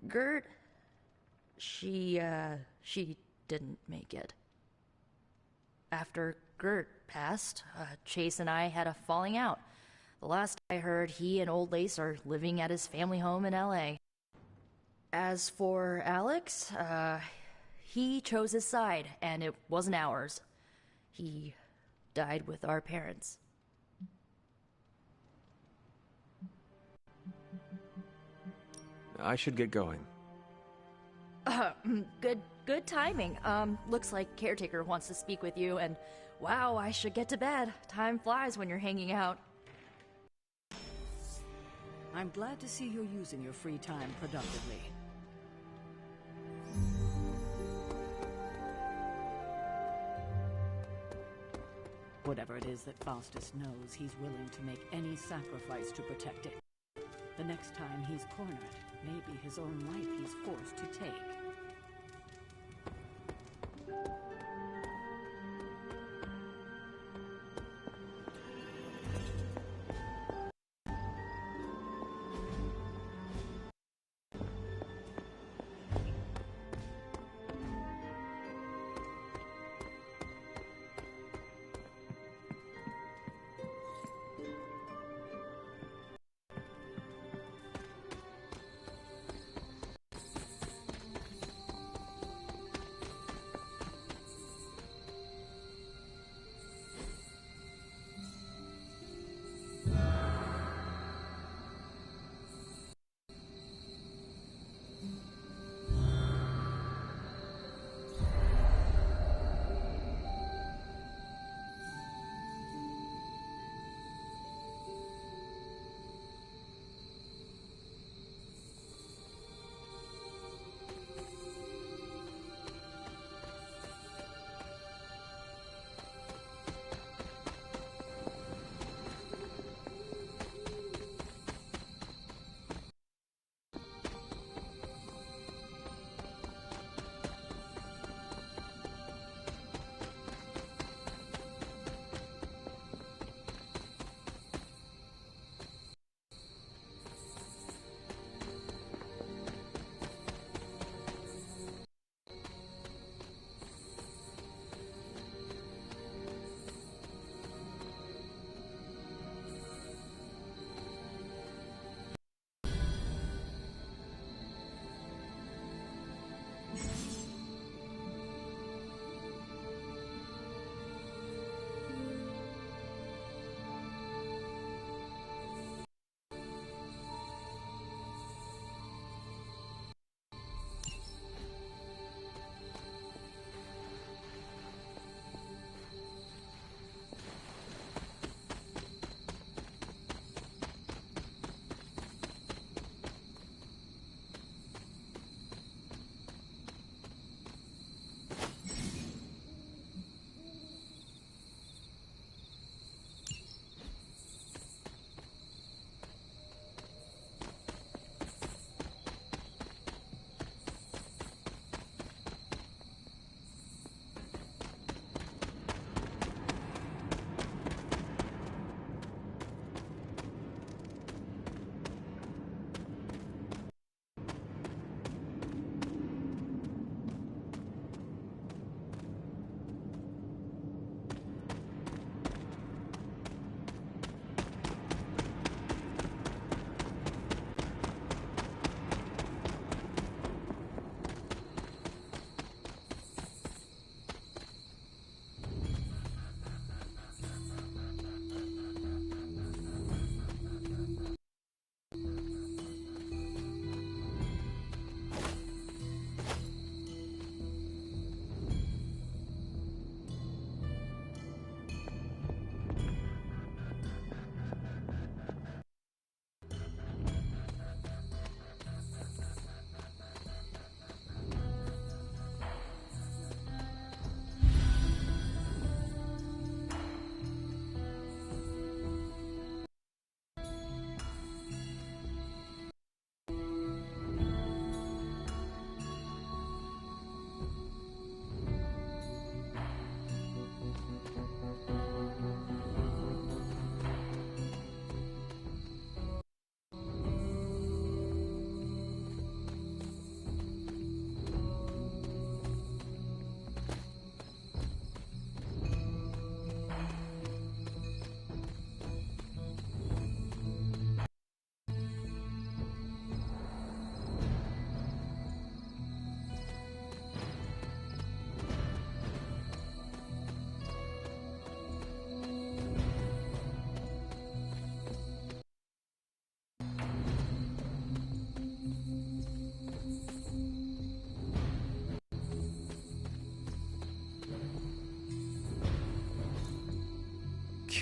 S14: Gert, she didn't make it. After Gert passed, Chase and I had a falling out. The last I heard, he and Old Lace are living at his family home in LA. As for Alex, he chose his side, and it wasn't ours. He died with our parents.
S15: I should get going.
S14: Good timing. Looks like Caretaker wants to speak with you, and wow, I should get to bed. Time flies when you're hanging out.
S17: I'm glad to see you're using your free time productively. Whatever it is that Faustus knows, he's willing to make any sacrifice to protect it. The next time he's cornered, maybe his own life he's forced to take.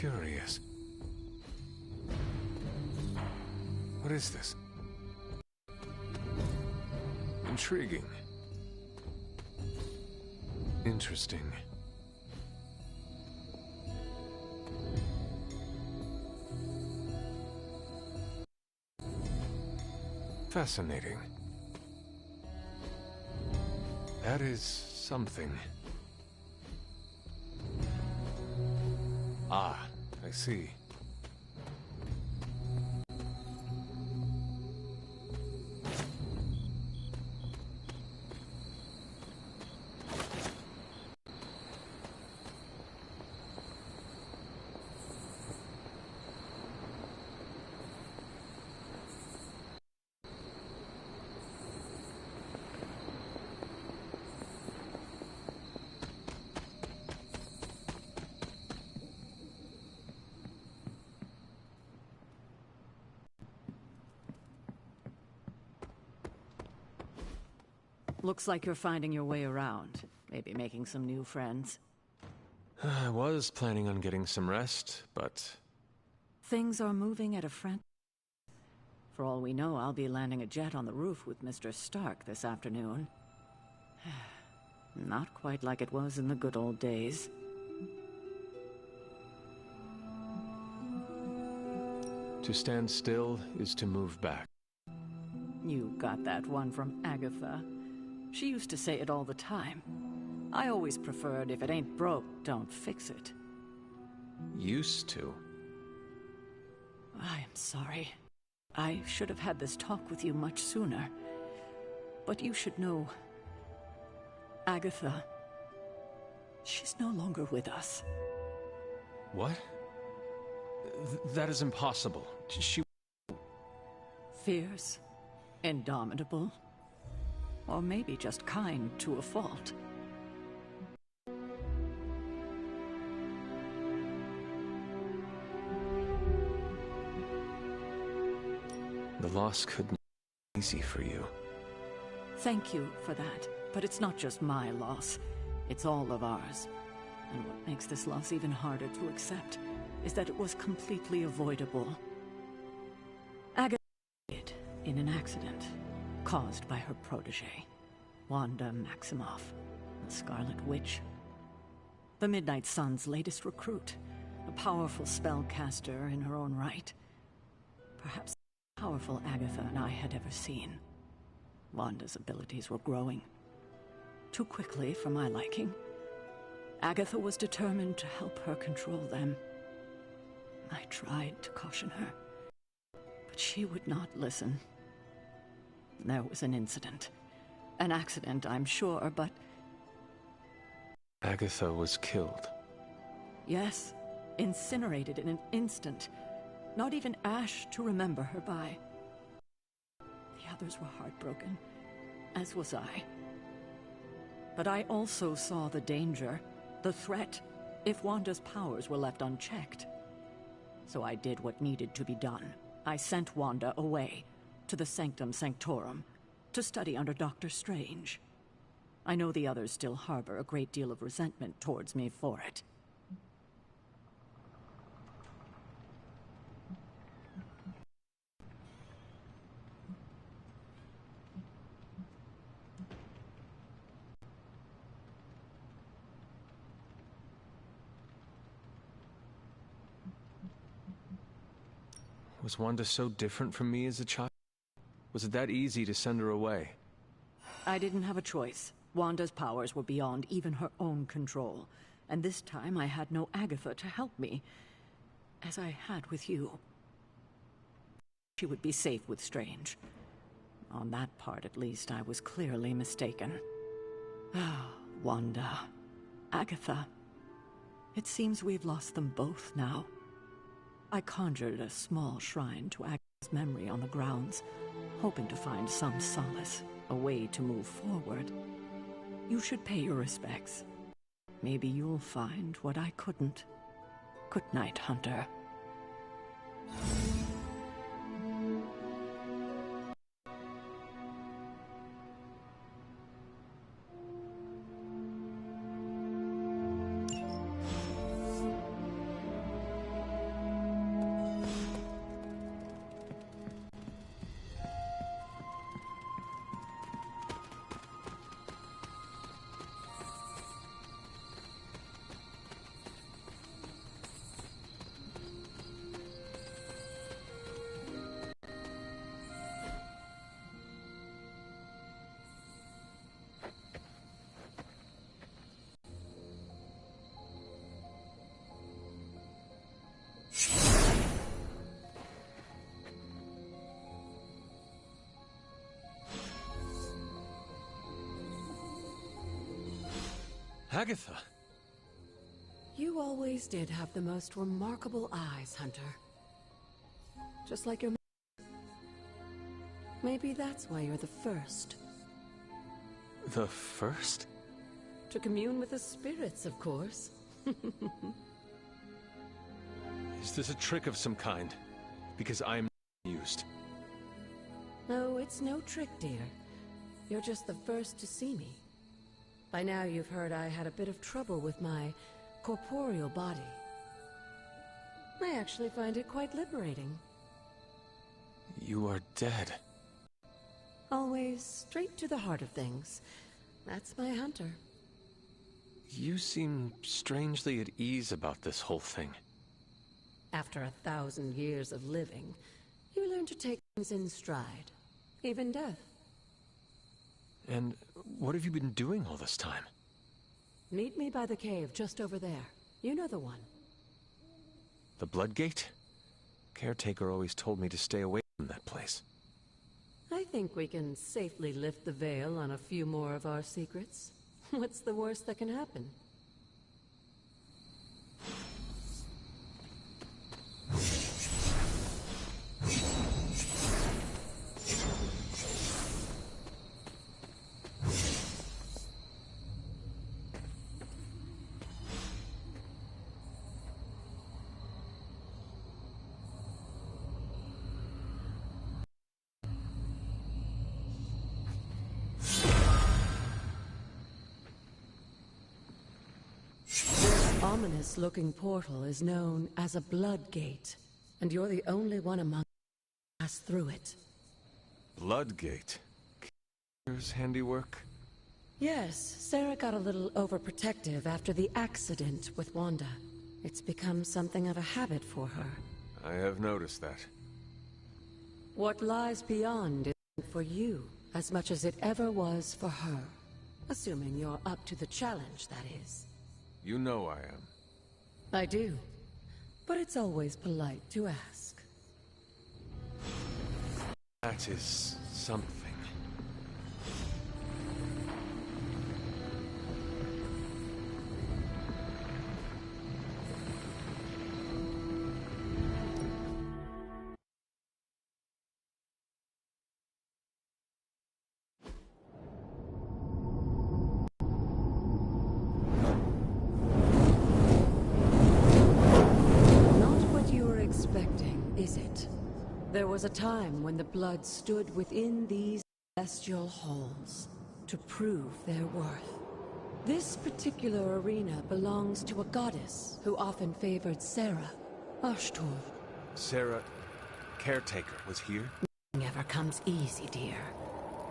S15: Curious. What is this? Intriguing. Interesting. Fascinating. That is something. Ah, I see.
S17: Looks like you're finding your way around. Maybe making some new friends.
S15: I was planning on getting some rest, but...
S17: Things are moving at a frantic. For all we know, I'll be landing a jet on the roof with Mr. Stark this afternoon. Not quite like it was in the good old days.
S15: To stand still is to move back.
S17: You got that one from Agatha. She used to say it all the time. I always preferred, if it ain't broke, don't fix it.
S15: Used to?
S17: I am sorry. I should have had this talk with you much sooner. But you should know... Agatha... she's no longer with us.
S15: What? That is impossible. She...
S17: Fierce, indomitable, or maybe just kind to a fault.
S15: The loss couldn't be easy for you.
S17: Thank you for that, but it's not just my loss. It's all of ours. And what makes this loss even harder to accept is that it was completely avoidable. Agatha died in an accident caused by her protege, Wanda Maximoff, the Scarlet Witch. The Midnight Sun's latest recruit, a powerful spellcaster in her own right. Perhaps the most powerful Agatha and I had ever seen. Wanda's abilities were growing. Too quickly for my liking. Agatha was determined to help her control them. I tried to caution her, but she would not listen. There was an incident. An accident, I'm sure, but...
S15: Agatha was killed.
S17: Yes, incinerated in an instant. Not even ash to remember her by. The others were heartbroken, as was I. But I also saw the danger, the threat, if Wanda's powers were left unchecked. So I did what needed to be done. I sent Wanda away, to the Sanctum Sanctorum, to study under Dr. Strange. I know the others still harbor a great deal of resentment towards me for it.
S15: Was Wanda so different from me as a child? Was it that easy to send her away?
S17: I didn't have a choice. Wanda's powers were beyond even her own control. And this time I had no Agatha to help me, as I had with you. She would be safe with Strange. On that part, at least, I was clearly mistaken. Ah, Wanda. Agatha. It seems we've lost them both now. I conjured a small shrine to Agatha's memory on the grounds, hoping to find some solace, a way to move forward. You should pay your respects. Maybe you'll find what I couldn't. Good night, Hunter.
S15: Agatha.
S17: You always did have the most remarkable eyes, Hunter. Just like your mother. Maybe that's why you're the first.
S15: The first?
S17: To commune with the spirits, of course.
S15: Is this a trick of some kind? Because I'm used.
S17: No, it's no trick, dear. You're just the first to see me. By now you've heard I had a bit of trouble with my corporeal body. I actually find it quite liberating.
S15: You are dead.
S17: Always straight to the heart of things. That's my Hunter.
S15: You seem strangely at ease about this whole thing.
S17: After 1,000 years of living, you learn to take things in stride. Even death.
S15: And what have you been doing all this time?
S17: Meet me by the cave just over there. You know the one.
S15: The Bloodgate? Caretaker always told me to stay away from that place.
S17: I think we can safely lift the veil on a few more of our secrets. What's the worst that can happen? This ominous-looking portal is known as a Bloodgate, and you're the only one among us to pass through it.
S15: Bloodgate? Caretaker's handiwork?
S17: Yes, Sarah got a little overprotective after the accident with Wanda. It's become something of a habit for her.
S15: I have noticed that.
S17: What lies beyond isn't for you as much as it ever was for her. Assuming you're up to the challenge, that is.
S15: You know I am.
S17: I do. But it's always polite to ask.
S15: That is something.
S17: Is it? There was a time when the blood stood within these celestial halls to prove their worth. This particular arena belongs to a goddess who often favored Sarah, Ashtor.
S15: Sarah, Caretaker, was here?
S17: Nothing ever comes easy, dear.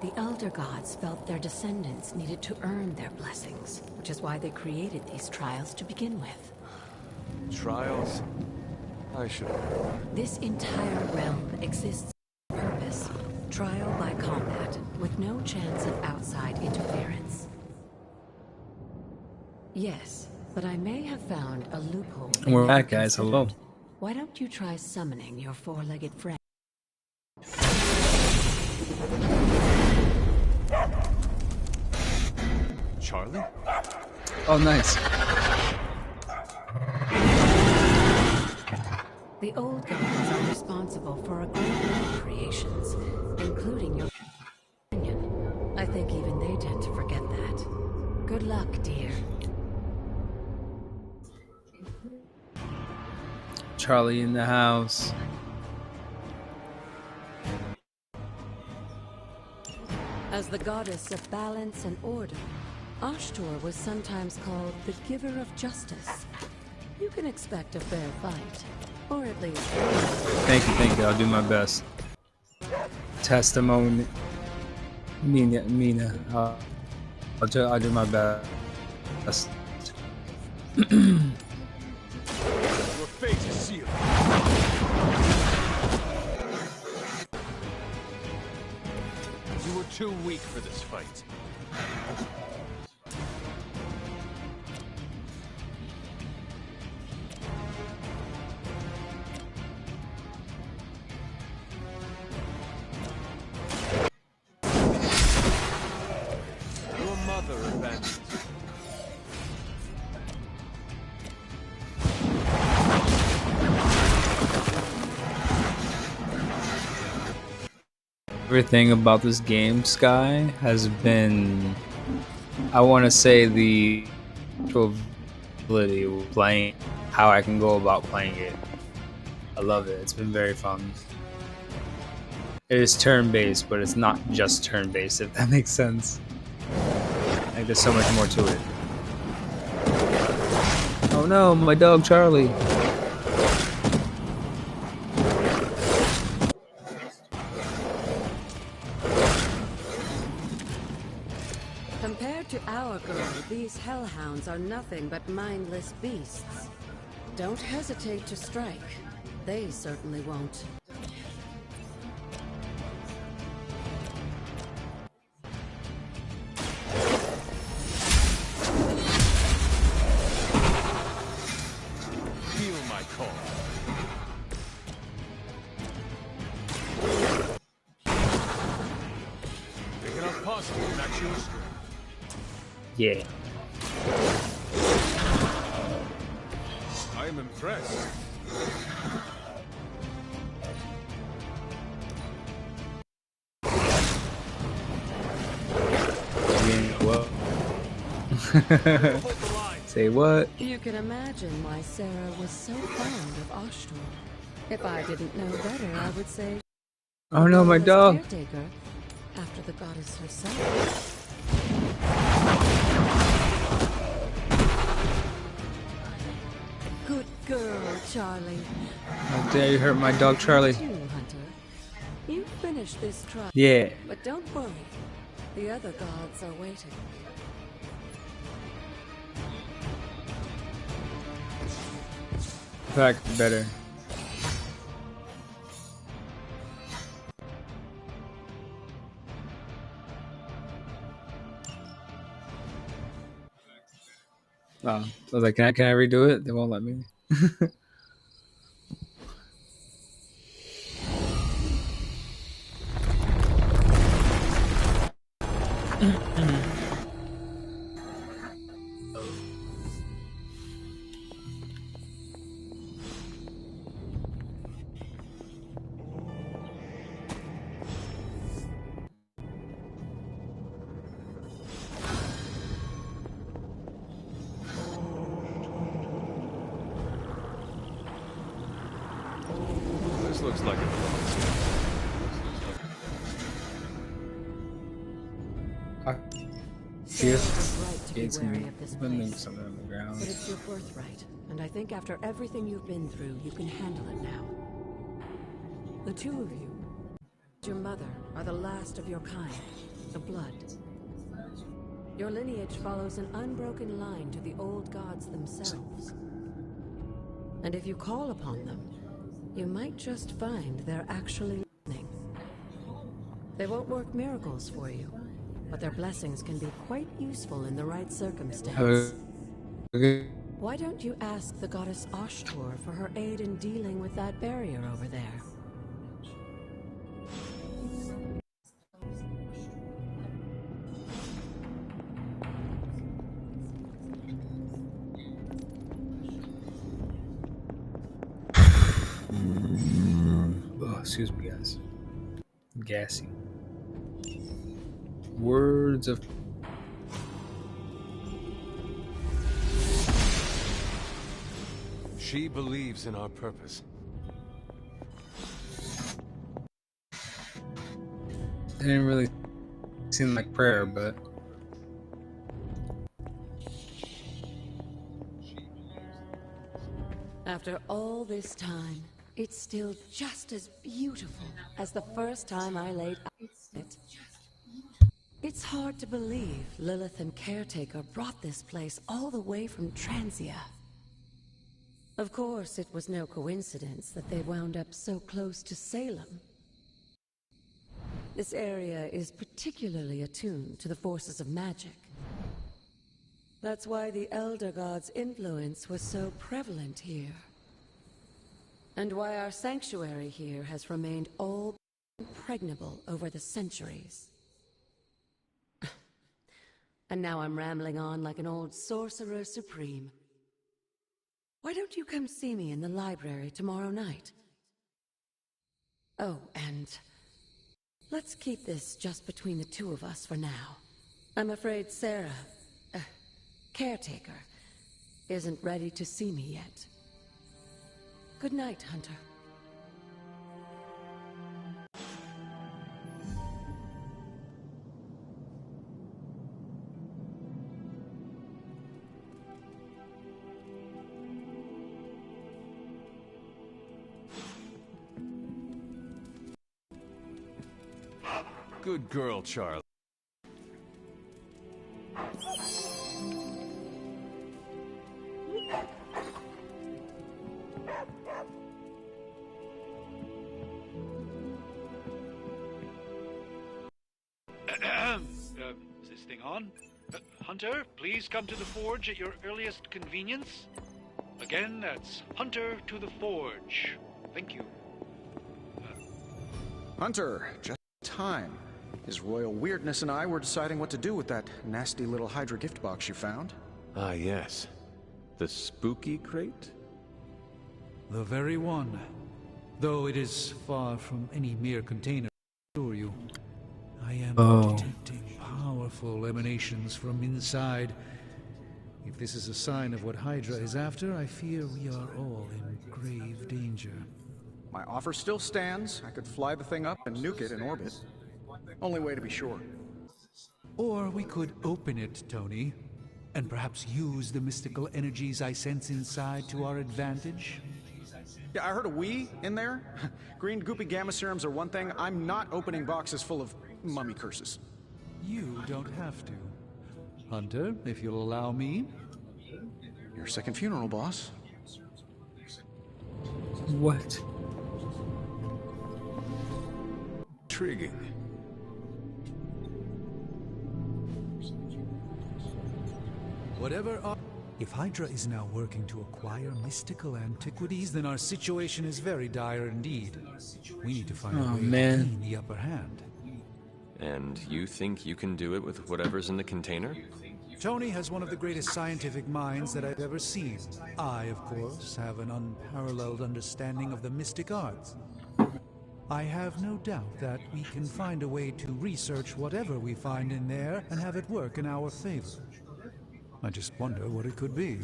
S17: The Elder Gods felt their descendants needed to earn their blessings, which is why they created these trials to begin with.
S15: Trials? I should have.
S17: This entire realm exists for a purpose. Trial by combat, with no chance of outside interference. Yes, but I may have found a loophole.
S1: We're back, guys. Hello.
S17: Why don't you try summoning your four-legged friend?
S15: Charlie?
S1: Oh, nice.
S17: The old gods are responsible for a great many creations, including your companion. I think even they tend to forget that. Good luck, dear.
S1: Charlie in the house.
S17: As the goddess of balance and order, Ashtor was sometimes called the giver of justice. You can expect a fair fight. Or at least...
S1: Thank you, I'll do my best. Testimony. Mina. I'll do my best.
S15: Your fate is sealed. You were too weak for this fight.
S1: everything about this game, Sky, has been, I want to say, the ability of playing, how I can go about playing it. I love it. It's been very fun. It is turn-based, but it's not just turn-based, if that makes sense. Like, there's so much more to it. Oh no, my dog Charlie.
S21: Compared to our girl, these hellhounds are nothing but mindless beasts. Don't hesitate to strike. They certainly won't.
S15: Feel my call. Picking up positive, that's your strength.
S1: Yeah.
S15: I am impressed.
S1: What? Say what?
S21: You can imagine why Sarah was so fond of Ashtur. If I didn't know better, I would say
S1: Oh no, my
S21: as
S1: dog.
S21: caretaker after the goddess herself. Good girl, Charlie.
S1: How dare you hurt my dog Charlie?
S21: You, Hunter. You finished this trial.
S1: Yeah.
S21: But don't worry. The other gods are waiting.
S1: In fact, better. Oh, I was like, can I redo it? They won't let me.
S15: This looks like a
S1: Yes.
S21: Right to be
S1: It's
S21: wary of this
S1: putting
S21: place.
S1: something on the ground.
S21: But it's your birthright, and I think after everything you've been through, you can handle it now. The two of you, your mother, are the last of your kind, the blood. Your lineage follows an unbroken line to the old gods themselves. And if you call upon them, you might just find they're actually listening. They won't work miracles for you, but their blessings can be quite useful in the right circumstance. Why don't you ask the goddess Ashtur for her aid in dealing with that barrier over there?
S1: Oh, excuse me, guys. I'm gassy. Words of.
S15: She believes in our purpose.
S1: It didn't really seem like prayer, but.
S21: After all this time, it's still just as beautiful as the first time I laid eyes on it. It's hard to believe Lilith and Caretaker brought this place all the way from Transia. Of course, it was no coincidence that they wound up so close to Salem. This area is particularly attuned to the forces of magic. That's why the Elder God's influence was so prevalent here. And why our sanctuary here has remained all impregnable over the centuries. And now I'm rambling on like an old sorcerer supreme. Why don't you come see me in the library tomorrow night? Oh, and Let's keep this just between the two of us for now. I'm afraid Sarah, caretaker, isn't ready to see me yet. Good night, Hunter.
S15: Good girl, Charlie.
S18: Is this thing on? Hunter, please come to the forge at your earliest convenience. Again, that's Hunter to the forge. Thank you.
S9: Hunter, just in time. His royal weirdness and I were deciding what to do with that nasty little Hydra gift box you found.
S15: Ah, yes. The spooky crate?
S18: The very one. Though it is far from any mere container, I assure you. I am detecting powerful emanations from inside. If this is a sign of what Hydra is after, I fear we are all in grave danger.
S9: My offer still stands. I could fly the thing up and nuke it in orbit. Only way to be sure.
S18: Or we could open it, Tony, and perhaps use the mystical energies I sense inside to our advantage.
S9: Yeah, I heard a we in there. Green goopy gamma serums are one thing. I'm not opening boxes full of mummy curses.
S18: You don't have to. Hunter, if you'll allow me.
S9: Your second funeral, boss.
S1: What?
S15: Intriguing.
S18: Whatever. If Hydra is now working to acquire mystical antiquities, then our situation is very dire indeed. We need to find a way to gain the upper hand.
S15: And you think you can do it with whatever's in the container?
S18: Tony has one of the greatest scientific minds that I've ever seen. I, of course, have an unparalleled understanding of the mystic arts. I have no doubt that we can find a way to research whatever we find in there and have it work in our favor. I just wonder what it could be.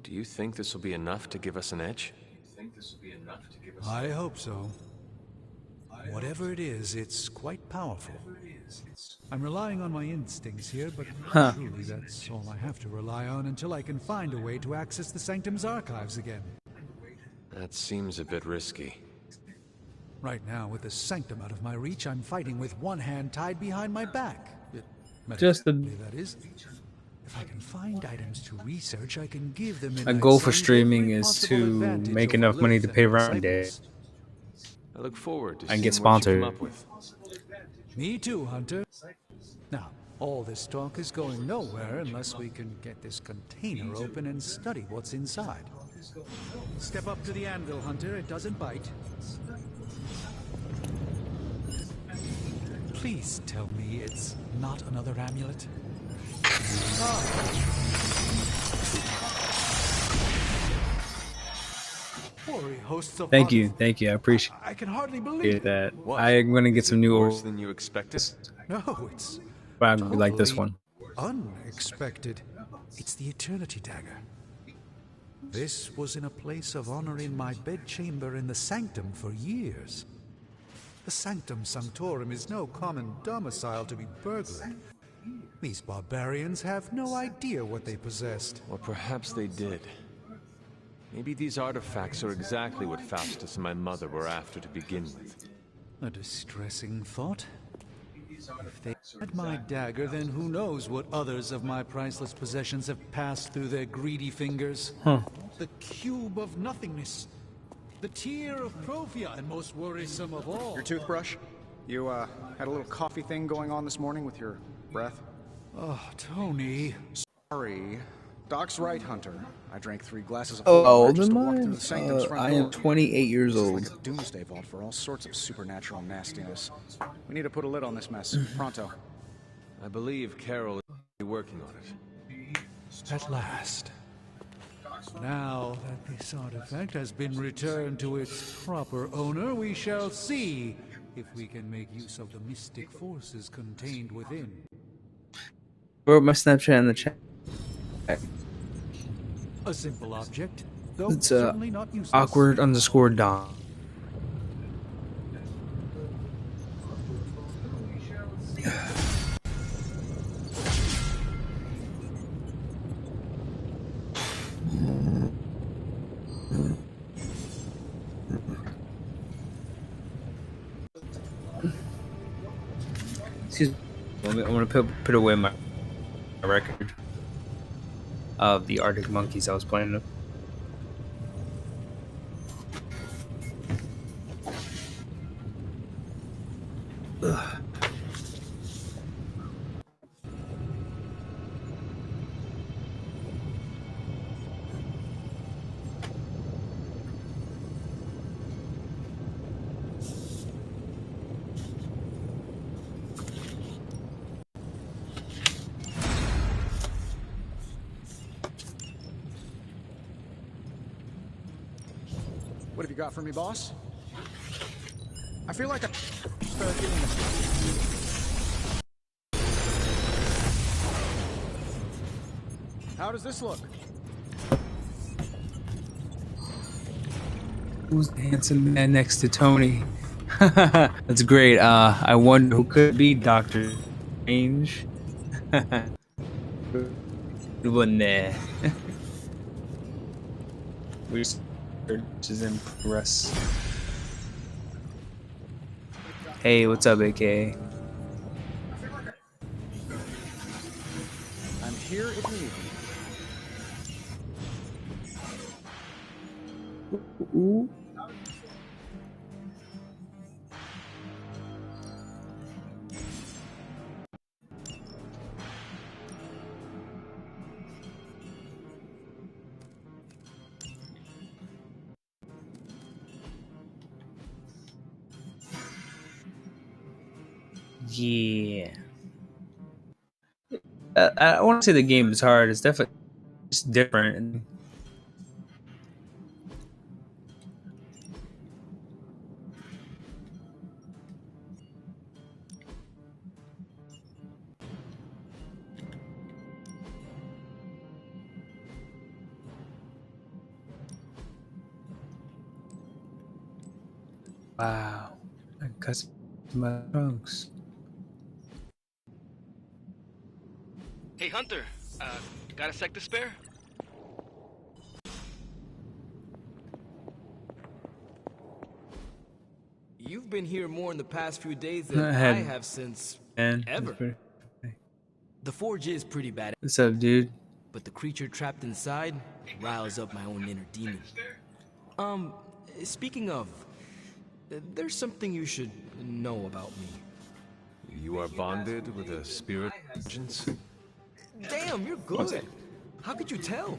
S15: Do you think this will be enough to give us an edge?
S18: I hope so. Whatever it is, it's quite powerful. I'm relying on my instincts here, but truly that's all I have to rely on until I can find a way to access the Sanctum's archives again.
S15: That seems a bit risky.
S18: Right now, with the Sanctum out of my reach, I'm fighting with one hand tied behind my back.
S1: Just
S18: that is. If I can find items to research, I can give them
S1: a goal for streaming is to make enough money to pay rent day.
S15: I look forward to
S1: and get
S15: seeing what you
S1: sponsored.
S15: come up with.
S18: Me too, Hunter. Now, all this talk is going nowhere unless we can get this container open and study what's inside. Step up to the anvil, Hunter. It doesn't bite. Please tell me it's not another amulet.
S1: Thank you, I appreciate
S18: I can hardly believe
S1: that. I'm gonna get some new
S15: Worse than you expected?
S18: No, it's
S1: but I'm gonna like this one.
S18: unexpected. It's the Eternity Dagger. This was in a place of honor in my bedchamber in the Sanctum for years. The Sanctum Sanctorum is no common domicile to be burglared. These barbarians have no idea what they possessed.
S15: Or perhaps they did. Maybe these artifacts are exactly what Faustus and my mother were after to begin with.
S18: A distressing thought. If they had my dagger, then who knows what others of my priceless possessions have passed through their greedy fingers. The cube of nothingness. The tear of Profia, and most worrisome of all.
S9: Your toothbrush? You, had a little coffee thing going on this morning with your breath?
S18: Oh, Tony.
S9: Sorry. Doc's right, Hunter. I drank 3 glasses of
S1: Oh,
S9: water just to
S1: am
S9: walk
S1: I?
S9: through the Sanctum's front
S1: I
S9: door.
S1: am 28 years
S9: This is
S1: old.
S9: like a doomsday vault for all sorts of supernatural nastiness. We need to put a lid on this mess. Pronto.
S15: I believe Carol is working on it.
S18: At last. Now that this artifact has been returned to its proper owner, we shall see if we can make use of the mystic forces contained within.
S1: Wrote my Snapchat in the chat.
S18: A simple object, though
S1: It's
S18: certainly not useless.
S1: awkward_Dom. Excuse me. I'm gonna put away my record of the Arctic Monkeys I was playing. Ugh.
S9: What have you got for me, boss? I feel like I start getting How does this look?
S1: Who's the handsome man next to Tony? That's great. I wonder who could be Doctor Strange. Wouldn't there? We just impress. Hey, what's up, AK?
S9: I'm here if you need me.
S1: Ooh. Yeah. I want to say the game is hard. It's definitely just different. Wow. I cut my trunks.
S13: Hey, Hunter. Got a sec to spare? You've been here more in the past few days than I have since ever. The forge is pretty bad.
S1: What's up, dude?
S13: But the creature trapped inside riles up my own inner demon. Speaking of, there's something you should know about me.
S15: You are bonded with a spirit of vengeance?
S13: Damn, you're good. How could you tell?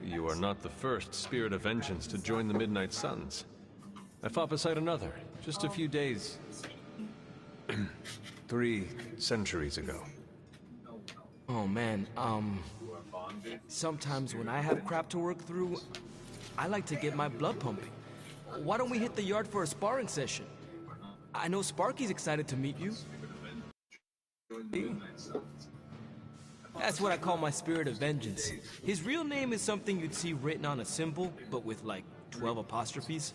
S15: You are not the first spirit of vengeance to join the Midnight Suns. I fought beside another, just a few days... 3 centuries ago.
S13: Oh man, sometimes when I have crap to work through, I like to get my blood pumping. Why don't we hit the yard for a sparring session? I know Sparky's excited to meet you. That's what I call my spirit of vengeance. His real name is something you'd see written on a symbol, but with like 12 apostrophes.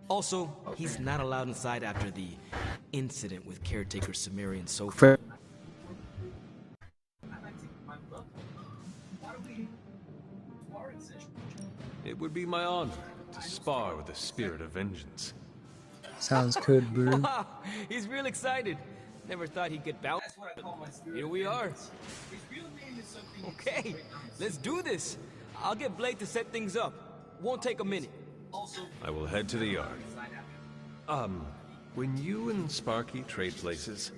S13: Also, he's not allowed inside after the incident with caretaker Sumerian Sophie.
S15: It would be my honor to spar with the spirit of vengeance.
S1: Sounds good, bro.
S13: Wow, he's real excited. Never thought he'd get bounced. Here we are. Okay, let's do this. I'll get Blade to set things up. Won't take a minute.
S15: I will head to the yard. When you and Sparky trade places,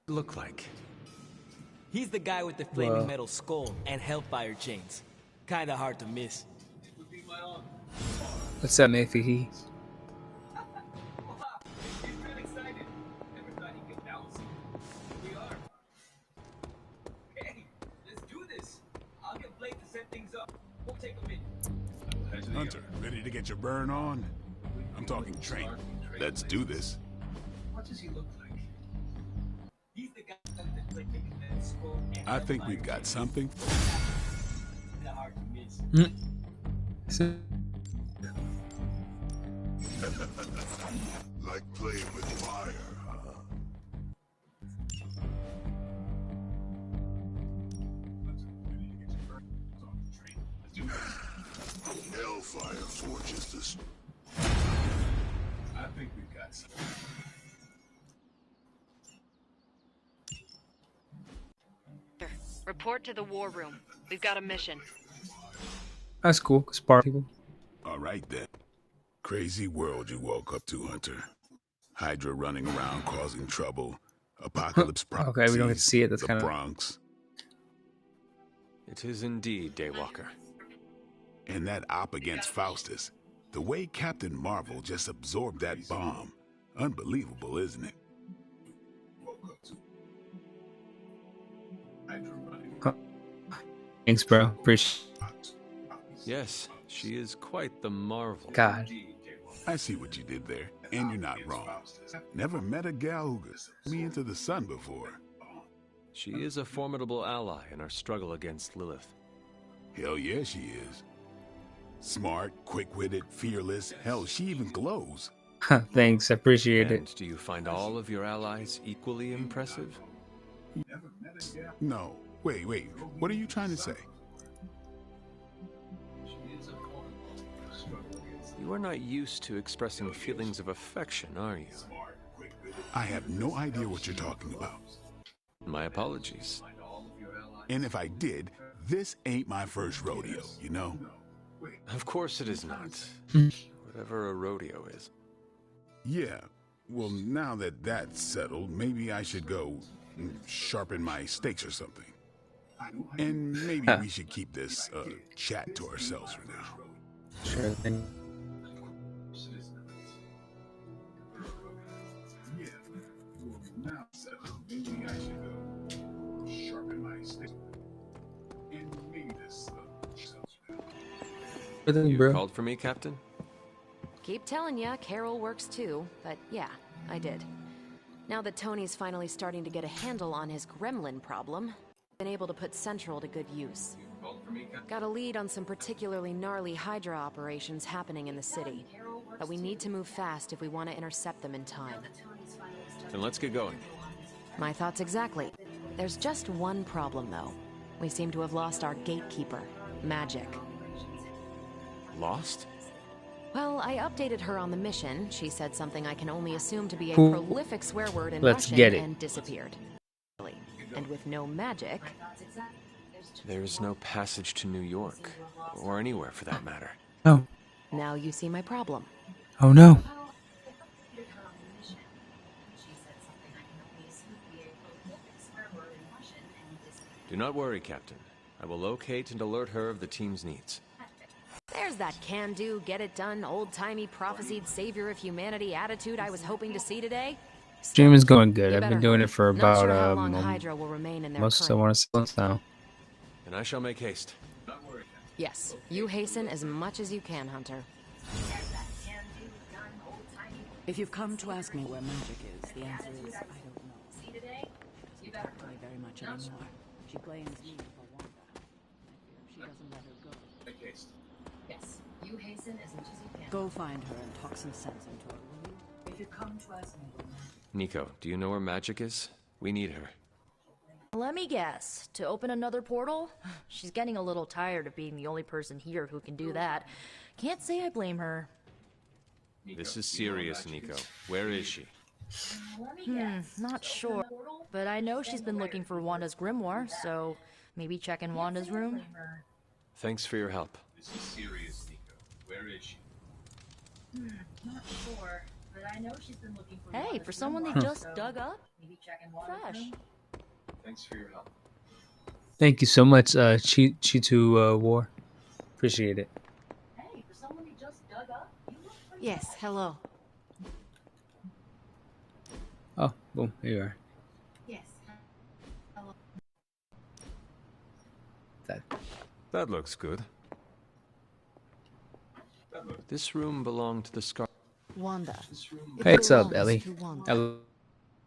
S15: look like?
S13: He's the guy with the flaming metal skull and hellfire chains. Kinda hard to miss.
S1: What's up, Mayfihi?
S3: get your burn on? I'm talking train. Let's do this.
S1: What does he look like? He's the guy that
S3: I think we've got something. Like playing with fire, huh? Hellfire forges this. I think we've got something.
S10: Report to the war room. We've got a mission.
S1: That's cool. Spark people.
S3: All right then. Crazy world you woke up to, Hunter. Hydra running around causing trouble. Apocalypse
S1: Okay, we don't get to see it. That's
S3: the
S1: kind of
S3: Bronx.
S15: It is indeed, Daywalker.
S3: And that op against Faustus. The way Captain Marvel just absorbed that bomb. Unbelievable, isn't it?
S1: Thanks, bro. Appreciate.
S15: Yes, she is quite the marvel.
S1: God.
S3: I see what you did there, and you're not wrong. Never met a gal who could send me into the sun before.
S15: She is a formidable ally in our struggle against Lilith.
S3: Hell yeah, she is. Smart, quick-witted, fearless. Hell, she even glows.
S1: Thanks, I appreciate
S15: And
S1: it.
S15: do you find all of your allies equally impressive?
S3: No. Wait. What are you trying to say?
S15: You are not used to expressing feelings of affection, are you?
S3: I have no idea what you're talking about.
S15: My apologies.
S3: And if I did, this ain't my first rodeo, you know?
S15: Of course it is not. Whatever a rodeo is.
S3: Yeah. Well, now that that's settled, maybe I should go sharpen my stakes or something. And maybe we should keep this chat to ourselves for now.
S1: Sure thing.
S15: You
S1: bro.
S15: called for me, Captain?
S10: Keep telling ya, Carol works too, but yeah, I did. Now that Tony's finally starting to get a handle on his gremlin problem, been able to put Central to good use. Got a lead on some particularly gnarly Hydra operations happening in the city, but we need to move fast if we want to intercept them in time.
S15: Then let's get going.
S10: My thoughts exactly. There's just one problem, though. We seem to have lost our gatekeeper, Magic.
S15: Lost?
S10: Well, I updated her on the mission. She said something I can only assume to be a
S1: Ooh.
S10: prolific swear word in
S1: Let's
S10: Russian
S1: get it.
S10: and disappeared. And with no magic...
S15: There is no passage to New York, or anywhere for that matter.
S1: Oh.
S10: Now you see my problem.
S1: Oh no.
S15: Do not worry, Captain. I will locate and alert her of the team's needs.
S10: There's that can-do, get-it-done, old-timey prophesied savior of humanity attitude I was hoping to see today.
S1: Stream is going good.
S10: You
S1: I've been
S10: better
S1: doing
S10: hurry.
S1: it for
S10: Not
S1: about
S10: sure how long Hydra will remain in their
S1: most I
S10: current-
S1: want to say months now.
S15: And I shall make haste.
S10: Yes, you hasten as much as you can, Hunter.
S17: If you've come to ask me where magic is, the answer is I don't know. She doesn't play very much anymore. She blames me for Wanda. I fear she doesn't let her go.
S21: Yes, you hasten as much as you can.
S17: Go find her and talk some sense into her, will you?
S21: If you come to ask me where magic
S15: Nico, do you know where Magic is? We need her.
S14: Let me guess. To open another portal? She's getting a little tired of being the only person here who can do that. Can't say I blame her.
S15: This is serious, Nico. Where is she?
S14: Not sure. But I know she's been looking for Wanda's grimoire, so maybe check in Wanda's room?
S15: Thanks for your help.
S1: This is serious, Nico. Where is she?
S21: Not sure, but I know she's been looking for
S14: Hey, for someone they just dug up? Fresh.
S1: Thanks for your help. Thank you so much, Chitu War. Appreciate it.
S21: Hey, for someone you just dug up, you look pretty
S10: Yes, hello.
S1: Oh, boom, here you are.
S21: Yes. Hello.
S15: That looks good. This room belonged to the Scar.
S8: Wanda. It
S1: Hey, what's up,
S8: belongs
S1: Ellie?
S8: to Wanda.
S1: Hello.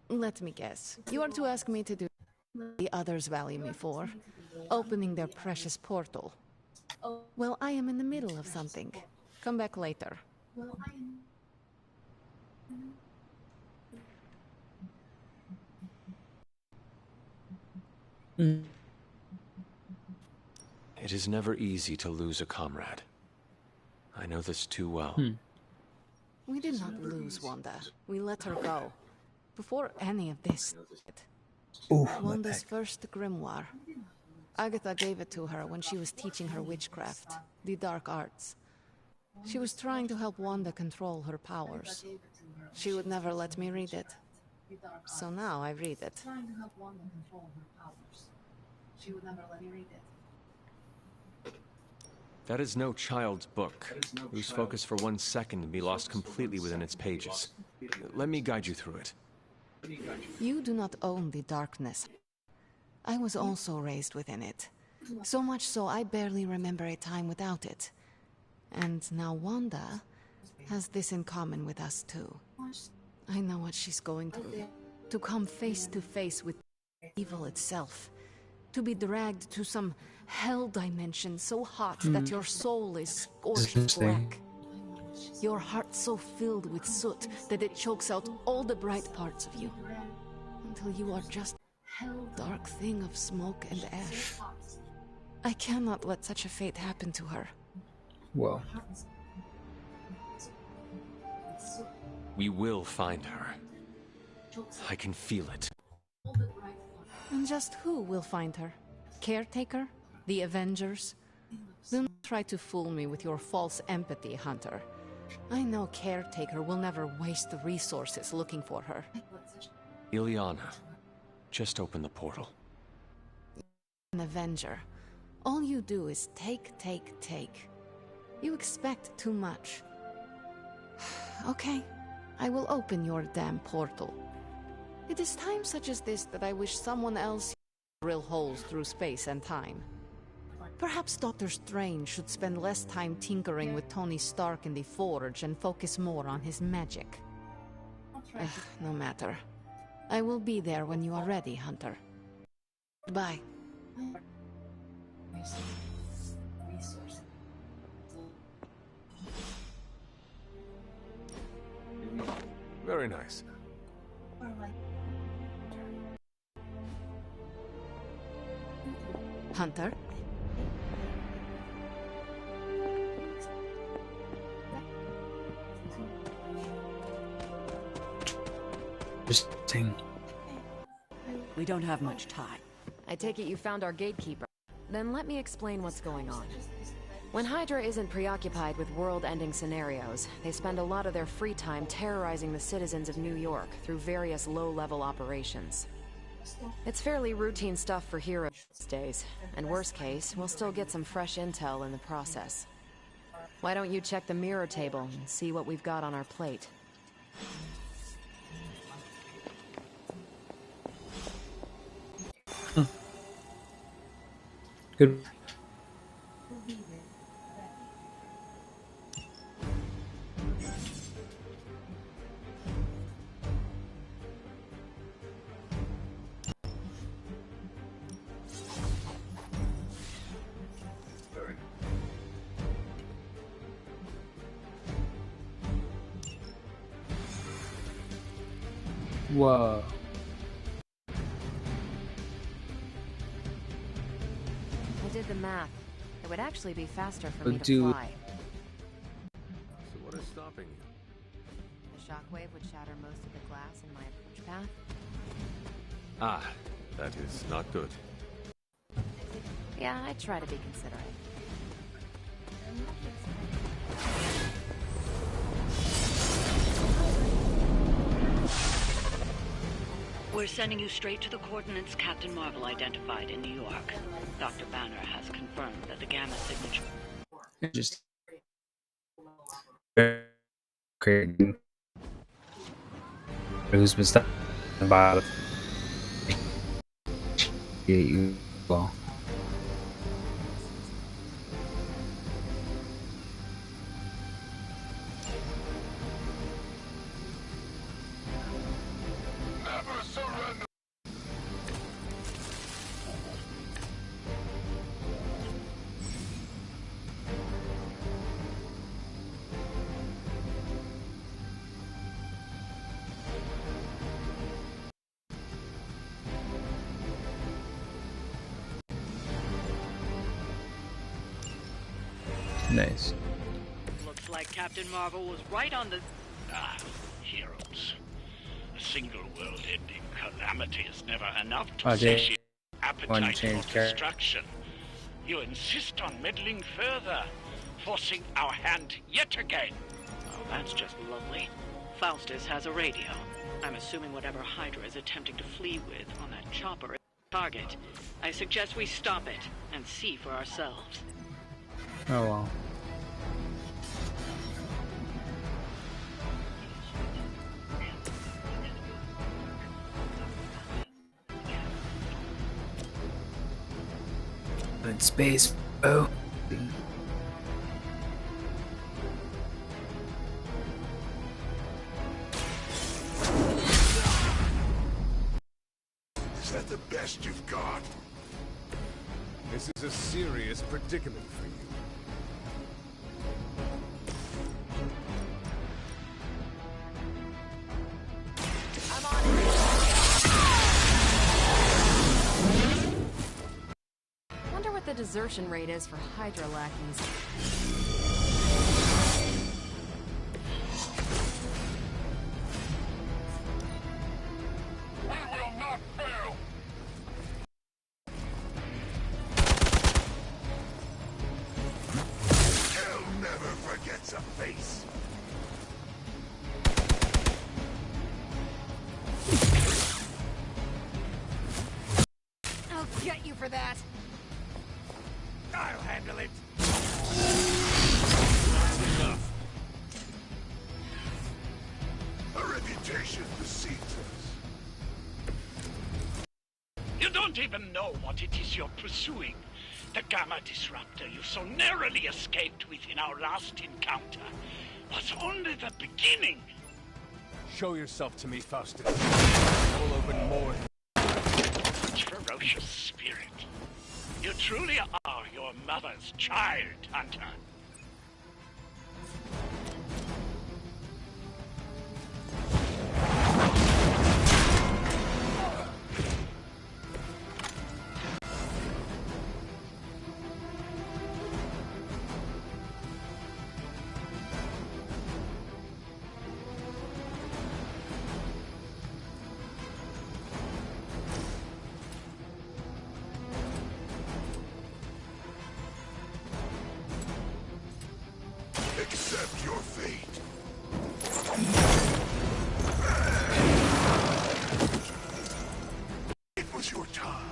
S8: Let me guess. You are to ask me to do the others value me for. Opening their precious portal. Well, I am in the middle of something. Come back later.
S15: It is never easy to lose a comrade. I know this too well.
S8: We did not lose Wanda. We let her go. Before any of this started. Wanda's first grimoire. Agatha gave it to her when she was teaching her witchcraft, the dark arts. She was trying to help Wanda control her powers. She would never let me read it. So now I read it.
S15: That is no child's book. Lose focus for 1 second and be lost completely within its pages. Let me guide you through it.
S8: You do not own the darkness. I was also raised within it. So much so I barely remember a time without it. And now Wanda has this in common with us too. I know what she's going through. To come face to face with evil itself. To be dragged to some hell dimension so hot that your soul is scorched black. Your heart so filled with soot that it chokes out all the bright parts of you. Until you are just a dark thing of smoke and ash. I cannot let such a fate happen to her.
S1: Whoa.
S15: We will find her. I can feel it.
S8: And just who will find her? Caretaker? The Avengers? Do not try to fool me with your false empathy, Hunter. I know Caretaker will never waste the resources looking for her.
S15: Ileana, just open the portal.
S8: An Avenger. All you do is take, take, take. You expect too much. Okay, I will open your damn portal. It is times such as this that I wish someone else drill holes through space and time. Perhaps Doctor Strange should spend less time tinkering with Tony Stark in the Forge and focus more on his magic. No matter. I will be there when you are ready, Hunter. Bye.
S15: Very nice.
S8: Hunter?
S1: Interesting.
S17: We don't have much time.
S10: I take it you found our gatekeeper. Then let me explain what's going on. When Hydra isn't preoccupied with world-ending scenarios, they spend a lot of their free time terrorizing the citizens of New York through various low-level operations. It's fairly routine stuff for heroes these days, and worst case, we'll still get some fresh intel in the process. Why don't you check the mirror table and see what we've got on our plate?
S1: Good. Whoa.
S10: I did the math. It would actually be faster for me to
S1: Dude.
S10: fly.
S15: So what is stopping you?
S10: The shockwave would shatter most of the glass in my approach path.
S15: Ah, that is not good.
S10: Yeah, I try to be considerate.
S12: We're sending you straight to the coordinates Captain Marvel identified in New York. Dr. Banner has confirmed that the gamma signature...
S1: Just creating who's been stuck by you well. Nice.
S12: Looks like Captain Marvel was right on the... Ah, heroes. A single world-ending calamity is never enough to satiate appetite for destruction. You insist on meddling further, forcing our hand yet again. Oh, that's just lovely. Faustus has a radio. I'm assuming whatever Hydra is attempting to flee with on that chopper is a target. I suggest we stop it and see for ourselves.
S1: Oh well. In space, oh.
S3: Is that the best you've got?
S4: This is a serious predicament for you.
S21: I'm on it.
S10: Wonder what the desertion rate is for Hydra lackeys.
S3: Hell never forgets a face.
S21: I'll get you for that.
S4: I'll handle it.
S3: Enough. A reputation precedes us.
S2: You don't even know what it is you're pursuing. The Gamma Disruptor you so narrowly escaped with in our last encounter was only the beginning.
S4: Show yourself to me, Faustus. I will open more.
S2: Such ferocious spirit. You truly are your mother's child, Hunter.
S3: Accept your fate. It was your time.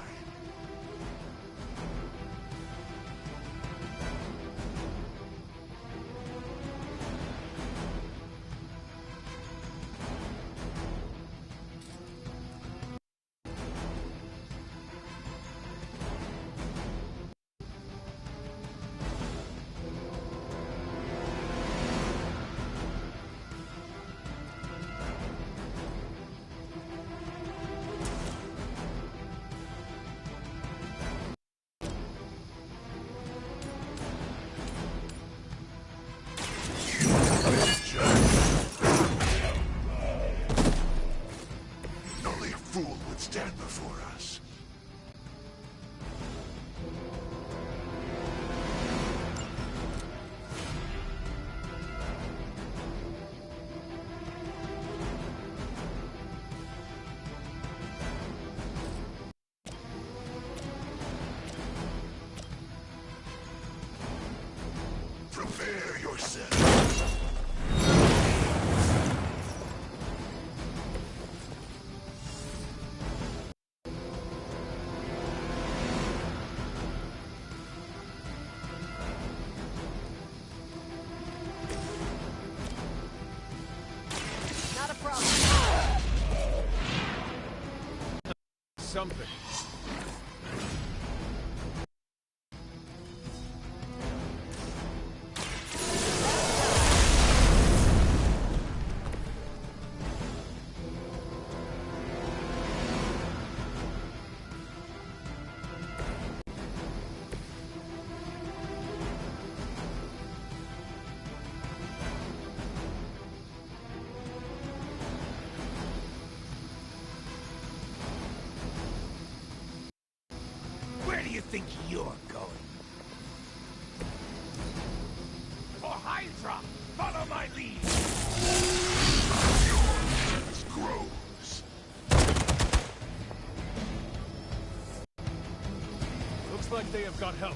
S3: Only a fool would stand before us. Prepare yourself.
S21: Not a problem.
S4: Something.
S2: Where do you think you're going? Hydra, follow my lead.
S3: Grows.
S4: Looks like they have got help.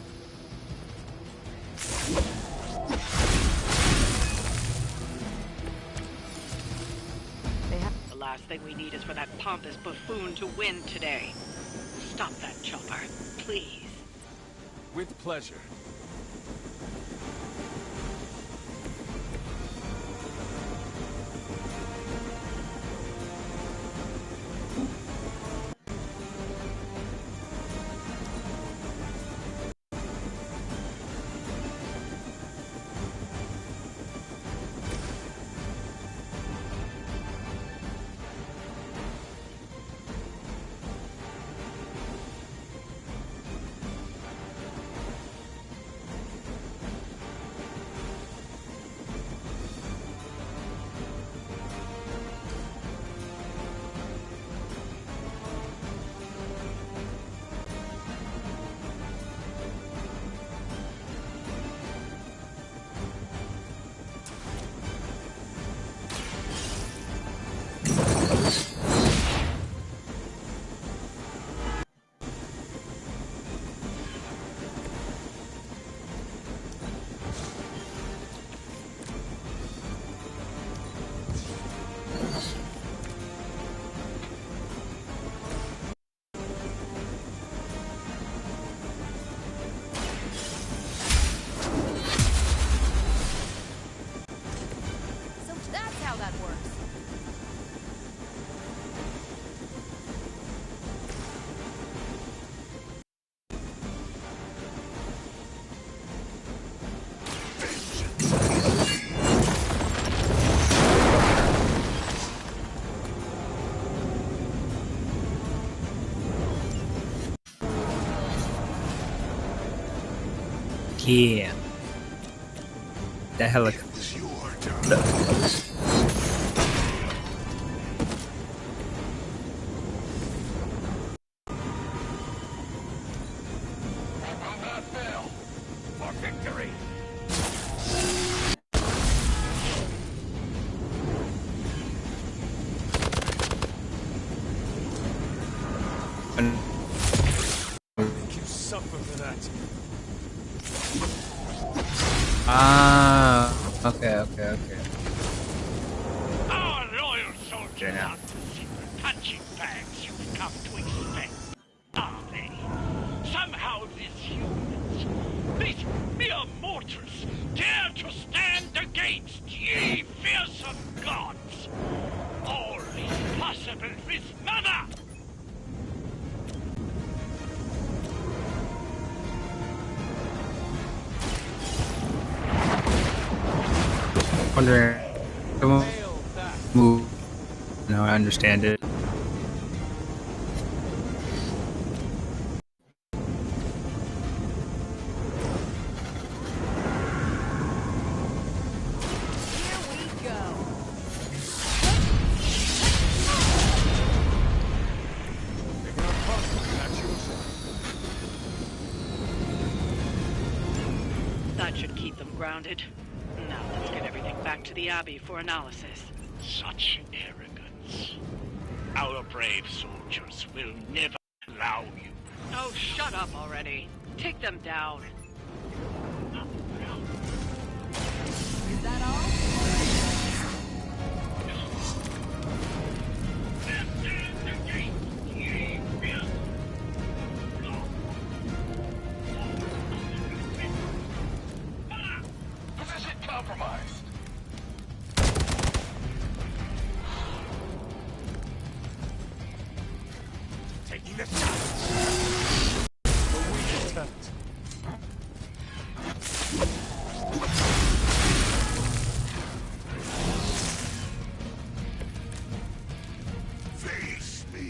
S12: The last thing we need is for that pompous buffoon to win today. Stop that chopper, please.
S4: With pleasure.
S11: So that's how that works.
S1: Yeah. That helicopter.
S3: It's your turn.
S2: Will not fail. For victory.
S4: Make you suffer for that.
S1: Ah. Okay.
S12: Our loyal soldiers aren't the secret punching bags you've come to expect, are they? Somehow these humans, these mere mortals, dare to stand against ye fearsome gods. All is possible with Mother!
S1: Wondering. Move. No, I understand it.
S11: Here we go.
S4: Picking up puzzles, that's yourself.
S12: That should keep them grounded. Now let's get everything back to the Abbey for analysis. Such arrogance. Our brave soldiers will never allow you. Oh, shut up already. Take them down.
S11: Is that all?
S2: Position compromised. Taking the shot.
S4: A weak attempt.
S3: Face me.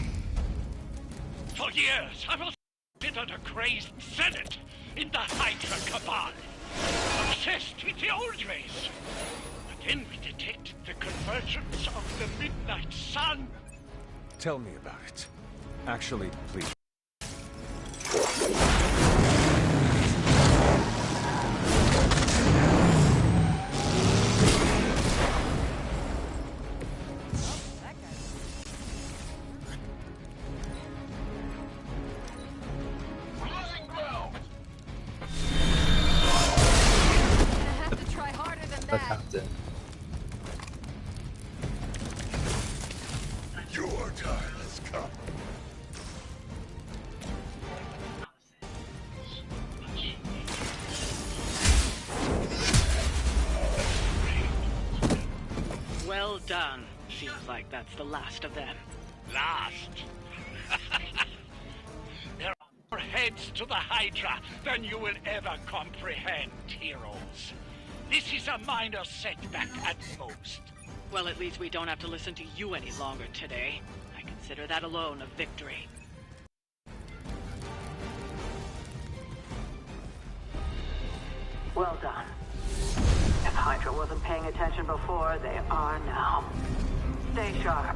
S12: For years, I was bit under crazed Senate in the Hydra Cabal. Obsessed with the old ways. But then we detected the convergence of the Midnight Sun.
S4: Tell me about it. Actually, please.
S7: scum.
S12: Well done. Seems like that's the last of them. Last? There are more heads to the Hydra than you will ever comprehend, heroes. This is a minor setback at most. Well, at least we don't have to listen to you any longer today. I consider that alone a victory.
S11: Well done. If Hydra wasn't paying attention before, they are now. Stay sharp.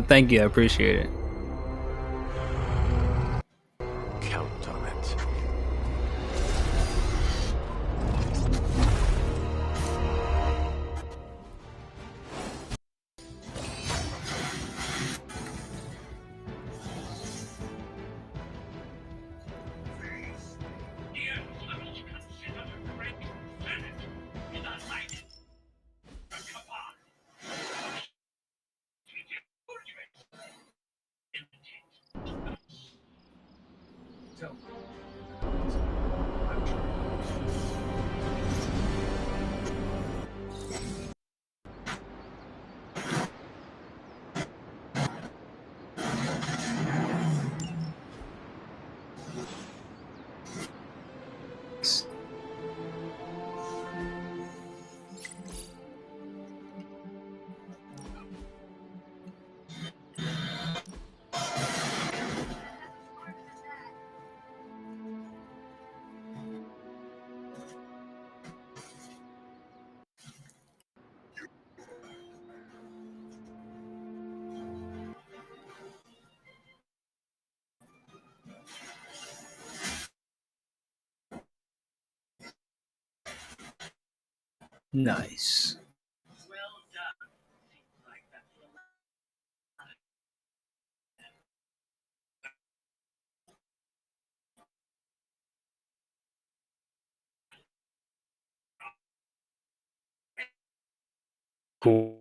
S1: Thank you, I appreciate it.
S15: Count on it.
S1: Nice. Cool.